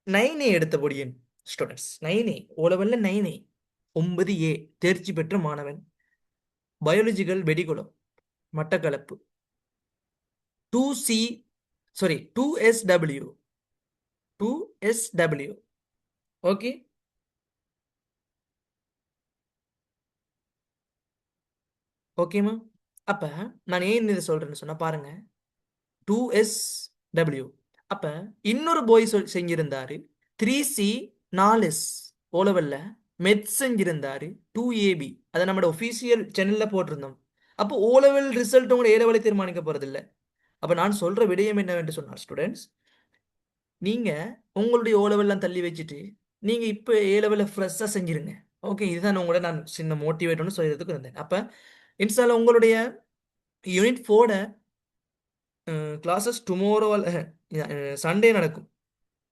9A எடுத்த பொடியன் ஸ்டூடெண்ட்ஸ், 9A ஓலவல்ல 9A 9A தேர்ச்சி பெற்ற மாணவன். Biological வெடிகுலம் Batticaloa 2SW. ஓகே, ஓகேமா? அப்ப நான் ஏன் இதை சொல்றேன்னு சொன்னா பாருங்க, 2SW. அப்ப இன்னொரு பாய் செஞ்சிருந்தாரு 3C 4S ஓ லெவல்ல மெத் செஞ்சிருந்தாரு 2AB. அதை நம்மளோட ஒஃபீஷியல் சேனல்ல போட்டிருந்தோம். அப்போ ஓ லெவல் ரிசல்ட் உங்களோட ஏ லெவலை தீர்மானிக்க போறது இல்லை. அப்ப நான் சொல்ற விடயம் என்னவென்று சொன்னார் ஸ்டூடெண்ட்ஸ், நீங்க உங்களுடைய ஓ லெவல்லாம் தள்ளி வச்சுட்டு நீங்க இப்போ ஏ லெவலில் ஃப்ரெஷ்ஷாக செஞ்சிருங்க. ஓகே, இதுதான் உங்களோட நான் சின்ன மோட்டிவேட்னு சொல்றதுக்கு இருந்தேன். அப்ப இன்ஸ்டால உங்களுடைய யூனிட் 4 கிளாஸஸ் டுமாரோ சண்டே நடக்கும்.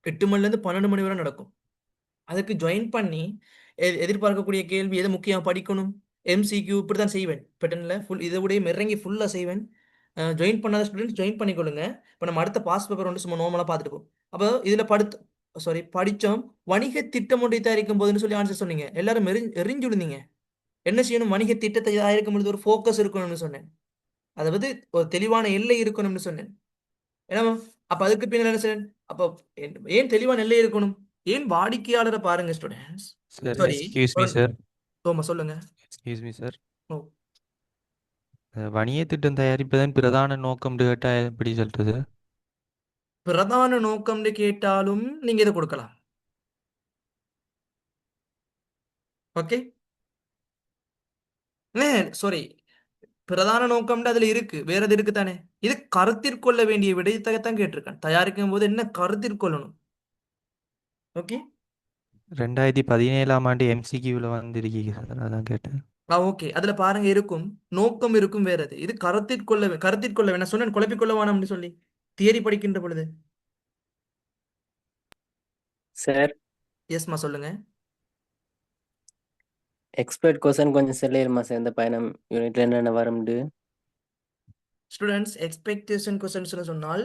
8 மணிலேருந்து 12 மணி வரை நடக்கும். அதுக்கு ஜாயின் பண்ணி எதிர்பார்க்கக்கூடிய கேள்வி எது முக்கியம் படிக்கணும், MCQ இப்படி தான் செய்வேன். பேட்டர்னில் ஃபுல் இதை விட இறங்கி ஃபுல்லாக செய்வேன். ஜாயின் பண்ணாத ஸ்டூடெண்ட்ஸ் ஜாயின் பண்ணிக்கொள்ளுங்க. இப்போ நம்ம அடுத்த பாஸ் பேப்பர் வந்து சும்மா நார்மலாக பார்த்துட்டு போகும். அப்போ இதில் படித்தோம் வணிக திட்டம் ஒன்றை தயாரிக்கும் போதுன்னு சொல்லி ஆன்சர் சொன்னீங்க. எல்லாரும் எரிஞ்சு விழுந்தீங்க. என்ன செய்யணும், வணிக திட்டத்தை தயாரிக்கும் பொழுது ஒரு ஃபோக்கஸ் இருக்கணும்னு சொன்னேன். அதாவது ஒரு தெளிவான எல்லை இருக்கணும்னு சொன்னேன். ஏன்னா அப்ப அதுக்கு பின்னால் என்ன செய்யணும், அப்போ ஏன் தெளிவான எல்லை இருக்கணும், ஏன் வாடிக்கையாளரை பாருங்க students. Sir sorry, excuse me sir தோமா சொல்லுங்க. எக்ஸ்கியூஸ் மீ சார் ஓ, வணிக திட்டம் தயாரிப்பதன் பிரதான நோக்கம் கேட்டா எப்படி சொல்றது? பிரதான நோக்கம்னு கேட்டாலும் நீங்க இதை கொடுக்கலாம். ஓகே, சாரி, பிரதான நோக்கம்னு அதுல இருக்கு, வேற எது இருக்கு தானே. இது கருத்திற்கொள்ள வேண்டிய விடயத்தைத்தான் கேட்டிருக்கேன். தயாரிக்கும் போது என்ன கருத்திற்கொள்ளணும். ஓகே, 2017ஆம் ஆண்டு MCQல வந்திருக்கீங்க சார், அதான் கேட்டேன். ஓகே, அதுல பாருங்க இருக்கும், நோக்கம் இருக்கும், வேற எது. இது கருத்திற்கொள்ள வேணாம் சொன்னேன், குழப்பிக்கொள்ள வேணாம்னு சொல்லி தியரி படிக்கின்ற பொழுது. சார் எஸ்மா சொல்லுங்க. எக்ஸ்பர்ட் கொஸ்டின் கொஞ்சம் சொல்லிடுமா சார், இந்த பயணம் யூனிட்ல என்னென்ன வரும்னு? ஸ்டூடெண்ட்ஸ் எக்ஸ்பெக்டேஷன் கொஸ்டின்ஸ்னு சொன்னால்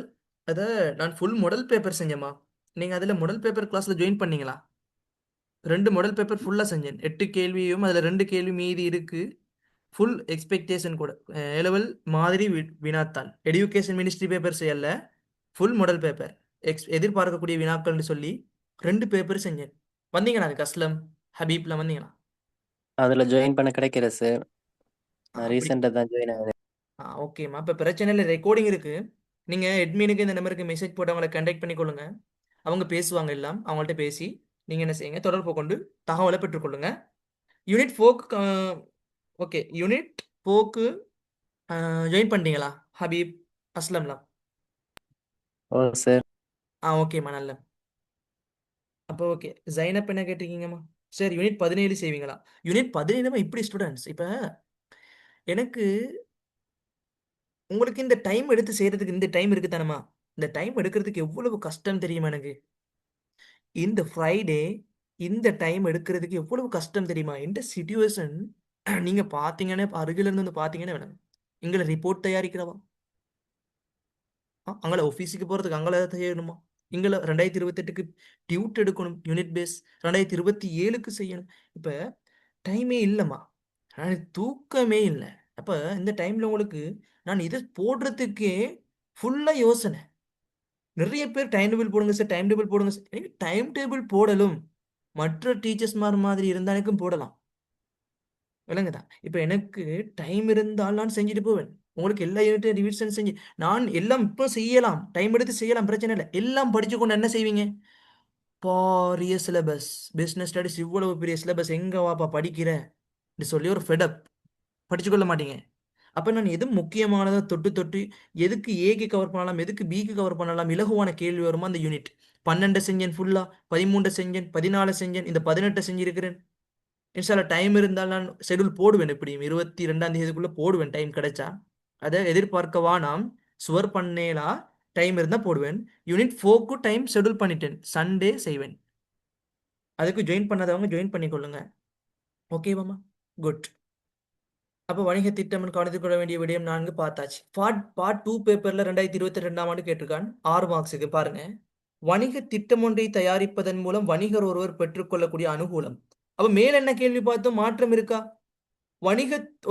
அதை நான் ஃபுல் மாடல் பேப்பர் செஞ்சேம்மா. நீங்க அதுல மாடல் பேப்பர் கிளாஸ்ல ஜாயின் பண்ணீங்களா? 2 மாடல் பேப்பர் ஃபுல்லா செஞ்சேன். 8 கேள்வியும் அதுல 2 கேள்வி மீதி இருக்கு. ஃபுல் எக்ஸ்பெக்டேஷன் கூட லெவல் மாதிரி வினாத்தாள், எடுகேஷன் மினிஸ்ட்ரி பேப்பர் செய்யல, ஃபுல் மாடல் பேப்பர் எதிர்பார்க்கக்கூடிய வினாக்கள்னு சொல்லி 2 பேப்பர் செஞ்சேன். வந்தீங்களா அதுக்கு? அஸ்லம் ஹபீப்லாம் வந்தீங்களா? அதுல ஜாயின் பண்ண கிடைக்கிற சார், நான் அப்படி ரீசெண்டாக தான் ஜாயின் ஆனேன். ஓகேம்மா. இப்போ பிரச்சனை இல்லை, ரெக்கார்டிங் இருக்கு. நீங்க அட்மினுக்கு இந்த நம்பருக்கு மெசேஜ் போட்டு அவங்களை கண்டெக்ட் பண்ணிக்கொள்ளுங்க. அவங்க பேசுவாங்க, எல்லாம் அவங்கள்ட்ட பேசி நீங்க என்ன செய்யுங்க, தொடர்பு கொண்டு தகவலை பெற்றுக்கொள்ளுங்க. யூனிட் 4க்கு ஓகே, யூனிட் 4க்கு ஜாயின் பண்ணிட்டீங்களா ஹபீப், அஸ்லம்லாம்? ஓ சார். ஓகேம்மா, நல்ல. அப்போ ஓகே, ஜைனப் என்ன கேட்டிருக்கீங்கம்மா? சரி, யூனிட் 17 செய்வீங்களா? யூனிட் 17 இப்படி ஸ்டூடெண்ட்ஸ், இப்போ எனக்கு உங்களுக்கு இந்த டைம் எடுத்து செய்யறதுக்கு இந்த டைம் இருக்கு தானேம்மா, இந்த டைம் எடுக்கிறதுக்கு எவ்வளவு கஷ்டம் தெரியுமா எனக்கு? இந்த ஃப்ரைடே இந்த டைம் எடுக்கிறதுக்கு எவ்வளவு கஷ்டம் தெரியுமா? இந்த சிச்சுவேஷன் நீங்க பார்த்தீங்கன்னா, அருகில இருந்து வந்து பார்த்தீங்கன்னா வேணும். எங்களை ரிப்போர்ட் தயாரிக்கிறவா, அங்கே ஆஃபீஸுக்கு போகிறதுக்கு அங்கே செய்யணுமா? இங்கே 2028க்கு டியூட் எடுக்கணும், யூனிட் பேஸ் 2027க்கு செய்யணும். இப்போ டைமே இல்லைம்மா, தூக்கமே இல்லை. அப்போ இந்த டைமில் உங்களுக்கு நான் இதை போடுறதுக்கே ஃபுல்லாக யோசனை. நிறைய பேர் டைம் டேபிள் போடுங்க சார், டைம் டேபிள் போடுங்க சார். எனக்கு டைம் டேபிள் போடலும் மற்ற டீச்சர்ஸ் மாதிரி இருந்தாலும் போடலாம், விளங்குதா? இப்போ எனக்கு டைம் இருந்தால் நான் செஞ்சுட்டு போவேன். உங்களுக்கு எல்லா யூனிட்டும் ரிவிஷன் செஞ்சு நான் எல்லாம் இப்போ செய்யலாம், டைம் எடுத்து செய்யலாம், பிரச்சனை இல்லை. எல்லாம் படிச்சு கொண்டு என்ன செய்வீங்க? பாரிய சிலபஸ், பிஸ்னஸ் ஸ்டடிஸ் இவ்வளவு பெரிய சிலபஸ் எங்க வாப்பா படிக்கிற சொல்லி ஒரு ஃபெடப் படிச்சுக்கொள்ள மாட்டீங்க. அப்போ நான் எது முக்கியமானதை தொட்டு தொட்டு எதுக்கு ஏக்கு கவர் பண்ணலாம், எதுக்கு பிக்கு கவர் பண்ணலாம், இலகுவான கேள்வி வருமா அந்த யூனிட். 12 செஞ்சேன் ஃபுல்லா, 13 செஞ்சேன், 14 செஞ்சேன், இந்த 18 செஞ்சிருக்கிறேன். இன்ஷால்லா டைம் இருந்தால் நான் ஷெடியூல் போடுவேன், எப்படியும் 22ஆம் தேதிக்குள்ள போடுவேன், டைம் கிடைச்சா. அதை எதிர்பார்க்கவா, நாம் சுவர் பண்ணேலா, டைம் இருந்தால் போடுவேன். யூனிட் 4க்கு டைம் ஷெடியூல் பண்ணிட்டேன், சண்டே செய்வேன். அதுக்கு ஜாயின் பண்ணாதவங்க ஜாயின் பண்ணிக்கொள்ளுங்க. ஓகேவாம்மா? குட். அப்போ வணிக திட்டம் கவனித்துக் கொள்ள வேண்டிய விடயம் 4 பார்த்தாச்சு. பார்ட் 2 பேப்பர்ல 2022ஆம் ஆண்டு கேட்டிருக்கான், 6 மார்க்ஸுக்கு. பாருங்க, வணிக திட்டம் ஒன்றை தயாரிப்பதன் மூலம் வணிகர் ஒருவர் பெற்றுக்கொள்ளக்கூடிய அனுகூலம். அப்ப மேல் என்ன கேள்வி பார்த்தோம், மாற்றம் இருக்கா?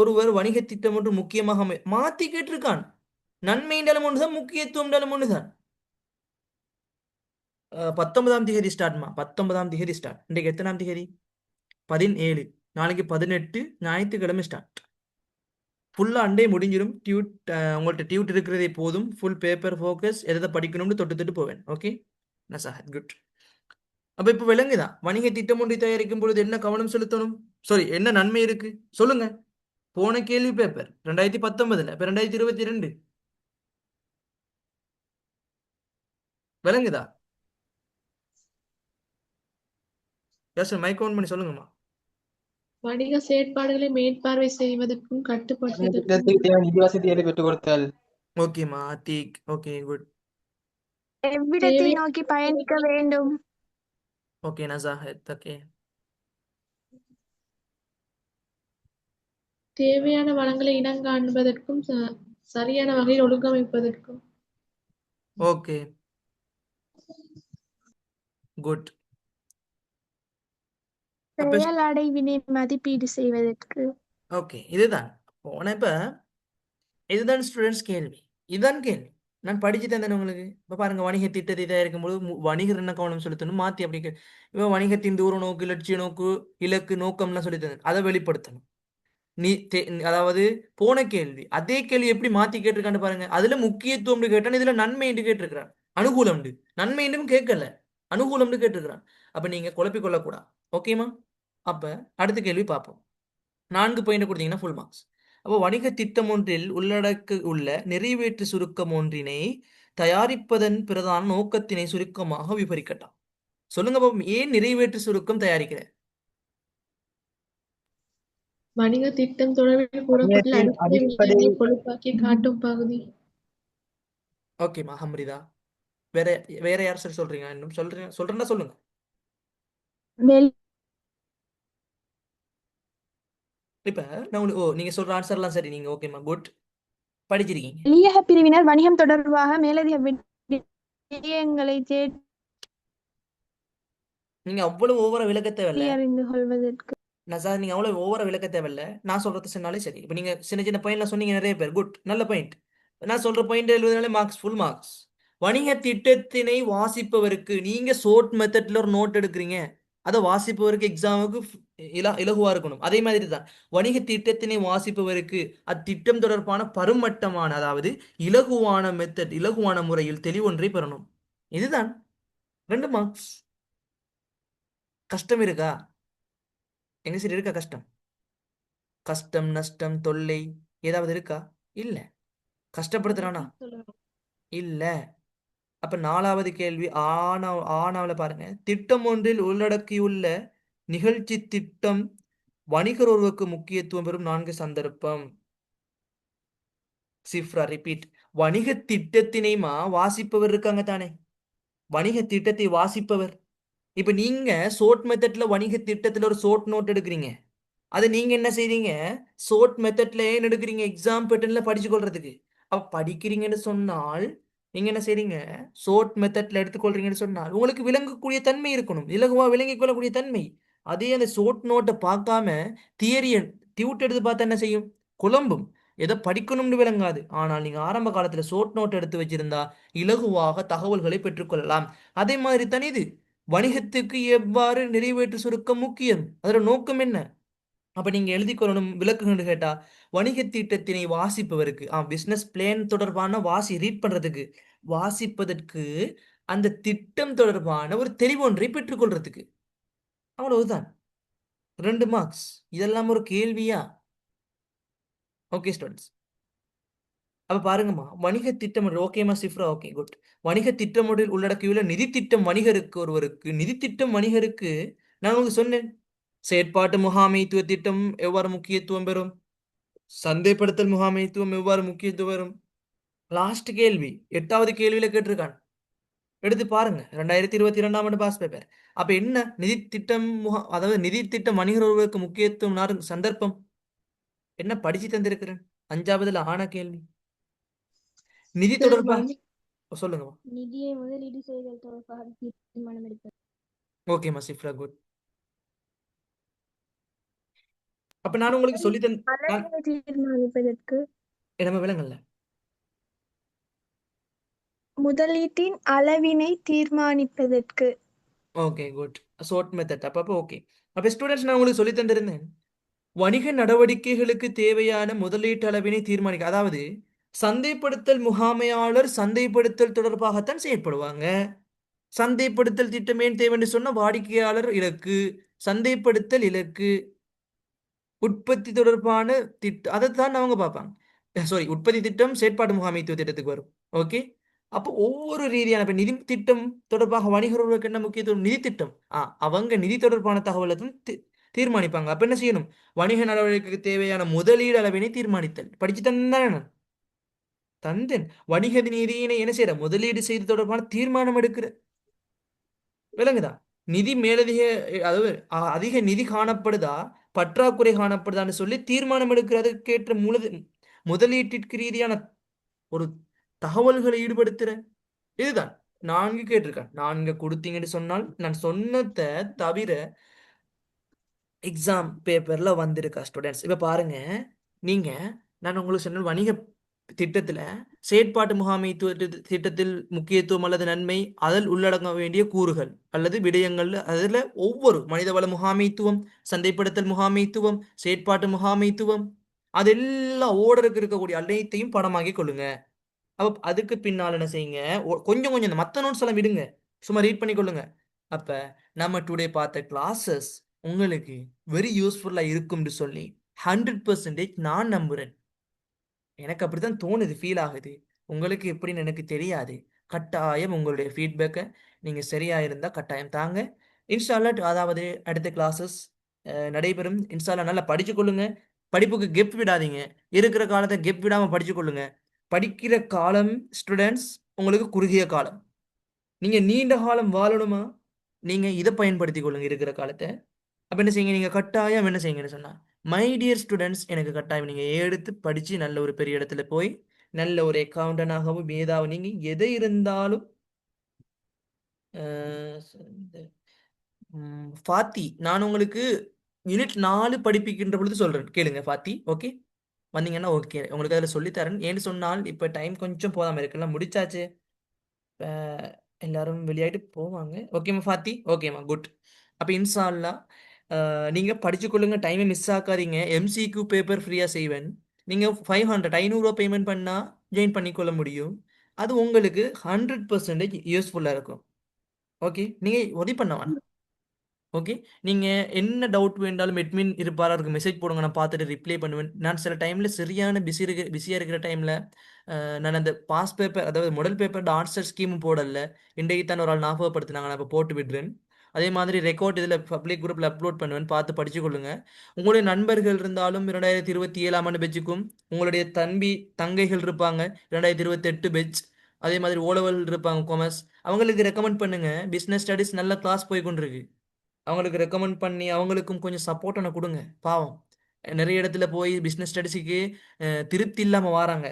ஒருவர் வணிக திட்டம் ஒன்று முக்கியமாக மாத்தி கேட்டிருக்கான். நன்மைண்டாலும் ஒன்றுதான், முக்கியத்துவம் ஒன்றுதான். 19ஆம் தேதி ஸ்டார்ட்மா, 19ஆம் தேதி ஸ்டார்ட். இன்றைக்கு எத்தனாம் தேதி? 17. நாளைக்கு 18, ஞாயிற்றுக்கிழமை ஸ்டார்ட். ஃபுல்லாக அண்டே முடிஞ்சிடும். உங்கள்கிட்ட டியூட் இருக்கிறதே போதும். ஃபுல் பேப்பர் ஃபோக்கஸ் எதை படிக்கணும்னு தொட்டு தொட்டு போவேன். Okay Nazahath good. அப்போ இப்போ விளங்குதா வணிக திட்டம் ஒன்றை தயாரிக்கும் பொழுது என்ன கவனம் செலுத்தணும்? சாரி, என்ன நன்மை இருக்கு சொல்லுங்க. போன கேள்வி பேப்பர் 2019, இப்போ 2022 விளங்குதா? யாசர் மைக் ஆன் பண்ணி சொல்லுங்கம்மா. வணிக செயற்பாடுகளை மேற்பார்வை செய்வதற்கும் வணிக கட்டுப்படுத்துவதற்கும் திட்டத்துக்கு தேவையான நிதி வசதிகளை பெற்றுக் கொடுத்தல். ஓகேம்மா தீக். Okay good. எவ்விடத்தை தேவையான நோக்கி பயணிக்க வேண்டும்? ஓகே நசாஹத். ஓகே தேவையான வளங்களை இனங்காண்பதற்கும் சரியான வகையில் ஒழுங்கமைப்பதற்கும். Okay good. அப்போ செயல் அடைவினை மதிப்பீடு செய்வதற்கு. ஓகே இதுதான் போன இப்போ இதுதான் ஸ்டூடெண்ட்ஸ் கேள்வி. இதுதான் கேள்வி. நான் படிச்சு தந்தேன் உங்களுக்கு. இப்போ பாருங்க வணிக திட்டத்தை தயாரிக்கும்போது வணிகர் என்ன கவனம் செலுத்தணும் மாற்றி அப்படி இப்போ வணிகத்தின் தூர நோக்கு, லட்சிய நோக்கு, இலக்கு, நோக்கம்லாம் சொல்லி தந்தேன். அதை வெளிப்படுத்தணும். அதாவது போன கேள்வி அதே கேள்வி எப்படி மாற்றி கேட்டிருக்கான்னு பாருங்க. அதில் முக்கியத்துவம் கேட்டான், இதில் நன்மை என்று கேட்டிருக்கிறான். அனுகூலம் நன்மை என்றும் கேட்கல, அனுகூலம்னு கேட்டிருக்கிறான். அப்போ நீங்கள் குழப்பிக்கொள்ளக்கூடாது. ஓகேம்மா? அப்போ அடுத்த கேள்வி பார்ப்போம். 4 பாயிண்ட் கொடுத்தீங்கன்னா ஃபுல் மார்க்ஸ். அப்போ வணிக திட்டம் ஒன்றில் உள்ளடக்க உள்ள நிறைவேற்று சுருக்கம் ஒன்றினை தயாரிப்பதன் பிரதான நோக்கத்தினை சுருக்கமாக விவரிக்கட்டாம். சொல்லுங்க பாப்போம், ஏன் நிறைவேற்று சுருக்கம் தயாரிக்கிற? வணிக திட்டம் தொடர்பில் கூறப்பட்டுள்ள வணிகத்தின் அடிப்படை அடிப்படை விடயங்களை கொழுப்பாக்கி காட்டும் பகுதி. ஓகேம்மா ஹம்ரிதா. வேற வேற யார் சார் சொல்றீங்க? இன்னும் சொல்றேன்னா சொல்லுங்க. இப்ப நான் உங்களுக்கு நீங்க சொல்ற ஆன்சர்லாம் சரி. நீங்க ஓகேம்மா குட் படிச்சிருக்கீங்க. வெளியக பிரிவினர் வணிகம் தொடர்பாக மேலதிக விடயங்களை நீங்க அவ்வளவு ஓவர விளக்க தேவையில்ல அறிந்து கொள்வதற்கு. நசார். நீங்க அவ்வளவு ஓவர விளக்க தேவையில்ல. நான் சொல்றது சொன்னாலே சரி. இப்ப நீங்க சின்ன சின்ன பாயிண்ட்லாம் சொன்னீங்க நிறைய பேர். குட், நல்ல பாயிண்ட். நான் சொல்ற பாயிண்ட் 70 மார்க்ஸ், ஃபுல் மார்க்ஸ். வணிக திட்டத்தினை வாசிப்பவருக்கு நீங்க ஷார்ட் மெத்தட்ல ஒரு நோட் எடுக்கிறீங்க, அதை வாசிப்பவருக்கு எக்ஸாமுக்கு இலகுவா இருக்கணும். அதே மாதிரி தான் வணிக திட்டத்தினை வாசிப்பவருக்கு அத்திட்டம் தொடர்பான பருமட்டமான, அதாவது இலகுவான மெத்தட், இலகுவான முறையில் தெளிவொன்றை பெறணும். இதுதான் 2 மார்க்ஸ். கஷ்டம் இருக்கா? எங்க சரி இருக்கா கஷ்டம்? கஷ்டம், நஷ்டம், தொல்லை ஏதாவது இருக்கா? இல்ல. கஷ்டப்படுத்துறானா? இல்ல. அப்ப 4வது கேள்வி ஆனாவில பாருங்க. திட்டம் ஒன்றில் உள்ளடக்கியுள்ள நிகழ்ச்சி திட்டம் வணிகர் ஒருவருக்கு முக்கியத்துவம் பெறும் 4 சந்தர்ப்பம். சிஃப்ரா ரிப்பீட். வணிக திட்டத்தினைமா வாசிப்பவர் இருக்காங்க தானே, வணிக திட்டத்தை வாசிப்பவர். இப்ப நீங்க ஷார்ட் மெத்தட்ல வணிக திட்டத்துல ஒரு ஷார்ட் நோட் எடுக்கிறீங்க. அது நீங்க என்ன செய்றீங்க? ஷார்ட் மெத்தட்ல ஏன் எடுக்கிறீங்க? எக்ஸாம் பேட்டர்ன்ல படிச்சு கொள்றதுக்கு. அப்ப படிக்கிறீங்கன்னு சொன்னால் நீங்க என்ன செய்றீங்க? ஷார்ட் மெத்தட்ல எடுத்துக்கொள்றீங்கன்னு சொன்னால் உங்களுக்கு விளங்கக்கூடிய தன்மை இருக்கணும், இலகுவா விளங்கிக் கொள்ளக்கூடிய தன்மை. அதே அந்த ஷார்ட் நோட்டை பார்க்காம தியரிய டியூட் எடுத்து பார்த்தா என்ன செய்யும்? குழம்பும். எதை படிக்கணும்னு விளங்காது. ஆனால் நீங்க ஆரம்ப காலத்துல ஷார்ட் நோட் எடுத்து வச்சிருந்தா இலகுவாக தகவல்களை பெற்றுக்கொள்ளலாம். அதே மாதிரி தானே இது. வணிகத்துக்கு எவ்வாறு நிறைவேற்று சுருக்கம் முக்கியம், அதோட நோக்கம் என்ன? அப்ப நீங்க எழுதிக்கொள்ளணும். விளக்குன்னு கேட்டா வணிக திட்டத்தினை வாசிப்பவருக்கு பிசினஸ் பிளான் தொடர்பான ரீட் பண்றதுக்கு, வாசிப்பதற்கு அந்த திட்டம் தொடர்பான ஒரு தெளிவொன்றை பெற்றுக்கொள்றதுக்கு. அவ்வளவுதான். 2 மார்க்ஸ். இதெல்லாம் ஒரு கேள்வியா? ஓகே ஸ்டூடெண்ட்ஸ், அப்ப பாருங்கம்மா, வணிக திட்டம் ஓகேமா சிஃப்ரா? Okay good. வணிக திட்டமிடல் உள்ளடக்கியுள்ள நிதி திட்டம் ஒருவருக்கு நிதி திட்டம் வணிகருக்கு நான் உங்களுக்கு சொன்னேன். செயற்பாட்டு முகாமைத்துவ திட்டம் எவ்வாறு முக்கியத்துவம் பெறும், சந்தைப்படுத்தல் முகாமைத்துவம் எவ்வாறு முக்கியத்துவம் பெறும். லாஸ்ட் கேள்வி 8வது கேள்வியில கேட்டிருக்கான், எடுத்து பாருங்க. 2022ஆம் ஆண்டு பாஸ் பேப்பர். அப்ப என்ன நிதி திட்டம் அதாவது நிதி திட்டம் வணிகர் ஒருவருக்கு முக்கியத்துவம் சந்தர்ப்பம் என்ன படிச்சு தந்திருக்கிறேன். 5வதுல ஆன கேள்வி நிதி தொடர்பா சொல்லுங்க. நிதியை முதலீடு செய்தல் தொடர்பாக தீர்மானம் எடுப்பது. ஓகேமா சிஃப்ரா குட். அப்ப நான் உங்களுக்கு சொல்லி அளவினை தீர்மானிப்பதற்கு. நம்ம விலங்கல்ல முதலீட்டின் அளவினை தீர்மானிப்பதற்கு. Okay good. Short method. அப்போ ஓகே. அப்போ ஸ்டூடெண்ட்ஸ் நான் உங்களுக்கு சொல்லி தந்திருந்தேன் வணிக நடவடிக்கைகளுக்கு தேவையான முதலீட்டு அளவினை தீர்மானிக்க, அதாவது சந்தைப்படுத்தல் முகாமையாளர் சந்தைப்படுத்தல் தொடர்பாகத்தான் செயற்படுவாங்க. சந்தைப்படுத்தல் திட்டம் ஏன் தேவைன்னு சொன்னா வாடிக்கையாளர் இலக்கு, சந்தைப்படுத்தல் இலக்கு, உற்பத்தி தொடர்பான திட்டம் அதைத்தான் அவங்க பார்ப்பாங்க. சாரி, உற்பத்தி திட்டம் செயற்பாட்டு முகாமைத்துவ திட்டத்துக்கு வரும். ஓகே, அப்போ ஒவ்வொரு ரீதியான இப்ப நிதி திட்டம் தொடர்பாக வணிகர்களுக்கு என்ன முக்கியத்துவம்? நிதி திட்டம். அவங்க நிதி தொடர்பான தகவலை தான் தீர்மானிப்பாங்க. அப்ப என்ன செய்யணும்? வணிக நடவடிக்கைக்கு தேவையான முதலீடு அளவினை தீர்மானித்தல். படிச்சு தந்தானே நான் தந்தேன். வணிக நிதியினை என்ன செய்யற? முதலீடு செய்து தொடர்பான தீர்மானம் எடுக்கிற. விளங்குதா? நிதி மேலதிக அதாவது அதிக நிதி காணப்படுதா பற்றாக்குறை காணப்படுதான்னு சொல்லி தீர்மானம் எடுக்கிறதுக்கேற்ற முதலீட்டிற்கு ரீதியான ஒரு தகவல்களை ஈடுபடுத்துற. இதுதான் 4 கேட்டிருக்கேன். 4 கொடுத்தீங்கன்னு சொன்னால் நான் சொன்னதை தவிர எக்ஸாம் பேப்பர்ல வந்திருக்கா ஸ்டூடெண்ட்ஸ். இப்ப பாருங்க, நீங்க நான் உங்களுக்கு சொன்ன வணிக திட்டத்துல செயற்பாட்டு முகாமைத்துவ திட்டத்தில் முக்கியத்துவம் அல்லது நன்மை, அதில் உள்ளடங்க வேண்டிய கூறுகள் அல்லது விடயங்கள், அதுல ஒவ்வொரு மனிதவள முகாமைத்துவம், சந்தைப்படுத்தல் முகாமைத்துவம், செயற்பாட்டு முகாமைத்துவம், அதெல்லாம் ஓர்டருக்கு இருக்கக்கூடிய அனைத்தையும் படமாக்கி கொள்ளுங்க. அப்ப அதுக்கு பின்னால் என்ன செய்யுங்க, கொஞ்சம் கொஞ்சம் இந்த மற்ற நோட்ஸ் எல்லாம் விடுங்க, சும்மா ரீட் பண்ணி கொள்ளுங்க. அப்ப நம்ம டுடே பார்த்த கிளாஸஸ் உங்களுக்கு வெரி யூஸ்ஃபுல்லா இருக்கும்னு சொல்லி 100% நான் நம்புறேன். எனக்கு அப்படித்தான் தோணுது, ஃபீல் ஆகுது. உங்களுக்கு எப்படின்னு எனக்கு தெரியாது. கட்டாயம் உங்களுடைய ஃபீட்பேக்கை நீங்க சரியா இருந்தா கட்டாயம் தாங்க. இன்ஷால்லா அதாவது அடுத்த கிளாஸஸ் நடைபெறும். இன்ஷால்லா நல்லா படிச்சு கொள்ளுங்க. படிப்புக்கு கெப் விடாதீங்க. இருக்கிற காலத்தை கெப் விடாம படிச்சு கொள்ளுங்க. படிக்கிற காலம் ஸ்டூடெண்ட்ஸ் உங்களுக்கு குறுகிய காலம். நீங்க நீண்ட காலம் வாழணுமா? நீங்க இதை பயன்படுத்தி கொள்ளுங்க இருக்கிற காலத்தை. அப்ப என்ன செய்யுங்க, நீங்க கட்டாயம் என்ன செய்யுங்கன்னு சொன்னா, மை டியர் ஸ்டூடெண்ட்ஸ், எனக்கு கட்டாயம் நீங்க எடுத்து படிச்சு நல்ல ஒரு பெரிய இடத்துல போய் நல்ல ஒரு அக்கௌண்டனாகவும் மேதாவும் நீங்க எதை இருந்தாலும் ஃபாத்தி, நான் உங்களுக்கு யூனிட் 4 படிப்பிக்கின்ற பொழுது சொல்றேன், கேளுங்க ஃபாத்தி. ஓகே, வந்தீங்கன்னா ஓகே, உங்களுக்கு அதில் சொல்லித்தரேன். ஏன்னு சொன்னால் இப்போ டைம் கொஞ்சம் போதாம இருக்குல்ல, முடிச்சாச்சு. எல்லாரும் வெளியாயிட்டு போவாங்க. ஓகேம்மா ஃபாத்தி? ஓகேம்மா, குட். அப்போ இன்ஷா அல்லா நீங்க படிச்சு கொள்ளுங்க, டைமை மிஸ் ஆக்காதீங்க. MCQ பேப்பர் ஃப்ரீயா செய்வேன். நீங்க 500 பேமெண்ட் பண்ணா ஜாயின் பண்ணிக்கொள்ள முடியும். அது உங்களுக்கு 100% யூஸ்ஃபுல்லா இருக்கும். ஓகே, நீங்க உதவி பண்ண வேணாம். ஓகே, நீங்க என்ன டவுட் வேண்டாலும் அட்மின் இருப்பாரா, அவருக்கு மெசேஜ் போடுங்க, நான் பார்த்துட்டு ரிப்ளை பண்ணுவேன். நான் சில டைம்ல சரியான பிஸியா இருக்கிற டைம்ல நான் அந்த பாஸ் பேப்பர், அதாவது மாடல் பேப்பர் ஆன்சர் ஸ்கீமும் போடல. இன்றைக்கு தான் ஒரு ஆள் ஞாபகப்படுத்தினாங்க, நான் இப்போ போட்டு விடுறேன். அதே மாதிரி ரெக்கார்ட் இதில் பப்ளிக் குரூப்பில் அப்லோட் பண்ணுவேன், பார்த்து படிச்சு கொள்ளுங்க. உங்களுடைய நண்பர்கள் இருந்தாலும் 2027 ஆண்டு பெட்சுக்கும், உங்களுடைய தங்கைகள் இருப்பாங்க 2028 பெட்ச், அதே மாதிரி ஓலவல் இருப்பாங்க காமர்ஸ், அவங்களுக்கு ரெக்கமெண்ட் பண்ணுங்க. பிஸ்னஸ் ஸ்டடீஸ் நல்ல கிளாஸ் போய் கொண்டிருக்கு, அவங்களுக்கு ரெக்கமெண்ட் பண்ணி அவங்களுக்கும் கொஞ்சம் சப்போர்ட் ஒன்று கொடுங்க. பாவம், நிறைய இடத்துல போய் பிஸ்னஸ் ஸ்டடீஸுக்கு திருப்தி இல்லாமல் வராங்க,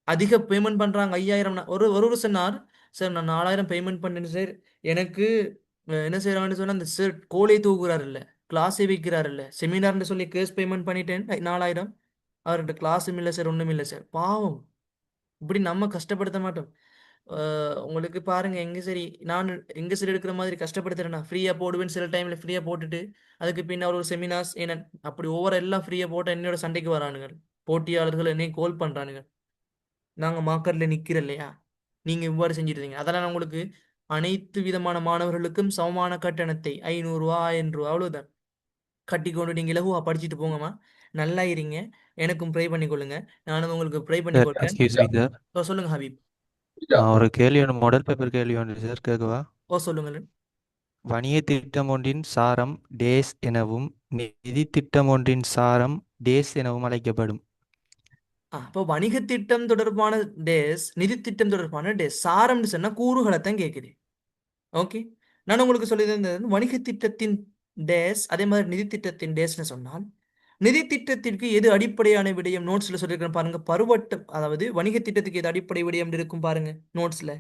அதிக பேமெண்ட் பண்ணுறாங்க. 5000 ஒரு சொன்னார், சார் நான் 4000 பேமெண்ட் பண்ணேன் சார், எனக்கு என்ன செய்யறாங்கன்னு சொன்னால் அந்த சார் கோலை தூக்குறாரு இல்லை, கிளாஸே வைக்கிறாரு இல்லை, செமினார்னு சொல்லி கேஸ் பேமெண்ட் பண்ணிட்டேன் 4000, அவர்கிட்ட கிளாஸும் இல்லை சார், ஒன்றும் இல்லை சார். பாவம், இப்படி நம்ம கஷ்டப்படுத்த மாட்டோம். உங்களுக்கு பாருங்க, எங்க சரி நான் எங்க சரி எடுக்கிற மாதிரி கஷ்டப்படுத்துறேன்னா ஃப்ரீயா போடுவேன், சில டைம்ல ஃப்ரீயா போட்டுட்டு அதுக்கு பின்ன ஒரு செமினார்ஸ் என்ன அப்படி ஓவர் எல்லாம் ஃப்ரீயா போட்ட என்னோட சண்டைக்கு வரானுங்க, போட்டியாளர்கள் என்னை கோல் பண்றானுங்க. நாங்க மார்க்கெட்ல நிக்கிற இல்லையா, நீங்க இவ்வாறு செஞ்சிருந்தீங்க. அதெல்லாம் நான் உங்களுக்கு அனைத்து விதமான மாணவர்களுக்கும் சமமான கட்டணத்தை 500 ரூபா 1000 ரூபா அவ்வளவுதான் கட்டி கொண்டு நீங்க இலகுவா படிச்சுட்டு போங்கம்மா, நல்லா இருங்க. எனக்கும் ப்ரை பண்ணி கொள்ளுங்க, நானும் உங்களுக்கு ப்ரை பண்ணி சார் கொள்றேன். எக்ஸ்கியூஸ் மீ சார், சொல்லுங்க ஹபீப். ஒரு கேள்வி ஒன்று, மாடல் பேப்பர் கேள்வி ஒன்று சார், கேட்கவா? சொல்லுங்க. வணிக திட்டம் ஒன்றின் சாரம் டேஸ் எனவும் நிதி திட்டம் ஒன்றின் சாரம் டேஸ் எனவும் அழைக்கப்படும். இப்போ வணிக திட்டம் தொடர்பான டேஸ், நிதி திட்டம் தொடர்பான டேஸ், சாரம்னு சொன்னா கூறுகளை தான் கேட்குது. ஓகே, நான் உங்களுக்கு சொல்லியிருந்தது வணிக திட்டத்தின் டேஸ், அதே மாதிரி நிதி திட்டத்தின் டேஸ்னு சொன்னால், நிதி திட்டத்திற்கு எது அடிப்படையான விடயம் நோட்ஸ்ல சொல்லியிருக்கேன் பாருங்க, பருவட்டம். அதாவது வணிக திட்டத்துக்கு எது அடிப்படை விடயம் இருக்கும் பாருங்க நோட்ஸ்ல,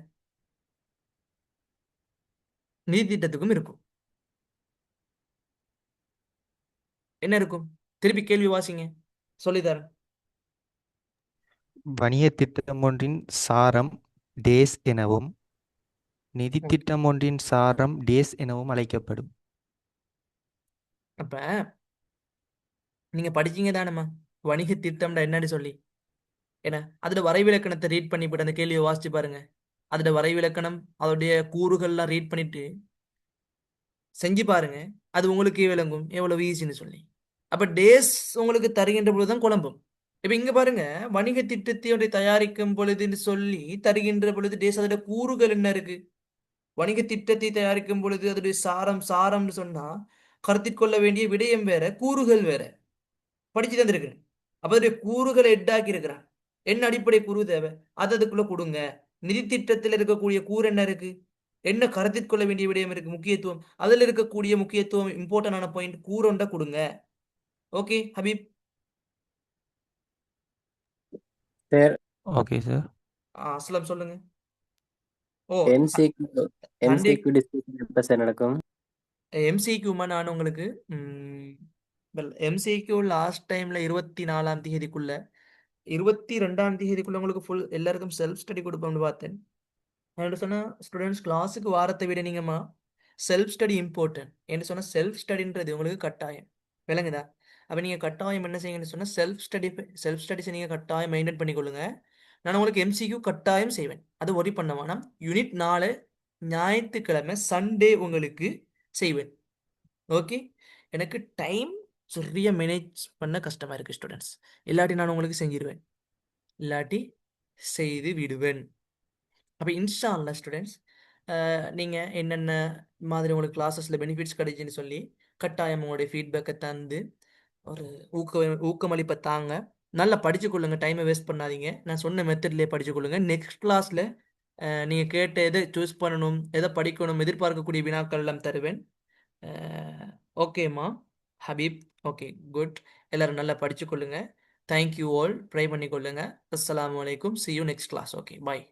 நிதி திட்டத்துக்கும் இருக்கும். என்ன இருக்கும்? திருப்பி கேள்வி வாசிங்க, சொல்லித்தரேன். வணிக திட்டம் ஒன்றின் சாரம் டேஸ் எனவும் நிதி திட்டம் ஒன்றின் சாரம் டேஸ் எனவும் அழைக்கப்படும். அப்ப நீங்க படிச்சீங்க தானேம்மா வணிக திட்டம்டா என்னன்னு சொல்லி. ஏன்னா அதோட வரைவிலக்கணத்தை ரீட் பண்ணிவிட்டு அந்த கேள்வியை வாசிச்சு பாருங்க. அதோட வரைவிலக்கணம் அதோடைய கூறுகள்லாம் ரீட் பண்ணிட்டு செஞ்சு பாருங்க. அது உங்களுக்கே விளங்கும் எவ்வளவு ஈஸின்னு சொல்லி. அப்ப டேஸ் உங்களுக்கு தருகின்ற பொழுதுதான் குழம்பும். இப்ப இங்க பாருங்க, வணிக திட்டத்தை தயாரிக்கும் பொழுதுன்னு சொல்லி தருகின்ற பொழுது டேஸ் அதோட கூறுகள் என்ன இருக்கு. வணிக திட்டத்தை தயாரிக்கும் பொழுது அதோடைய சாரம்னு சொன்னா கருத்தில் கொள்ள வேண்டிய விடயம் வேற, கூறுகள் வேற. படிச்சு தந்திருக்கிறேன். அப்ப அதோடைய கூறுகளை எட்டாக்கி இருக்கிறான். என்ன அடிப்படை கூறு தேவை அது அதுக்குள்ள கொடுங்க. நிதி திட்டத்தில் இருக்கக்கூடிய கூறு என்ன இருக்கு, என்ன கருத்தில் கொள்ள வேண்டிய விடயம் இருக்கு, முக்கியத்துவம், அதுல இருக்கக்கூடிய முக்கியத்துவம் இம்பார்ட்டன்டான பாயிண்ட் கூறொண்ட கொடுங்க. Okay Habeeb. Sir okay sir. Aslam சொல்லுங்க. Oh MCQ Sunday MCQ discussion எப்போ சார் நடக்கும்? எம்சிக்யூமா நான் உங்களுக்கு எம்சிக்யூ லாஸ்ட் டைம்ல 24ஆம் தேதிக்குள்ள 22ஆம் தேதிக்குள்ள உங்களுக்கு ஃபுல் எல்லாருக்கும் செல்ஃப் ஸ்டடி கொடுப்போம்னு பார்த்தேன். என்ன சொன்னா ஸ்டூடெண்ட்ஸ் கிளாஸுக்கு வாரத்தை விட நீங்கம்மா செல்ஃப் ஸ்டடி இம்பார்ட்டன்ட் என்ன சொன்னா செல்ஃப் ஸ்டடின்றது உங்களுக்கு கட்டாயம். விளங்குதா? அப்போ நீங்கள் கட்டாயம் என்ன செய்யுங்கன்னு சொன்னால் செல்ஃப் ஸ்டடிஸை நீங்கள் கட்டாயம் மெயின்டைன் பண்ணிக்கொள்ளுங்க. நான் உங்களுக்கு எம்சிக்யூ கட்டாயம் செய்வேன், அது ஒரி பண்ண வேணாம். யூனிட் 4 ஞாயிற்றுக்கிழமை சண்டே உங்களுக்கு செய்வேன். ஓகே, எனக்கு டைம் சரியா மேனேஜ் பண்ண கஷ்டமாக இருக்குது ஸ்டூடெண்ட்ஸ். இல்லாட்டி நான் உங்களுக்கு செஞ்சிருவேன், இல்லாட்டி செய்து விடுவேன். அப்போ இன்ஷா அல்லா ஸ்டூடெண்ட்ஸ் நீங்கள் என்னென்ன மாதிரி உங்களுக்கு கிளாஸஸில் பெனிஃபிட்ஸ் கிடைச்சுன்னு சொல்லி கட்டாயம் உங்களுடைய ஃபீட்பேக்கை தந்து ஒரு ஊக்கமளிப்பை தாங்க. நல்லா படிச்சுக்கொள்ளுங்க, டைமை வேஸ்ட் பண்ணாதீங்க. நான் சொன்ன மெத்தட்லேயே படிச்சுக்கொள்ளுங்க. நெக்ஸ்ட் கிளாஸில் நீங்கள் கேட்ட எதை சூஸ் பண்ணணும், எதை படிக்கணும், எதிர்பார்க்கக்கூடிய வினாக்கள் எல்லாம் தருவேன். ஓகேம்மா ஹபீப்? Okay, good. எல்லாரும் நல்லா படிச்சுக்கொள்ளுங்க. Thank you all. ட்ரை பண்ணிக்கொள்ளுங்க. அஸ்ஸலாமு அலைக்கும். see you next class. Okay, bye.